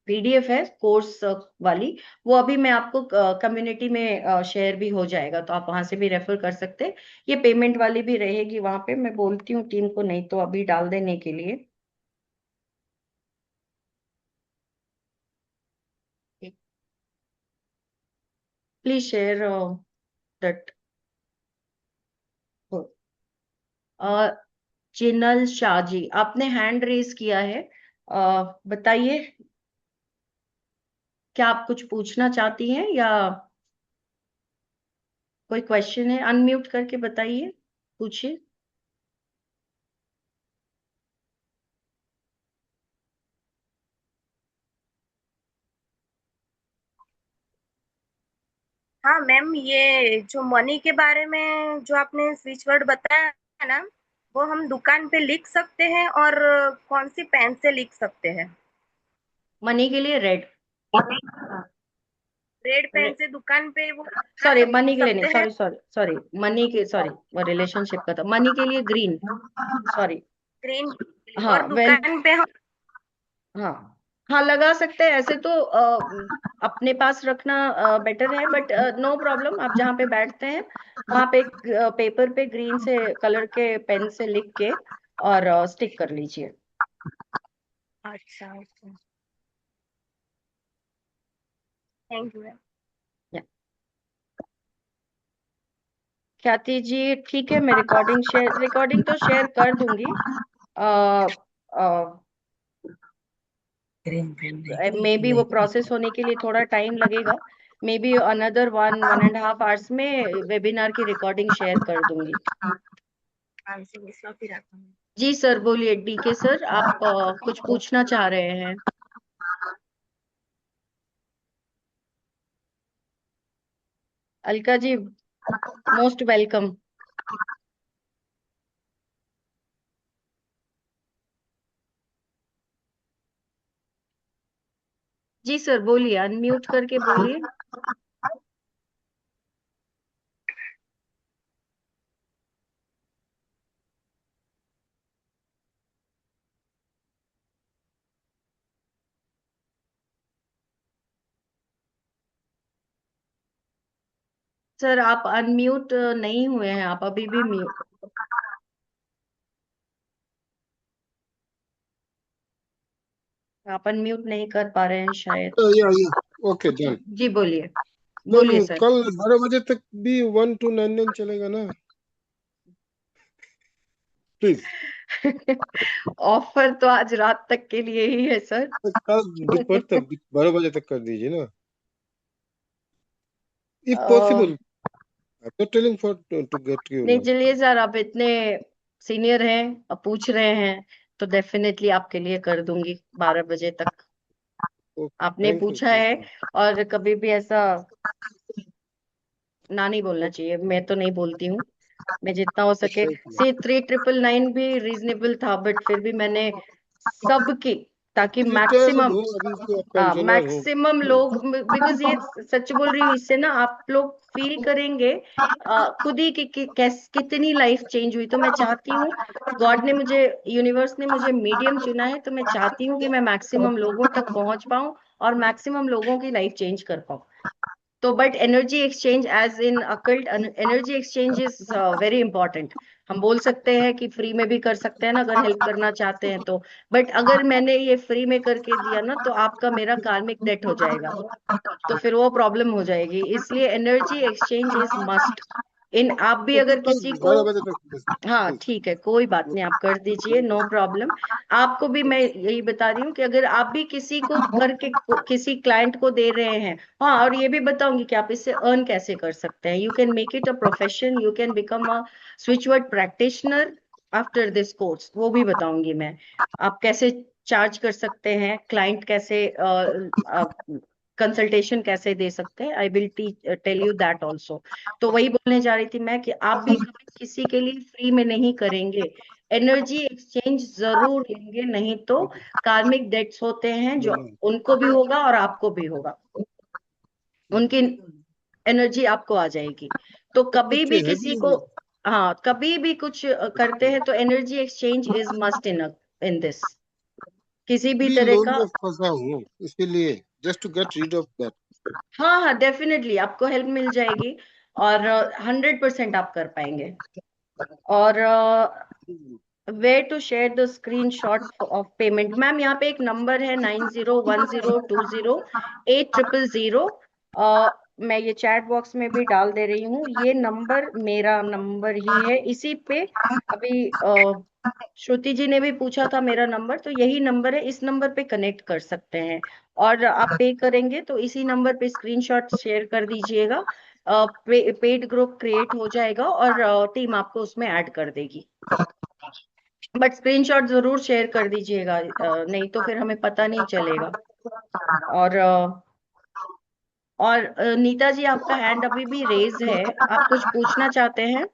पीडीएफ है कोर्स वाली, वो अभी मैं आपको कम्युनिटी में शेयर भी हो जाएगा, तो आप वहां से भी रेफर कर सकते हैं। ये पेमेंट वाली भी रहेगी वहां पे, मैं बोलती हूँ टीम को नहीं तो अभी डाल देने के लिए। Please share that. Chinal Shah ji, आपने हैंड रेज किया है, बताइए क्या आप कुछ पूछना चाहती हैं, या कोई क्वेश्चन है? अनम्यूट करके बताइए, पूछिए। हाँ मैम, ये जो मनी के बारे में जो आपने स्विच वर्ड बताया है ना, वो हम दुकान पे लिख सकते हैं और कौन सी पेन से लिख सकते हैं? मनी के लिए रेड। रेड पेन से दुकान पे वो सॉरी, लिख मनी के लिए नहीं, सकते हैं? सॉरी सॉरी सॉरी, मनी के, सॉरी, वो रिलेशनशिप का था। मनी के लिए ग्रीन, सॉरी। ग्रीन हाँ, और वेल, दुकान पे हम हाँ, हाँ लगा सकते हैं ऐसे तो। अपने पास रखना बेटर है, बट नो प्रॉब्लम। आप जहाँ पे बैठते हैं वहां पे पेपर पे ग्रीन से कलर के पेन से लिख के और स्टिक कर लीजिए। अच्छा अच्छा, थैंक यू मैम। या, ख्याति जी ठीक है, मैं रिकॉर्डिंग तो शेयर कर दूंगी। मे बी वो प्रोसेस होने के लिए थोड़ा टाइम लगेगा। मे बी अनदर 1.5 hours में वेबिनार की रिकॉर्डिंग शेयर कर दूंगी। जी सर, बोलिए। डीके सर, आप कुछ पूछना चाह रहे हैं? Alka ji, most welcome. जी सर, बोलिए, अनम्यूट करके बोलिए। सर आप अनम्यूट नहीं हुए हैं, आप अभी भी म्यूट। आप अनम्यूट नहीं कर पा रहे हैं शायद। या ओके डन। जी बोलिए, मैम बोलिए सर। कल 12 बजे तक भी 1299 चलेगा ना? प्लीज। ऑफर तो आज रात तक के लिए ही है सर। कल दोपहर तक 12 बजे तक कर दीजिए ना, if a, possible. I am telling for to get you नहीं ना। चलिए सर, आप इतने सीनियर हैं, आप पूछ रहे हैं, तो डेफिनेटली आपके लिए कर दूंगी 12 बजे तक। आपने थैंक यू पूछा थैंक है, यू। और कभी भी ऐसा ना नहीं बोलना चाहिए। मैं तो नहीं बोलती हूँ। मैं जितना हो सके, थैंक यू। से 3999 भी रीजनेबल था, बट फिर भी मैंने सबकी, ताकि रिटायर्ड मैक्सिमम, हो अभी से, हाँ पेंशनर हो। मैक्सिमम लोग, बिकॉज ये सच बोल रही हूँ, इससे ना आप लोग फील करेंगे खुद ही कितनी लाइफ चेंज हुई। तो मैं चाहती हूँ, गॉड ने मुझे, यूनिवर्स ने मुझे मीडियम चुना है, तो मैं चाहती हूँ कि मैं मैक्सिमम लोगों तक पहुंच पाऊं और मैक्सिमम लोगों की लाइफ चेंज कर पाऊं। तो but energy exchange as in occult, energy exchange is very important. हम बोल सकते हैं कि फ्री में भी कर सकते हैं ना, अगर हेल्प करना चाहते हैं तो। बट अगर मैंने ये फ्री में करके दिया ना, तो आपका मेरा कार्मिक डेट हो जाएगा, तो फिर वो प्रॉब्लम हो जाएगी। इसलिए एनर्जी एक्सचेंज इज मस्ट। इन आप भी ओके अगर कल किसी को, 12 बजे तक हाँ प्लीज। ठीक है, कोई बात नहीं, आप कर दीजिए, नो प्रॉब्लम। आपको भी मैं यही बता रही हूँ कि अगर आप भी किसी को करके किसी क्लाइंट को दे रहे हैं, हाँ, और ये भी बताऊंगी कि आप इससे अर्न कैसे कर सकते हैं। You can make it a profession, you can become a switch word practitioner after this course, वो भी बताऊंगी मैं। आप कैसे चार्ज कर सकते हैं, क्लाइंट कैसे, कंसल्टेशन कैसे दे सकते हैं, I will tell you that also. तो वही बोलने जा रही थी मैं कि आप भी कभी किसी के लिए फ्री में नहीं करेंगे, एनर्जी एक्सचेंज जरूर लेंगे, नहीं तो कार्मिक डेट्स होते हैं जो उनको भी होगा और आपको भी होगा, उनकी एनर्जी आपको आ जाएगी। तो कभी कुछ भी किसी हैवी को, हाँ, कभी भी कुछ करते हैं तो energy exchange is must in this, किसी भी भी तरह लोन का। में फंसा हूँ, इसीलिए just to get rid of that. हाँ हाँ, डेफिनेटली आपको हेल्प मिल जाएगी, और 100% आप कर पाएंगे। और way to share the screen shot of payment, ma'am यहाँ पे एक नंबर है 9010208800। मैं ये चैट बॉक्स में भी डाल दे रही हूँ, ये नंबर मेरा नंबर ही है, इसी पे अभी श्रुति जी ने भी पूछा था मेरा नंबर, तो यही नंबर है, इस नंबर पे कनेक्ट कर सकते हैं। और आप पे करेंगे तो इसी नंबर पे स्क्रीनशॉट शेयर कर दीजिएगा। पेड ग्रुप क्रिएट हो जाएगा और टीम आपको उसमें ऐड कर देगी। बट स्क्रीनशॉट जरूर शेयर कर दीजिएगा, नहीं तो फिर हमें पता नहीं चलेगा। और और नीता जी, आपका हैंड अभी भी रेज है, आप कुछ पूछना चाहते हैं?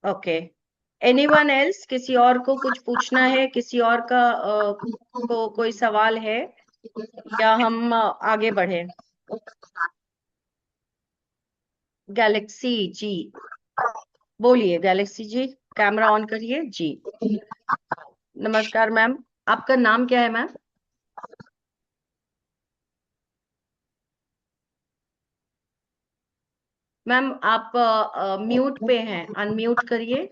Okay, anyone else? किसी और को कुछ पूछना है? किसी और का को कोई सवाल है, या हम आगे बढ़े? गैलेक्सी जी, बोलिए गैलेक्सी जी, कैमरा ऑन करिए जी। नमस्कार मैम, आपका नाम क्या है मैम? मैम आप म्यूट पे हैं, अनम्यूट करिए।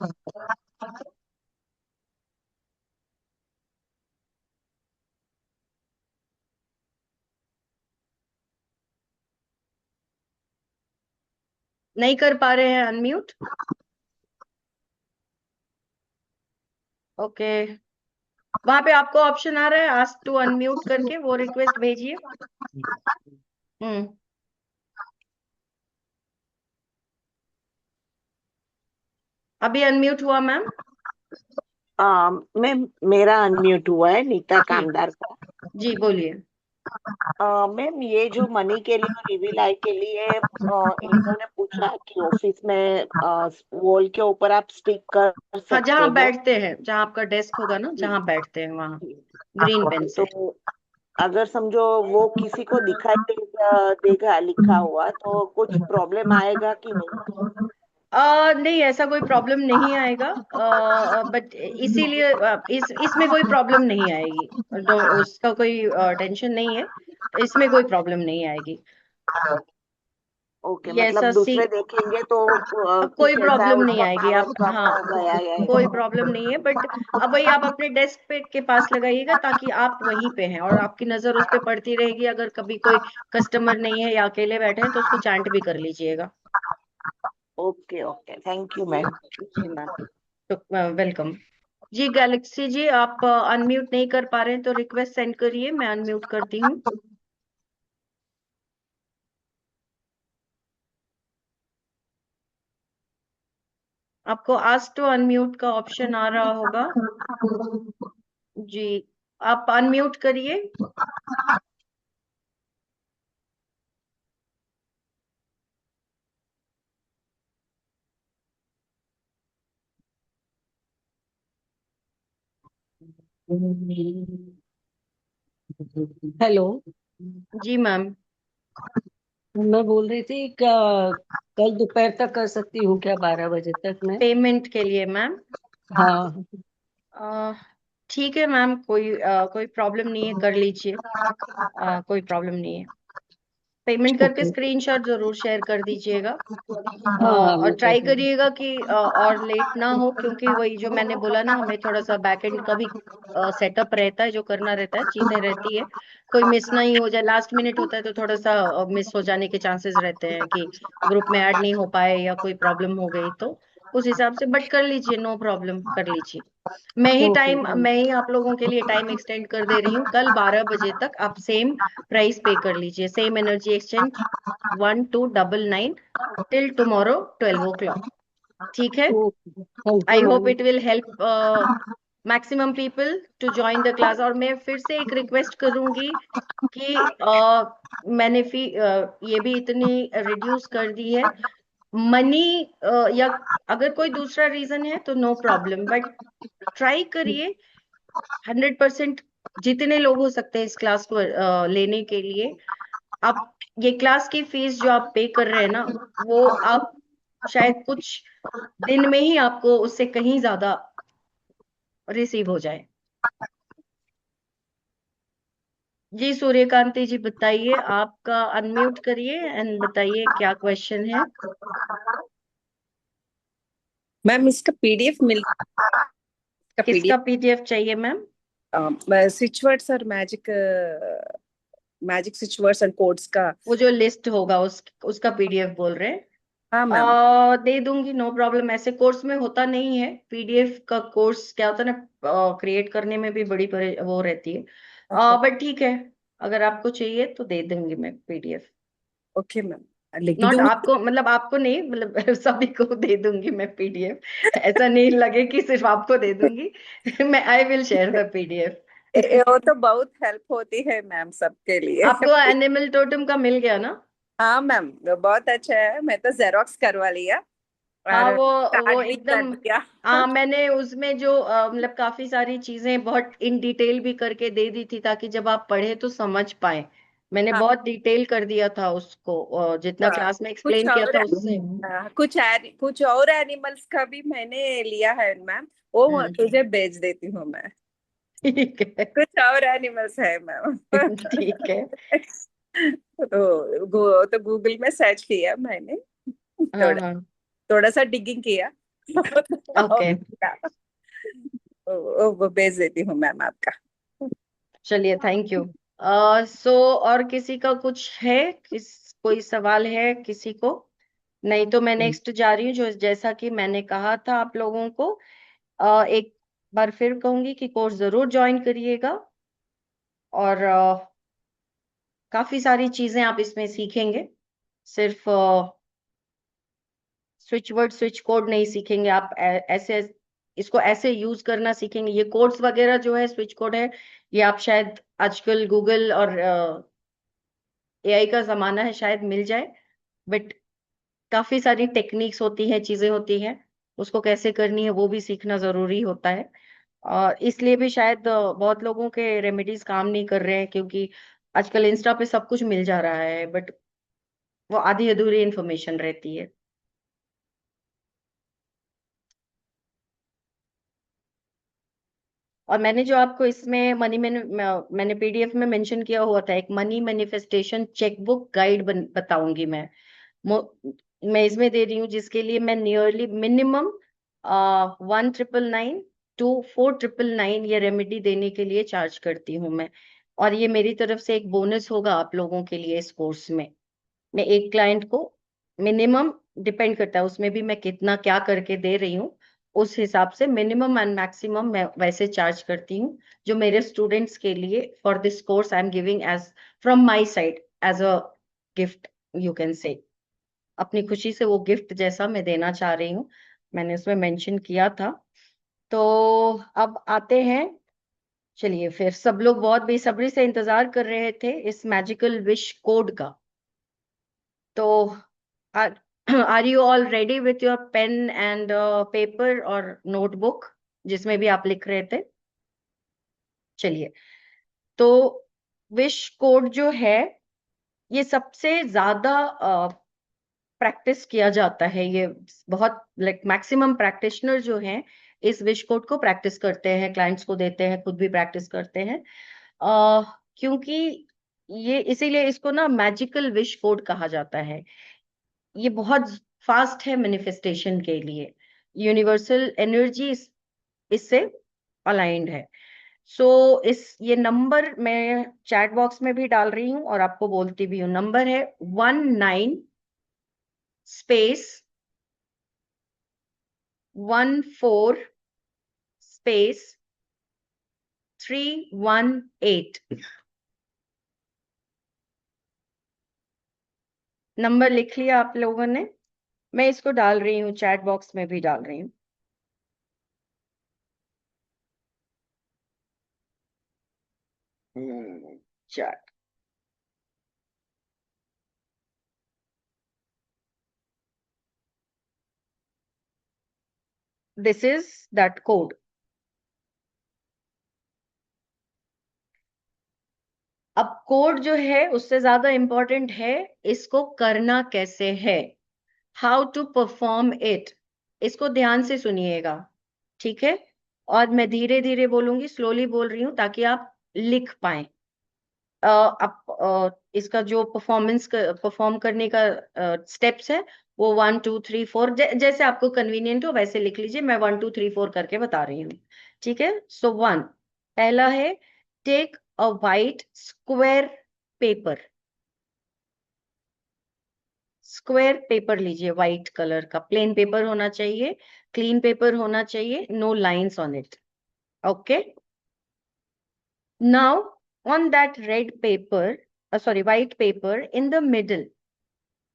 नहीं कर पा रहे हैं अनम्यूट? ओके, वहां पे आपको ऑप्शन आ रहा है आस्क टू अनम्यूट करके, वो रिक्वेस्ट भेजिए। अभी अनम्यूट हुआ मैम? मैम मेरा अनम्यूट हुआ है, नीता कामदार का। जी बोलिए। मैम ये जो मनी के लिए और रिवील आई के लिए इन्होंने पूछा कि ऑफिस में वॉल के ऊपर आप स्टिक कर हाँ, सकते जहाँ हो। बैठते हैं, जहाँ आपका डेस्क होगा ना, जहाँ बैठते हैं वहाँ, ग्रीन पेन से। तो अगर समझो वो किसी को दिखाई देगा लिखा हुआ, तो कुछ प्रॉब्लम आएगा कि नहीं? नहीं, ऐसा कोई प्रॉब्लम नहीं आएगा, बट इसीलिए इसमें कोई प्रॉब्लम नहीं आएगी, उसका कोई टेंशन नहीं है, इसमें कोई प्रॉब्लम नहीं आएगी। ओके, ये मतलब ऐसा दूसरे देखेंगे तो कोई कुछ ऐसा प्रॉब्लम नहीं उसका आएगी। पावर आप, कम हाँ, हो गया है। कोई प्रॉब्लम नहीं है, बट अब वही आप अपने डेस्क पे के पास लगाइएगा, ताकि आप वहीं पे हैं और आपकी नजर उस पे पड़ती रहेगी। अगर कभी कोई कस्टमर नहीं है या अकेले बैठे हैं तो उसको चैंट भी कर लीजिएगा। Okay okay, thank you ma'am. जी मैम, तो वेलकम जी। गैलेक्सी जी, आप अनम्यूट नहीं कर पा रहे हैं तो रिक्वेस्ट सेंड करिए, मैं अनम्यूट करती हूँ। आपको आस्क टू अनम्यूट का ऑप्शन आ रहा होगा जी, आप अनम्यूट करिए। हेलो। जी मैम, मैं बोल रही थी कल दोपहर तक कर सकती हूँ क्या, 12 बजे तक मैं? पेमेंट के लिए मैम? हाँ। अ, ठीक है मैम, कोई प्रॉब्लम नहीं है, कर लीजिए, कोई प्रॉब्लम नहीं है। पेमेंट करके ओके। स्क्रीनशॉट जरूर शेयर कर दीजिएगा। हाँ और मैं कर ट्राई दूँगी। करिएगा कि और लेट ना हो, क्योंकि वही जो मैंने बोला ना, हमें थोड़ा सा बैकएंड का भी सेटअप रहता है, जो करना रहता है, चीजें रहती है, कोई मिस नहीं हो जाए। लास्ट मिनट होता है तो थोड़ा सा मिस हो जाने के चांसेस रहते हैं कि ग्रुप में ऐड नहीं हो पाए या कोई प्रॉब्लम हो गई, तो उस हिसाब से, बट कर लीजिए, नो प्रॉब्लम, कर लीजिए। ओके। मैं ही आप लोगों के लिए टाइम एक्सटेंड कर दे रही हूँ। कल 12 बजे तक आप सेम प्राइस पे कर लीजिए, same energy exchange 1299 till tomorrow 12 o'clock। ठीक है? Okay, thank I you hope ma'am. It will help maximum people to join the class. और मैं फिर से एक रिक्वेस्ट करूंगी कि मैंने ये भी इतनी रिड्यूस कर दी है मनी, या अगर कोई दूसरा रीजन है तो नो प्रॉब्लम, बट ट्राई करिए 100% जितने लोग हो सकते हैं इस क्लास को लेने के लिए। आप ये क्लास की फीस जो आप पे कर रहे हैं ना, वो आप शायद कुछ दिन में ही आपको उससे कहीं ज्यादा रिसीव हो जाए। जी सूर्यकांति जी, बताइए, आपका अनम्यूट करिए एंड बताइए क्या क्वेश्चन है। मैम इसका पीडीएफ मिल का किसका पीडीएफ चाहिए मैम? स्विच वर्ड्स और magic switch words and codes का। वो जो लिस्ट होगा उसका पीडीएफ बोल रहे हैं? हाँ मैम। दे दूंगी, नो प्रॉब्लम। ऐसे कोर्स में होता नहीं है पीडीएफ का। कोर्स क्या होता है ना, क्रिएट करने में भी बड़ी वो रहती है, बट ठीक है, अगर आपको चाहिए तो दे दूंगी मैं पीडीएफ। ओके मैम, लिख नॉट दूंगी। आपको, मतलब आपको नहीं, मतलब सभी को दे दूंगी मैं पीडीएफ। ऐसा नहीं लगे कि सिर्फ आपको दे दूंगी। मैं I will share the PDF. वो तो बहुत हेल्प होती है मैम सबके लिए। आपको एनिमल टोटम का मिल गया ना? हाँ मैम, वो बहुत अच्छा है, मैं तो जेरोक्स करवा लिया हाँ, और वो स्टार्ट भी कर एकदम। दिया। हाँ, मैंने उसमें जो मतलब काफी सारी चीजें बहुत इन डिटेल भी करके दे दी थी, ताकि जब आप पढ़े तो समझ पाए। मैंने हाँ, बहुत डिटेल कर दिया था उसको, जितना हाँ, क्लास में कुछ एक्सप्लेन किया और था उससे। कुछ और एनिमल्स का भी मैंने लिया है मैम, वो हम्म। तुझे भेज देती हूँ मैं। ठीक है। कुछ और एनिमल्स है मैम। ठीक है। तो गूगल में सर्च किया मैंने, हाँ थोड़ा हाँ। थोड़ा सा डिगिंग किया। ओके। वो भेज देती हूँ मैम आपका। चलिए, थैंक यू। सो और किसी का कुछ है? कोई सवाल है किसी को? नहीं तो मैं नेक्स्ट जा रही हूँ। जो जैसा कि मैंने कहा था आप लोगों को, एक बार फिर कहूंगी कि कोर्स जरूर ज्वाइन करिएगा। और काफी सारी चीजें आप इसमें सीखेंगे। सिर्फ स्विच वर्ड स्विच कोड नहीं सीखेंगे आप, ऐसे इसको ऐसे यूज करना सीखेंगे। ये कोड्स वगैरह जो है, स्विच कोड है, ये आप शायद आजकल गूगल और एआई का जमाना है, शायद मिल जाए। बट काफी सारी टेक्निक्स होती हैं, चीजें होती हैं, उसको कैसे करनी है वो भी सीखना जरूरी होता है। और इसलिए भी शायद बहुत लोगों के रेमेडीज काम नहीं कर रहे हैं, क्योंकि आजकल इंस्टा पे सब कुछ मिल जा रहा है, बट वो आधी अधूरी इंफॉर्मेशन रहती है। और मैंने जो आपको इसमें मैंने पीडीएफ में मेंशन किया हुआ था, एक मनी मैनिफेस्टेशन चेकबुक गाइड बताऊंगी मैं इसमें दे रही हूँ, जिसके लिए मैं नियरली मिनिमम 1999 to 4999 ये रेमेडी देने के लिए चार्ज करती हूँ मैं। और ये मेरी तरफ से एक बोनस होगा आप लोगों के लिए इस कोर्स में। मैं एक क्लाइंट को मिनिमम, डिपेंड करता है उसमें भी मैं कितना क्या करके दे रही हूँ, उस हिसाब से मिनिमम एंड मैक्सिमम मैं वैसे चार्ज करती हूँ, जो मेरे स्टूडेंट्स के लिए for this course I am giving as from my side as a gift, you can say. अपनी खुशी से वो गिफ्ट जैसा मैं देना चाह रही हूँ, मैंने उसमें मेंशन किया था। तो अब आते हैं, चलिए फिर। सब लोग बहुत बेसब्री से इंतजार कर रहे थे इस मैजिकल विश कोड का। तो are you all ready with your pen and paper और नोटबुक, जिसमें भी आप लिख रहे थे? चलिए। तो विश कोड जो है, ये सबसे ज्यादा प्रैक्टिस किया जाता है। ये बहुत लाइक मैक्सिमम प्रैक्टिशनर जो हैं इस विश कोड को प्रैक्टिस करते हैं, क्लाइंट्स को देते हैं, खुद भी प्रैक्टिस करते हैं। क्योंकि ये, इसीलिए इसको ना मैजिकल विश कोड कहा जाता है। ये बहुत फास्ट है मैनिफेस्टेशन के लिए, यूनिवर्सल एनर्जी इससे अलाइंड है। सो ये नंबर मैं चैट बॉक्स में भी डाल रही हूँ और आपको बोलती भी हूँ। नंबर है 19 स्पेस 14 स्पेस 318। नंबर लिख लिया आप लोगों ने? मैं इसको डाल रही हूँ, चैट बॉक्स में भी डाल रही हूँ। Chat, this is that code. अब कोड जो है उससे ज्यादा इंपॉर्टेंट है इसको करना कैसे है, हाउ टू परफॉर्म इट। इसको ध्यान से सुनिएगा, ठीक है? और मैं धीरे धीरे बोलूंगी, स्लोली बोल रही हूँ ताकि आप लिख पाए। आप इसका जो परफॉर्म करने का स्टेप्स है, वो 1 2 3 4 जैसे आपको कन्वीनियंट हो वैसे लिख लीजिए। मैं 1 2 3 4 करके बता रही हूँ, ठीक है? सो 1, पहला है take a white square paper. Square paper लीजिए, व्हाइट कलर का प्लेन पेपर होना चाहिए, क्लीन पेपर होना चाहिए, no lines on it. Okay, now on that red paper, sorry, white paper, in the middle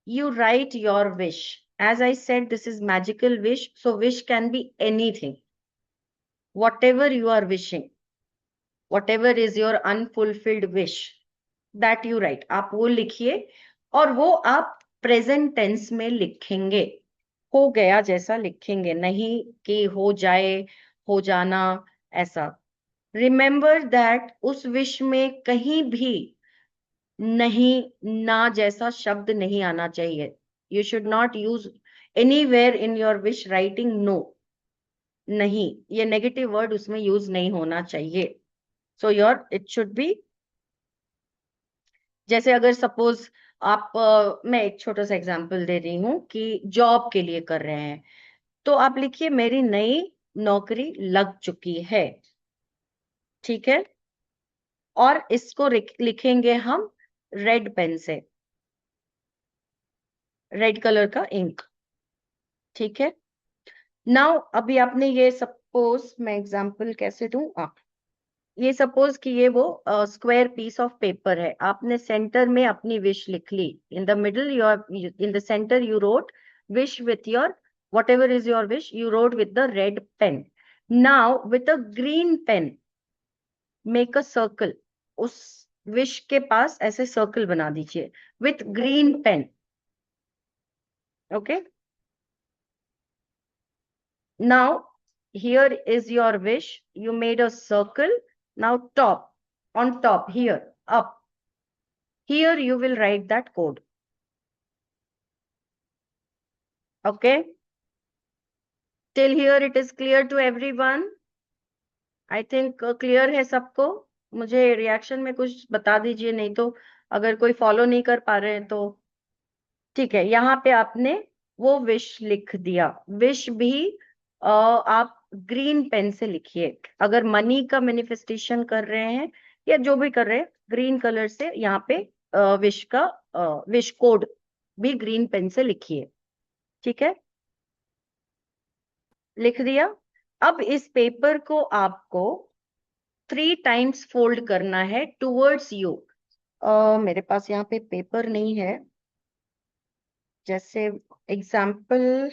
you write your wish. As I said, this is magical wish, so wish can be anything, whatever you are wishing, whatever is your unfulfilled wish, that you write. आप वो लिखिए और वो आप present tense में लिखेंगे, हो गया जैसा लिखेंगे, नहीं कि हो जाए, हो जाना, ऐसा। रिमेंबर दैट उस विश में कहीं भी नहीं, ना जैसा शब्द नहीं आना चाहिए। You should not use anywhere in your wish writing no, नहीं, ये नेगेटिव वर्ड उसमें यूज नहीं होना चाहिए। So your it should be, जैसे अगर सपोज आप मैं एक छोटा सा एग्जांपल दे रही हूँ कि जॉब के लिए कर रहे हैं, तो आप लिखिए मेरी नई नौकरी लग चुकी है, ठीक है। और इसको लिखेंगे हम रेड पेन से, रेड कलर का इंक, ठीक है। नाउ अभी आपने ये सपोज, मैं एग्जांपल कैसे दूं आप, ये सपोज कि ये वो स्क्वायर पीस ऑफ पेपर है, आपने सेंटर में अपनी विश लिख ली, in the middle in the center you wrote wish with your whatever is your wish, you wrote with the red pen. Now with a green pen make a circle, उस wish के पास ऐसे circle बना दीजिए with green pen, okay. Now here is your wish, you made a circle. Now on top here, up here you will write that code, okay. Till here it is clear to everyone? I think clear है सबको? मुझे reaction में कुछ बता दीजिए, नहीं तो अगर कोई फॉलो नहीं कर पा रहे हैं तो ठीक है। यहाँ पे आपने वो विश लिख दिया, विश भी आप ग्रीन पेन से लिखिए। अगर मनी का मैनिफेस्टेशन कर रहे हैं या जो भी कर रहे हैं, ग्रीन कलर से यहाँ पे विश का विश कोड भी ग्रीन पेन से लिखिए, ठीक है। लिख दिया। अब इस पेपर को आपको 3 टाइम्स फोल्ड करना है टुवर्ड्स यू। मेरे पास यहाँ पे पेपर नहीं है, जैसे एग्जाम्पल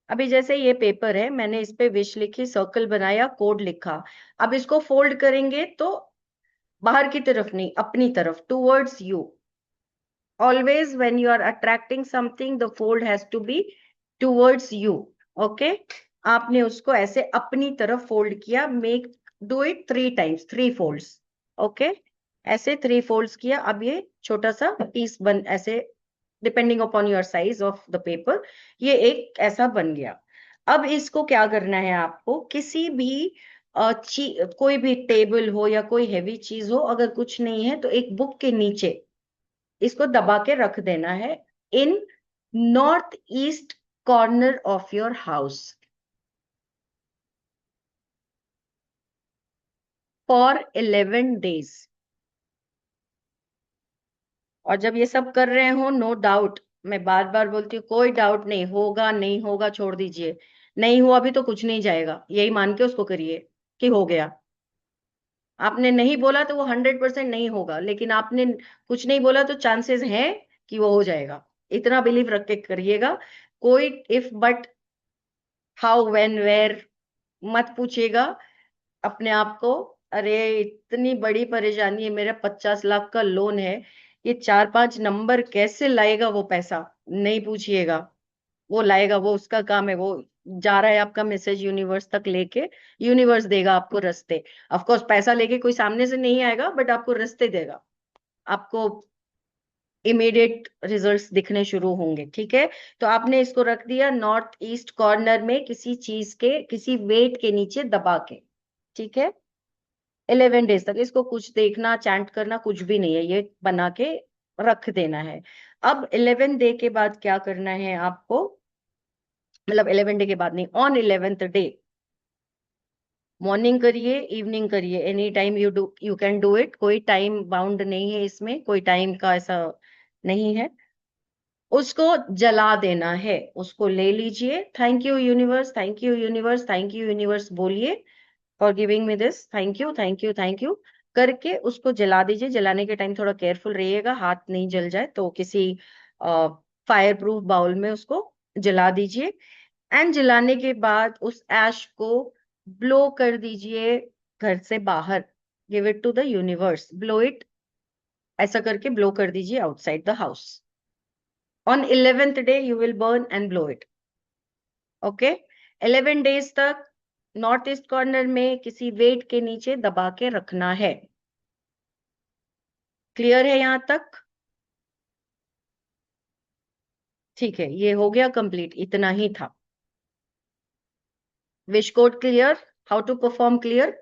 अभी जैसे ये पेपर है, मैंने इस पे विश लिखी, सर्कल बनाया, कोड लिखा। अब इसको फोल्ड करेंगे तो बाहर की तरफ नहीं, अपनी तरफ, towards you. Always when you are attracting something, the fold has to be towards you, okay. आपने उसको ऐसे अपनी तरफ फोल्ड किया, make do it 3 times, 3 folds, okay. ऐसे 3 folds किया। अब ये छोटा सा पीस बन, ऐसे depending upon your size of the paper, ये एक ऐसा बन गया। अब इसको क्या करना है आपको, किसी भी कोई भी टेबल हो या कोई हैवी चीज हो, अगर कुछ नहीं है तो एक बुक के नीचे इसको दबा के रख देना है, in north east corner of your house for 11 days। और जब ये सब कर रहे हो, नो डाउट, मैं बार बार बोलती हूँ, कोई डाउट नहीं होगा, नहीं होगा छोड़ दीजिए, नहीं हुआ भी तो कुछ नहीं जाएगा, यही मान के उसको करिए कि हो गया। आपने नहीं बोला तो वो 100% नहीं होगा, लेकिन आपने कुछ नहीं बोला तो चांसेस हैं कि वो हो जाएगा, इतना बिलीव रख के करिएगा। कोई if but how when where मत पूछिएगा अपने आप को, अरे इतनी बड़ी परेशानी है, मेरा 50 लाख का लोन है, ये 4-5 नंबर कैसे लाएगा वो पैसा, नहीं पूछिएगा, वो लाएगा, वो उसका काम है, वो जा रहा है आपका मैसेज यूनिवर्स तक लेके, यूनिवर्स देगा आपको रास्ते। ऑफ कोर्स पैसा लेके कोई सामने से नहीं आएगा, बट आपको रास्ते देगा, आपको इमीडिएट रिजल्ट्स दिखने शुरू होंगे, ठीक है। तो आपने इसको रख दिया नॉर्थ ईस्ट कॉर्नर में, किसी चीज के, किसी वेट के नीचे दबा के, ठीक है। 11 days तक इसको कुछ देखना, चैंट करना कुछ भी नहीं है, ये बना के रख देना है। अब 11 डे के बाद क्या करना है आपको, मतलब 11 डे के बाद नहीं, ऑन 11th डे मॉर्निंग करिए, इवनिंग करिए, any time you can do it, कोई टाइम बाउंड नहीं है इसमें, कोई टाइम का ऐसा नहीं है। उसको जला देना है, उसको ले लीजिए, thank you universe, thank you universe, thank you universe बोलिए, for giving me this, thank you thank you thank you करके उसको जला दीजिए। जलाने के टाइम थोड़ा केयरफुल रहिएगा, हाथ नहीं जल जाए, तो किसी फायर प्रूफ बाउल में उसको जला दीजिए। एंड जलाने के बाद उस ऐश को ब्लो कर दीजिए घर से बाहर, give it to the universe, blow it, ऐसा करके ब्लो कर दीजिए outside the house. On 11th day you will burn and blow it. Okay, 11 days तक नॉर्थ ईस्ट कॉर्नर में किसी वेट के नीचे दबा के रखना है। क्लियर है यहां तक? ठीक है, ये हो गया कंप्लीट, इतना ही था। Wish code clear, how to perform clear,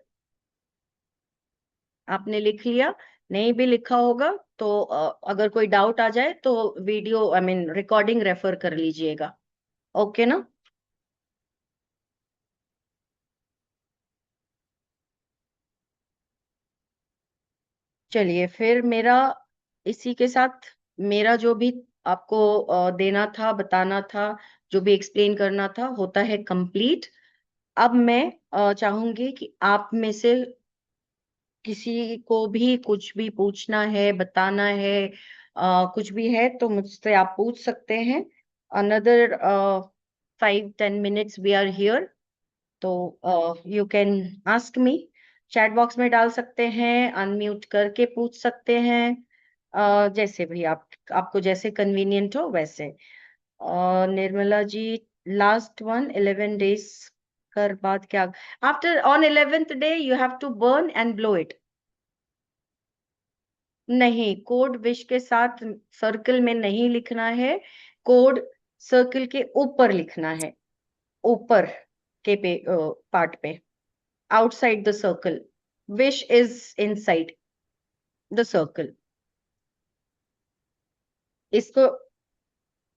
आपने लिख लिया? नहीं भी लिखा होगा तो अगर कोई डाउट आ जाए तो video I mean recording refer कर लीजिएगा। ओके ना? चलिए फिर मेरा इसी के साथ मेरा जो भी आपको देना था, बताना था, जो भी एक्सप्लेन करना था, होता है कंप्लीट। अब मैं चाहूंगी कि आप में से किसी को भी कुछ भी पूछना है, बताना है, कुछ भी है तो मुझसे आप पूछ सकते हैं। Another 5-10 minutes we are here, तो you can ask me. Chat box में डाल सकते हैं, अनम्यूट करके पूछ सकते हैं, जैसे भी आपको जैसे कन्वीनियंट हो वैसे। Nirmala ji, last one, 11 days कर बाद क्या? After on 11th day you have to burn and blow it. नहीं, कोड विश के साथ सर्कल में नहीं लिखना है, कोड सर्कल के ऊपर लिखना है, ऊपर के पार्ट पे, outside the circle. Wish is inside the circle. इसको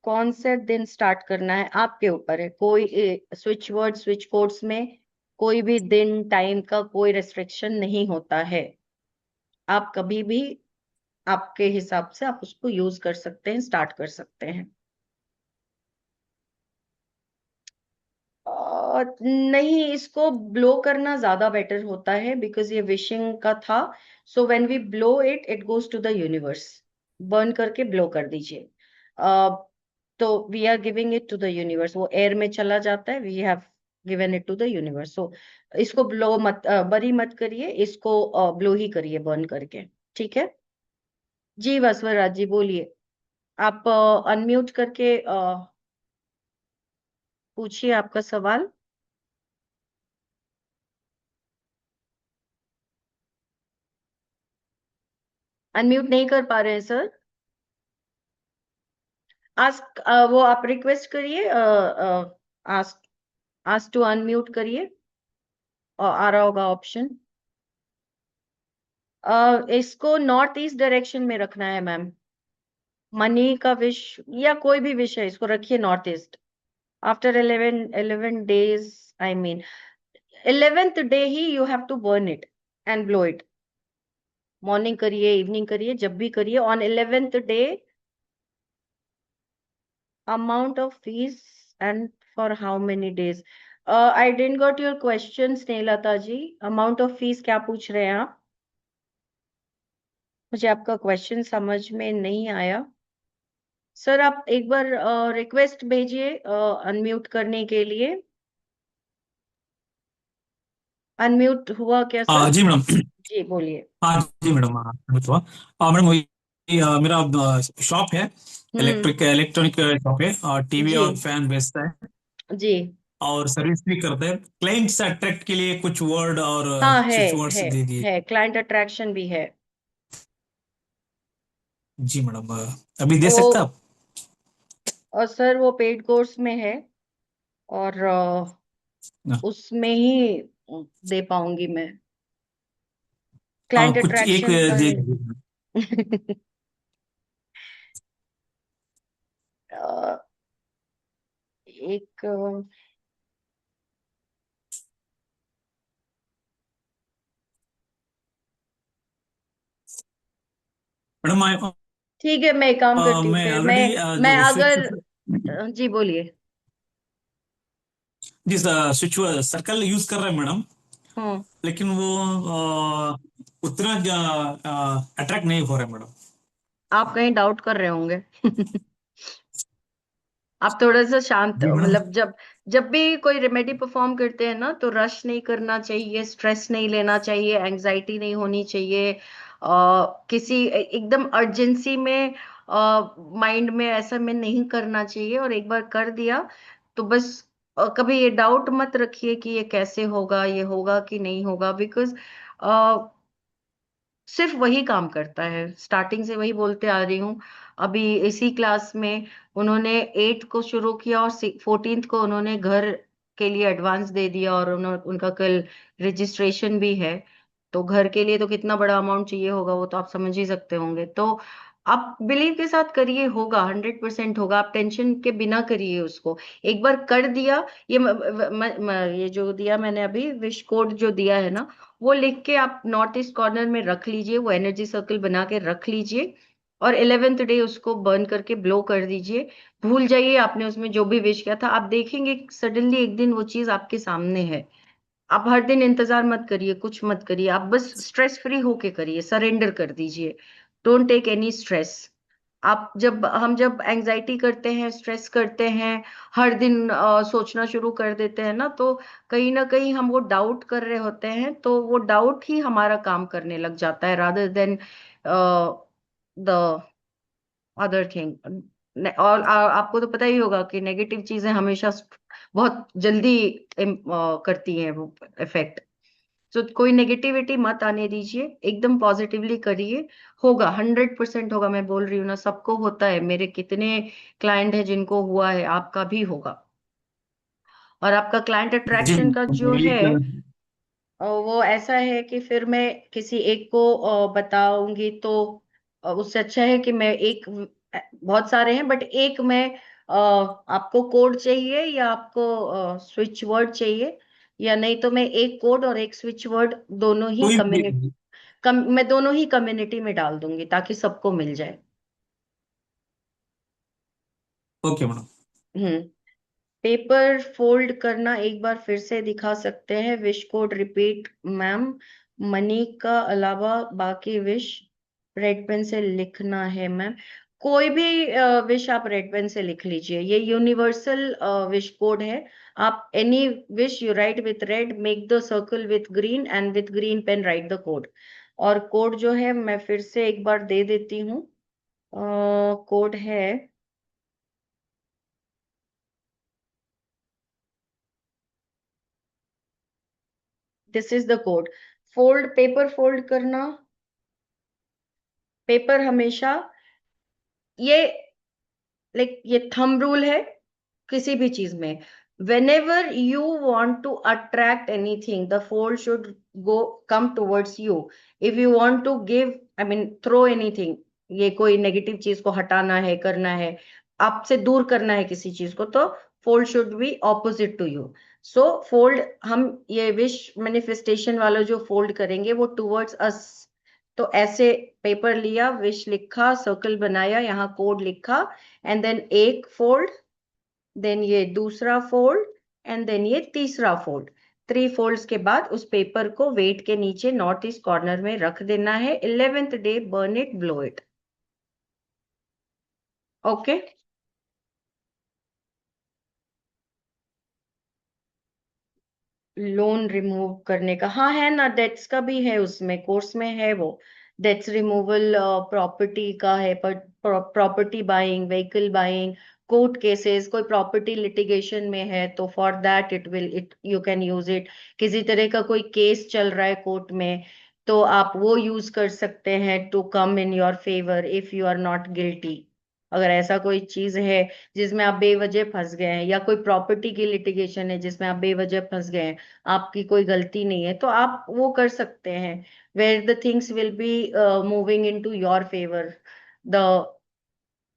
कौन से दिन स्टार्ट करना है आपके ऊपर है। कोई स्विच वर्ड स्विच कोड्स में कोई भी दिन टाइम का कोई रेस्ट्रिक्शन नहीं होता है। आप कभी भी आपके हिसाब से आप उसको यूज कर सकते हैं, स्टार्ट कर सकते हैं। नहीं, इसको ब्लो करना ज्यादा बेटर होता है बिकॉज ये विशिंग का था। So when we blow it, it goes to the universe. Burn करके ब्लो कर दीजिए। तो we are giving it to the universe, वो एयर में चला जाता है, we have given it to the universe. So इसको ब्लो मत, बरी मत करिए, इसको ब्लो ही करिए बर्न करके। ठीक है जी? वसवराज जी बोलिए, आप अनम्यूट करके पूछिए आपका सवाल। अनम्यूट नहीं कर पा रहे हैं सर? आस्क, वो आप रिक्वेस्ट करिए, आस्क आस्क टू अनम्यूट करिए, और आ रहा होगा ऑप्शन। इसको नॉर्थ ईस्ट डायरेक्शन में रखना है मैम। मनी का विश या कोई भी विश है, इसको रखिए north east. After 11 days, I mean 11th day ही you have to burn it and blow it. Morning करिए, इवनिंग करिए, जब भी करिए। On 11th day, amount of fees and for how many days? I didn't got your question Snehlata ji. amount of fees क्या पूछ रहे हैं आप? मुझे आपका क्वेश्चन समझ में नहीं आया सर। आप एक बार रिक्वेस्ट भेजिए अनम्यूट करने के लिए। अनम्यूट हुआ क्या सर? जी मैडम। जी बोलिए। हाँ जी मैडम, मैडम मेरा शॉप है, इलेक्ट्रॉनिक शॉप है, और टीवी जी और फैन बेचता है जी। और सर्विस भी करते हैं। क्लाइंट्स अट्रैक्ट के लिए कुछ वर्ड और हाँ स्विच वर्ड्स दे दिए। है, क्लाइंट अट्रैक्शन भी है। जी मैडम, अभी दे वो सकते आप? और सर वो पेड कोर्स में है, और उसमें ही दे पाऊंगी मैं। क्लाइंट कुछ एक अट्रैक्शन का दे है। दीजिए। एक मैडम ठीक है, मैं एक काम करती हूँ मैं फिर। ऑलरेडी मैं जो अगर स्विच, जी बोलिए। जिस स्विच सर्कल यूज कर रहे हैं मैडम, हम्म। लेकिन वो उतना अट्रैक्ट नहीं हो रहा है मैडम। आप कहीं डाउट कर रहे होंगे। आप थोड़ा सा शांत, जी मैडम। मतलब जब भी कोई रेमेडी परफॉर्म करते हैं ना, तो रश नहीं करना चाहिए, स्ट्रेस नहीं लेना चाहिए, एंजाइटी नहीं होनी चाहिए, किसी एकदम अर्जेंसी में माइंड में ऐसा में नहीं करना चाहिए। और एक बार कर दिया तो बस कभी ये डाउट मत रखिए कि ये कैसे होगा, ये होगा कि नहीं होगा, बिकॉज सिर्फ वही काम करता है, स्टार्टिंग से वही बोलते आ रही हूँ। अभी इसी क्लास में उन्होंने 8 को शुरू किया और 14th को उन्होंने घर के लिए एडवांस दे दिया, और उनका कल रजिस्ट्रेशन भी है। तो घर के लिए तो कितना बड़ा अमाउंट चाहिए होगा, वो तो आप समझ ही सकते होंगे। तो आप बिलीव के साथ करिए, होगा, 100% होगा। आप टेंशन के बिना करिए उसको। एक बार कर दिया, ये जो दिया मैंने अभी विश कोड जो दिया है ना, वो लिख के आप नॉर्थ ईस्ट कॉर्नर में रख लीजिए, वो एनर्जी सर्कल बना के रख लीजिए, और 11th डे उसको बर्न करके ब्लो कर दीजिए। भूल जाइए आपने उसमें जो भी विश किया था। आप देखेंगे सडनली एक दिन वो चीज आपके सामने है। आप हर दिन इंतजार मत करिए, कुछ मत करिए, आप बस स्ट्रेस फ्री होके करिए, सरेंडर कर दीजिए। Don't take any stress. आप जब एंजाइटी करते हैं, स्ट्रेस करते हैं, हर दिन सोचना शुरू कर देते हैं ना कहीं ना कहीं हम वो डाउट कर रहे होते हैं, तो वो डाउट ही हमारा काम करने लग जाता है, rather than the other thing. और आपको तो पता ही होगा कि नेगेटिव चीजें हमेशा बहुत जल्दी करती हैं वो इफेक्ट। तो कोई नेगेटिविटी मत आने दीजिए, एकदम पॉजिटिवली करिए। होगा, 100% होगा, मैं बोल रही हूँ ना, सबको होता है। मेरे कितने क्लाइंट हैं जिनको हुआ है, आपका भी होगा। और आपका क्लाइंट जी अट्रैक्शन का जो मेरी है, वो ऐसा है कि फिर मैं किसी एक को बताऊंगी, तो उससे अच्छा है कि मैं बहुत सारे हैं बट एक मैं, आपको कोड चाहिए या आपको स्विच वर्ड चाहिए, या नहीं तो मैं एक कोड और एक स्विच वर्ड दोनों ही कोई भी। कम्युनिटी मैं दोनों ही कम्युनिटी में डाल दूंगी ताकि सबको मिल जाए। Okay madam. Hmm. Paper fold करना एक बार फिर से दिखा सकते हैं? Wish code repeat ma'am. Money का अलावा बाकी विश रेड पेन से लिखना है मैम। कोई भी विश आप रेड पेन से लिख लीजिए, ये यूनिवर्सल विश कोड है। आप any wish you write with red, make the circle with green, and with green pen write the code. और कोड जो है मैं फिर से एक बार दे देती हूँ। कोड है, this is the code. Fold, paper fold करना, पेपर हमेशा, ये लाइक ये थंब रूल है किसी भी चीज में। whenever you want to attract anything, the fold should go come towards you. if you want to give, I mean throw anything, ये कोई नेगेटिव चीज को हटाना है, करना है, आपसे दूर करना है किसी चीज को, तो fold should be opposite to you. So fold, हम ये विश मैनिफेस्टेशन वाला जो फोल्ड करेंगे वो टुवर्ड्स अस। तो ऐसे पेपर लिया, विश लिखा, सर्कल बनाया, यहाँ कोड लिखा, एंड देन एक फोल्ड, देन ये दूसरा फोल्ड, एंड देन ये तीसरा फोल्ड। 3 फोल्ड्स के बाद उस पेपर को वेट के नीचे नॉर्थ ईस्ट कॉर्नर में रख देना है। 11th day burn it, blow it. Okay. Loan remove करने का, हाँ है ना, डेट्स का भी है, उसमें कोर्स में है वो। डेट्स रिमूवल, प्रॉपर्टी का है, पर property buying, vehicle buying, court cases, कोई प्रॉपर्टी लिटिगेशन में है तो for that it you can use it. किसी तरह का कोई केस चल रहा है कोर्ट में, तो आप वो यूज कर सकते हैं to come in your favour if you are not guilty. अगर ऐसा कोई चीज है जिसमें आप बेवजह फंस गए हैं, या कोई प्रॉपर्टी की लिटिगेशन है जिसमें आप बेवजह फंस गए हैं, आपकी कोई गलती नहीं है, तो आप वो कर सकते हैं। Where the things will be moving in to your favour, the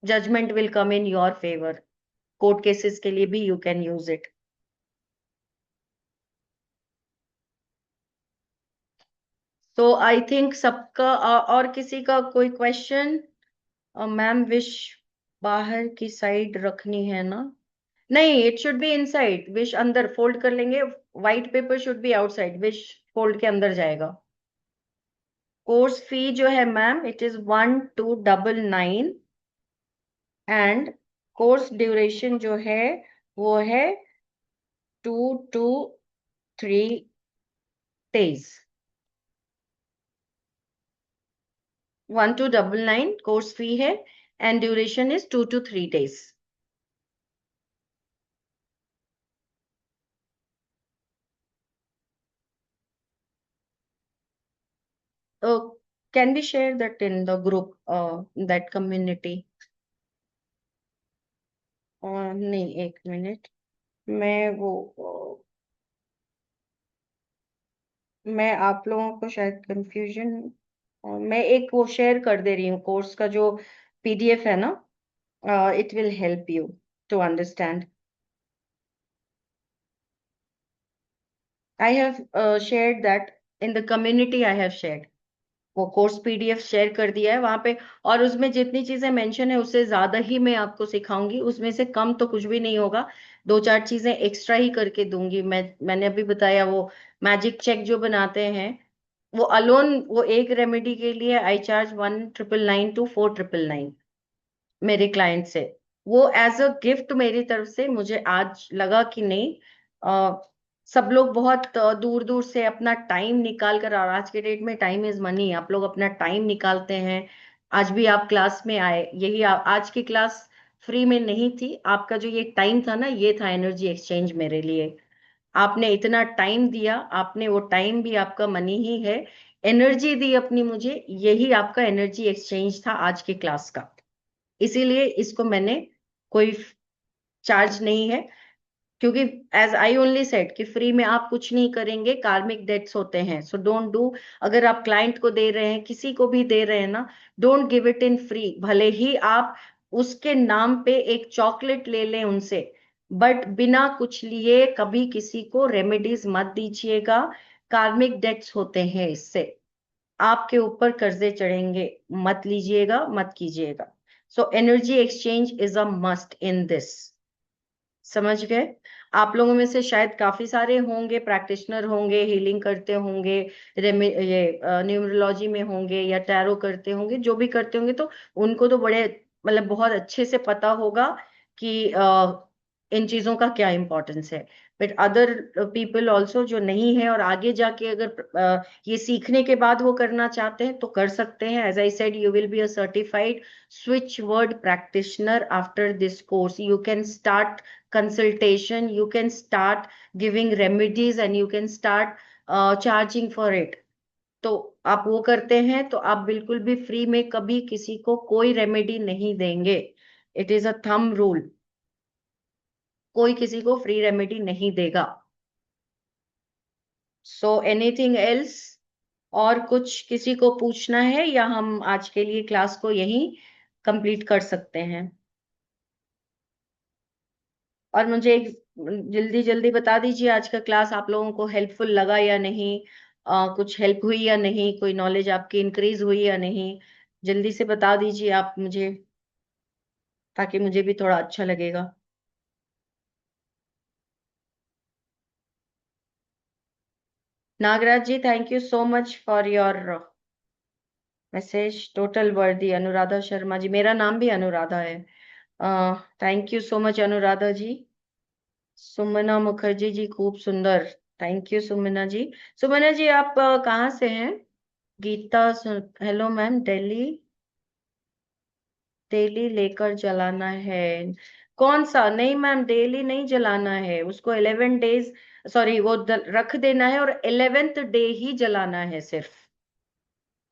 judgement will come in your favour. Court cases के लिए भी यू कैन यूज इट। तो आई थिंक सबका, और किसी का कोई क्वेश्चन? मैम विश बाहर की साइड रखनी है ना? नहीं, it should be inside. Wish अंदर फोल्ड कर लेंगे, white paper should be outside, wish fold के अंदर जाएगा। कोर्स फी जो है ma'am, it is 1299, and course duration जो है वो है 2 to 3 days. 1299 कोर्स फी है and duration is 2 to 3 days. Can we share that in the group, that community? नहीं, एक मिनट, मैं मैं आप लोगों को शायद कंफ्यूजन, मैं एक वो शेयर कर दे रही हूँ कोर्स का जो PDF है ना, it will help you to understand. I have shared that in the community. I have shared वो कोर्स PDF शेयर कर दिया है वहां पे, और उसमें जितनी चीजें मेंशन है उससे ज्यादा ही मैं आपको सिखाऊंगी, उसमें से कम तो कुछ भी नहीं होगा, 2-4 चीजें एक्स्ट्रा ही करके दूंगी। मैंने अभी बताया वो मैजिक चेक जो बनाते हैं, वो अलोन, वो एक रेमेडी के लिए आई चार्ज 1999 to 4999 मेरे क्लाइंट से। वो एज अ गिफ्ट मेरी तरफ से, मुझे आज लगा कि नहीं, सब लोग बहुत दूर दूर से अपना टाइम निकाल कर, और आज के डेट में टाइम इज मनी, आप लोग अपना टाइम निकालते हैं। आज भी आप क्लास में आए, यही आज की क्लास फ्री में नहीं थी, आपका जो ये टाइम था ना, ये था एनर्जी एक्सचेंज मेरे लिए। आपने इतना टाइम दिया, आपने वो टाइम भी आपका मनी ही है, एनर्जी दी अपनी मुझे, यही आपका एनर्जी एक्सचेंज था आज की क्लास का। इसीलिए इसको मैंने कोई चार्ज नहीं है, क्योंकि एज आई ओनली सेड कि फ्री में आप कुछ नहीं करेंगे, कार्मिक डेट्स होते हैं, सो डोंट डू। अगर आप क्लाइंट को दे रहे हैं, किसी को भी दे रहे हैं ना, don't give it in free, भले ही आप उसके नाम पे एक चॉकलेट ले लें उनसे, बट बिना कुछ लिए कभी किसी को रेमेडीज मत दीजिएगा। कार्मिक डेट्स होते हैं, इससे आपके ऊपर कर्जे चढ़ेंगे, मत लीजिएगा, मत कीजिएगा। So energy exchange is a must in this, समझ गए? आप लोगों में से शायद काफी सारे होंगे प्रैक्टिशनर, होंगे हीलिंग करते होंगे, ये न्यूमरोलॉजी में होंगे या टैरो करते होंगे, जो भी करते होंगे, तो उनको तो बड़े मतलब बहुत अच्छे से पता होगा कि इन चीजों का क्या इंपॉर्टेंस है। बट अदर पीपल ऑल्सो जो नहीं है, और आगे जाके अगर ये सीखने के बाद वो करना चाहते हैं तो कर सकते हैं। As I said, you will be a certified switch word practitioner after this course. You can start consultation, you can start giving remedies, and you can start charging for it. तो आप वो करते हैं तो आप बिल्कुल भी फ्री में कभी किसी को कोई रेमेडी नहीं देंगे, it is a thumb rule, कोई किसी को फ्री रेमेडी नहीं देगा। सो एनीथिंग एल्स, और कुछ किसी को पूछना है, या हम आज के लिए क्लास को यहीं कंप्लीट कर सकते हैं? और मुझे एक जल्दी जल्दी बता दीजिए, आज का क्लास आप लोगों को हेल्पफुल लगा या नहीं, कुछ हेल्प हुई या नहीं, कोई नॉलेज आपकी इंक्रीज हुई या नहीं, जल्दी से बता दीजिए आप मुझे, ताकि मुझे भी थोड़ा अच्छा लगेगा। Nagraj ji, thank you so much for your message, total worthy. Anuradha Sharma ji, मेरा नाम भी अनुराधा है, thank you so much Anuradha ji. Sumana Mukherjee ji, खूब सुंदर, थैंक यू सुमना जी। सुमना जी, आप कहाँ से हैं? Geeta, hello ma'am, Delhi, daily लेकर जलाना है? कौन सा? नहीं मैम, डेली नहीं जलाना है उसको, 11 days, सॉरी, वो रख देना है और 11th डे ही जलाना है सिर्फ।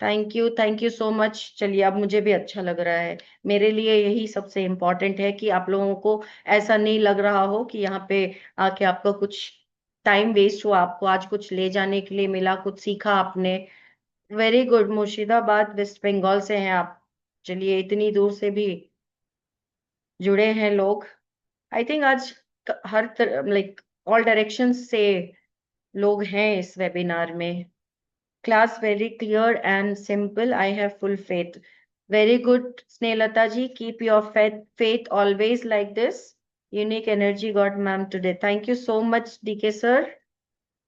Thank you so much. चलिए, अब मुझे भी अच्छा लग रहा है, मेरे लिए यही सबसे इम्पोर्टेंट है कि आप लोगों को ऐसा नहीं लग रहा हो कि यहाँ पे आके आपका कुछ टाइम वेस्ट हुआ, आपको आज कुछ ले जाने के लिए मिला, कुछ सीखा आपने। वेरी गुड, मुर्शिदाबाद वेस्ट बंगाल से हैं आप। चलिए, इतनी दूर से भी जुड़े हैं लोग। आई थिंक आज हर लाइक ऑल डायरेक्शन से लोग हैं इस वेबिनार में। Class very clear and simple, I have full faith. Very good Snehlata ji, keep your faith always like this. Unique energy got ma'am today, thank you so much DK sir.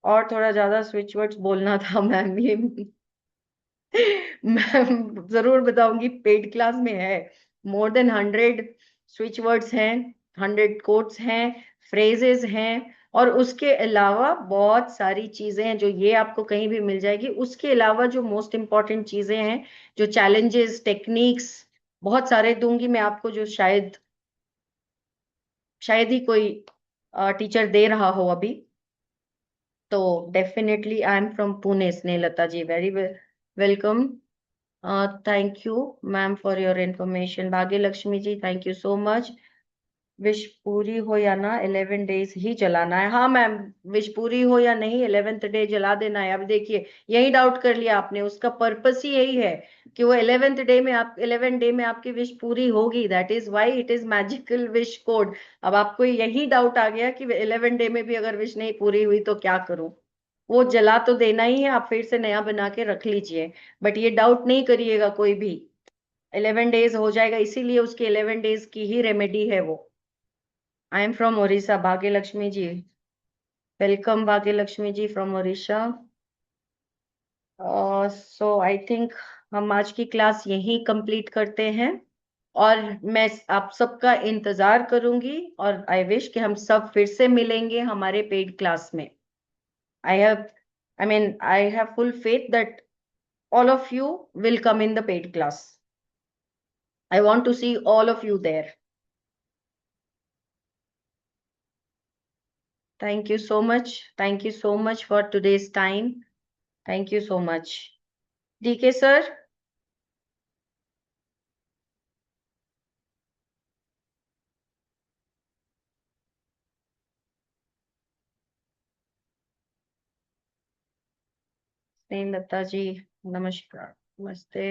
और थोड़ा ज्यादा switch words बोलना था ma'am, ये मैं जरूर बताऊंगी, paid class में है, more than 100 स्विच वर्ड्स हैं, 100 कोट्स हैं, फ्रेजेस हैं, और उसके अलावा बहुत सारी चीजें हैं जो ये आपको कहीं भी मिल जाएगी। उसके अलावा जो मोस्ट इम्पॉर्टेंट चीजें हैं, जो चैलेंजेस, टेक्निक्स बहुत सारे दूंगी मैं आपको, जो शायद ही कोई टीचर दे रहा हो अभी। तो definitely I am from Pune, Snehlata ji, very welcome. Thank you ma'am for your information. Bhagya Lakshmi ji, thank you so much. Wish पूरी हो या ना 11 डेज ही जलाना है। हाँ मैम, विश पूरी हो या नहीं 11th डे जला देना है। अब देखिए, यही डाउट कर लिया आपने, उसका पर्पस ही यही है कि वो 11th डे में 11 डे में आपकी विश पूरी होगी। That is why it is magical wish code. अब आपको यही डाउट आ गया कि 11 डे में भी अगर विश नहीं पूरी हुई तो क्या करूं। वो जला तो देना ही है, आप फिर से नया बना के रख लीजिए, बट ये डाउट नहीं करिएगा कोई भी। 11 डेज हो जाएगा, इसीलिए उसके 11 डेज की ही रेमेडी है वो। आई एम फ्रॉम ओडिशा, भाग्य Lakshmi ji, welcome Bhagya Lakshmi ji from Odisha. So I think हम आज की क्लास यहीं कंप्लीट करते हैं, और मैं आप सबका इंतजार करूंगी, और आई विश कि हम सब फिर से मिलेंगे हमारे पेड क्लास में। आई have full faith that all of you will come in the paid class. I want to see all of you there. Thank you so much. Thank you so much for today's time. Thank you so much. DK sir. Datta ji, नमस्कार, नमस्ते।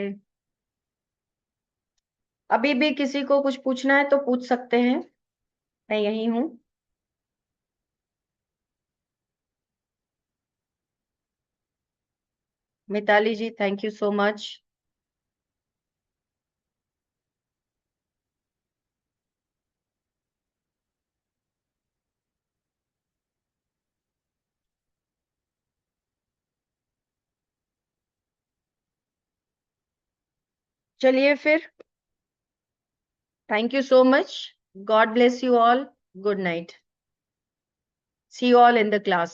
अभी भी किसी को कुछ पूछना है तो पूछ सकते हैं, मैं यही हूँ। मिताली जी, थैंक यू सो मच। चलिए फिर, thank you so much. God bless you all. Good night. See you all in the class.